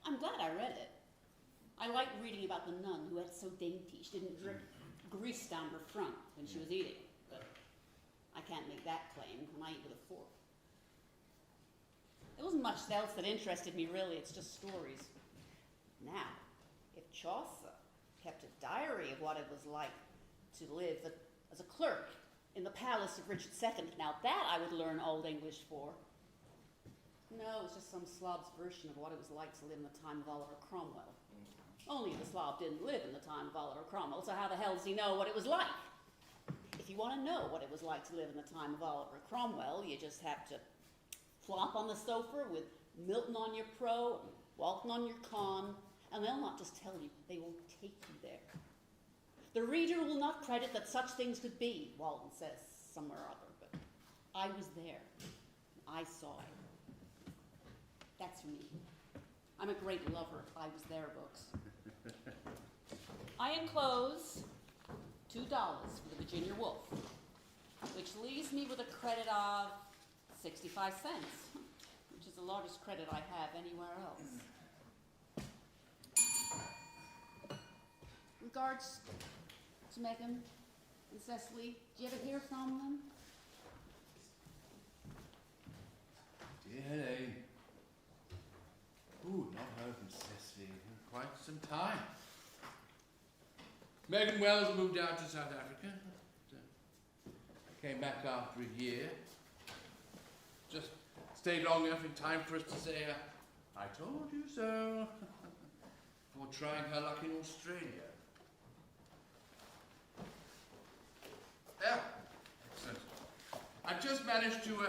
I'm glad I read it. I liked reading about the nun who ate so dainty she didn't drip grease down her front when she was eating. But I can't make that claim when I eat with a fork. There wasn't much else that interested me, really. It's just stories. Now, if Chaucer kept a diary of what it was like to live as a clerk in the palace of Richard II, now that I would learn Old English for. No, it was just some slob's version of what it was like to live in the time of Oliver Cromwell. Only the slob didn't live in the time of Oliver Cromwell, so how the hell does he know what it was like? If you want to know what it was like to live in the time of Oliver Cromwell, you just have to flop on the sofa with Milton on your pro, and Walton on your con, and they'll not just tell you, they will take you there. The reader will not credit that such things could be, Walton says somewhere or other, but I was there. I saw it. That's me. I'm a great lover of I was there books. I enclose $2 for the Virginia Woolf, which leaves me with a credit of 65 cents, which is the largest credit I have anywhere else. Regards to Megan and Cecily. Did you ever hear from them? Dear Helene. Ooh, not heard from Cecily in quite some time. Megan Wells moved out to South Africa. Came back after a year. Just stayed long enough in time for us to say, I told you so, before trying her luck in Australia. Yeah, excellent. I've just managed to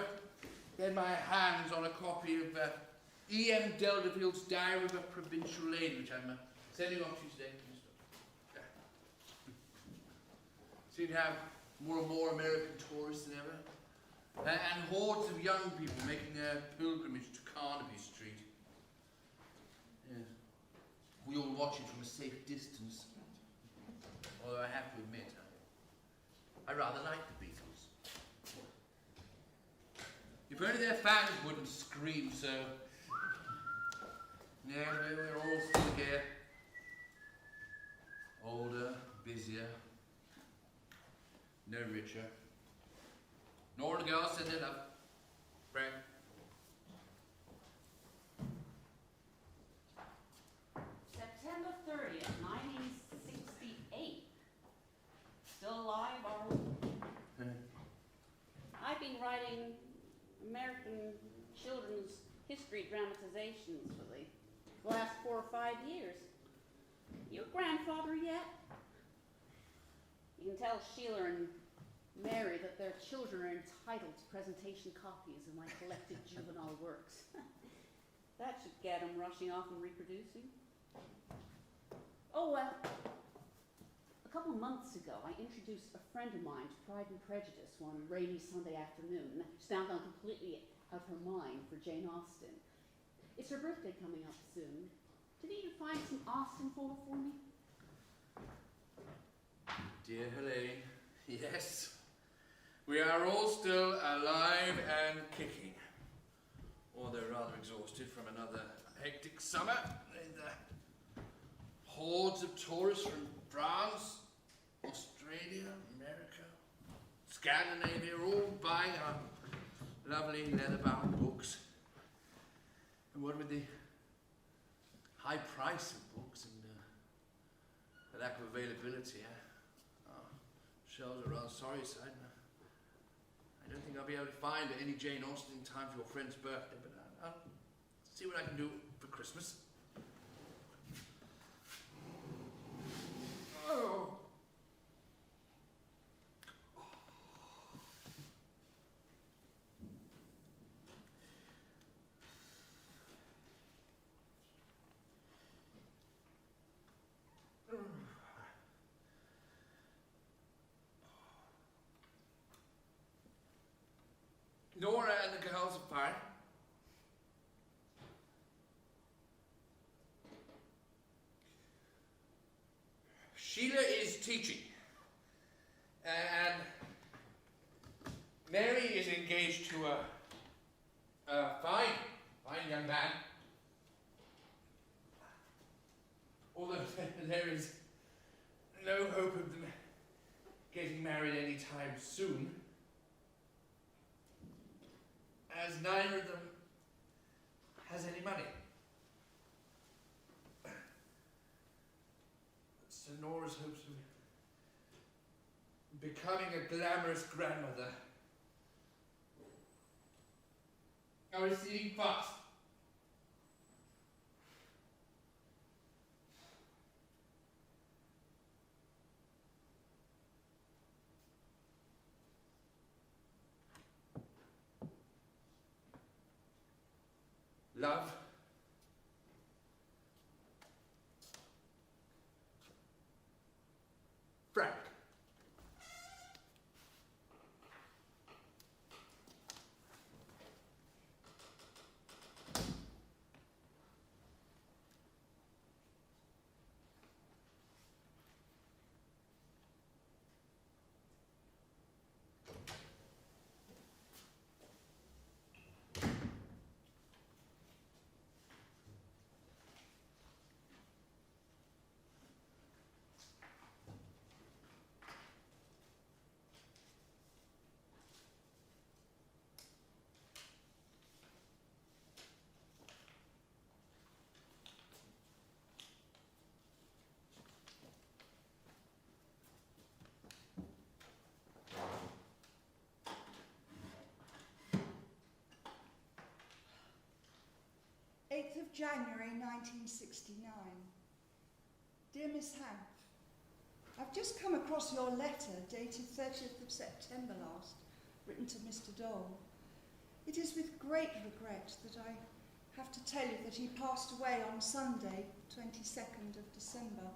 get my hands on a copy of E.M. Delderfield's Diary of a Provincial Lady, which I'm sending off to you today. Yeah. Seem to have more and more American tourists than ever. And hordes of young people making their pilgrimage to Carnaby Street. Yes. We all watch it from a safe distance. Although I have to admit, I rather like the Beatles. If only their fans wouldn't scream so. Yeah, we're all still here. Older, busier, no richer. Nor the girls said they love. Right. September 30th, 1968. Still alive, are we? I've been writing American children's history dramatizations for the last 4 or 5 years. Your grandfather yet? You can tell Sheila and Mary that their children are entitled to presentation copies of my collected juvenile works. That should get them rushing off and reproducing. Oh, a couple months ago, I introduced a friend of mine to Pride and Prejudice one rainy Sunday afternoon. She's now gone completely out of her mind for Jane Austen. It's her birthday coming up soon. Did you find some Austen for me? Dear Helene, yes. We are all still alive and kicking. Although rather exhausted from another hectic summer. The hordes of tourists from France, Australia, America, Scandinavia are all buying our lovely leather-bound books. And what with the high price of books and the lack of availability, Shelves are rather sorry, son. I don't think I'll be able to find any Jane Austen in time for your friend's birthday, but I'll see what I can do for Christmas. Oh. Nora and the girls are fine. Sheila is teaching. And Mary is engaged to a fine young man. Although there is no hope of them getting married anytime soon, as neither of them has any money. So Nora's hopes of becoming a glamorous grandmother are receding fast. Love, Frank. January 1969. Dear Miss Hanff, I've just come across your letter dated 30th of September last, written to Mr. Doel. It is with great regret that I have to tell you that he passed away on Sunday, 22nd of December.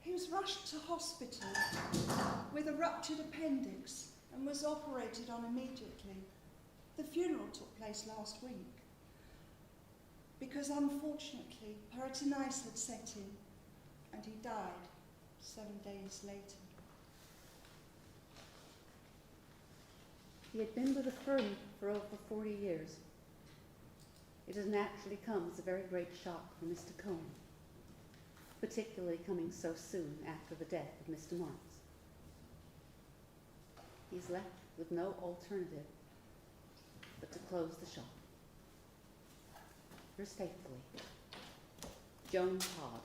He was rushed to hospital with a ruptured appendix and was operated on immediately. The funeral took place last week, because unfortunately peritonitis had set in and he died 7 days later. He had been with the firm for over 40 years. It has naturally come as a very great shock for Mr. Cohen, particularly coming so soon after the death of Mr. Marks. He's left with no alternative but to close the shop. Yours faithfully, Joan Todd,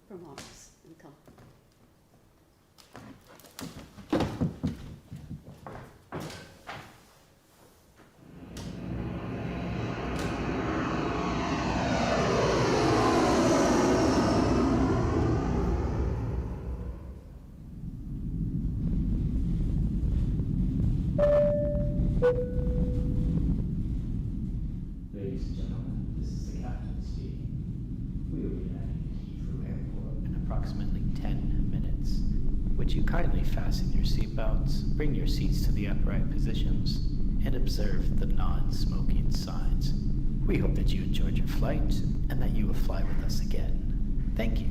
for Marks and Company. Ladies and gentlemen, this is the captain speaking. We will be landing at Heathrow Airport in approximately 10 minutes. Would you kindly fasten your seatbelts, bring your seats to the upright positions, and observe the non-smoking signs? We hope that you enjoyed your flight and that you will fly with us again. Thank you.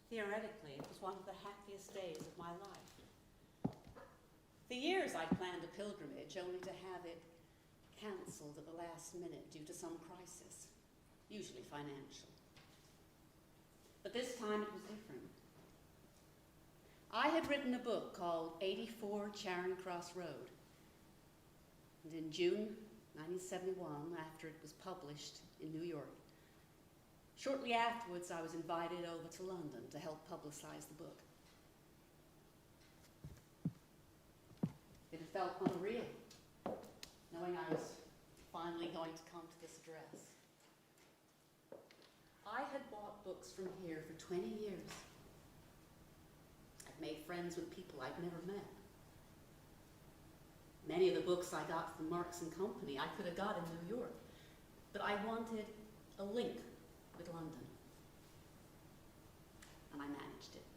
Theoretically, it was one of the happiest days of my life. For years I'd planned a pilgrimage, only to have it cancelled at the last minute due to some crisis, usually financial. But this time it was different. I had written a book called 84 Charing Cross Road. And in June 1971, after it was published in New York, shortly afterwards I was invited over to London to help publicize the book. It had felt unreal, knowing I was finally going to come to this address. I had bought books from here for 20 years. I'd made friends with people I'd never met. Many of the books I got from Marks and Company I could have got in New York, but I wanted a link with London, and I managed it.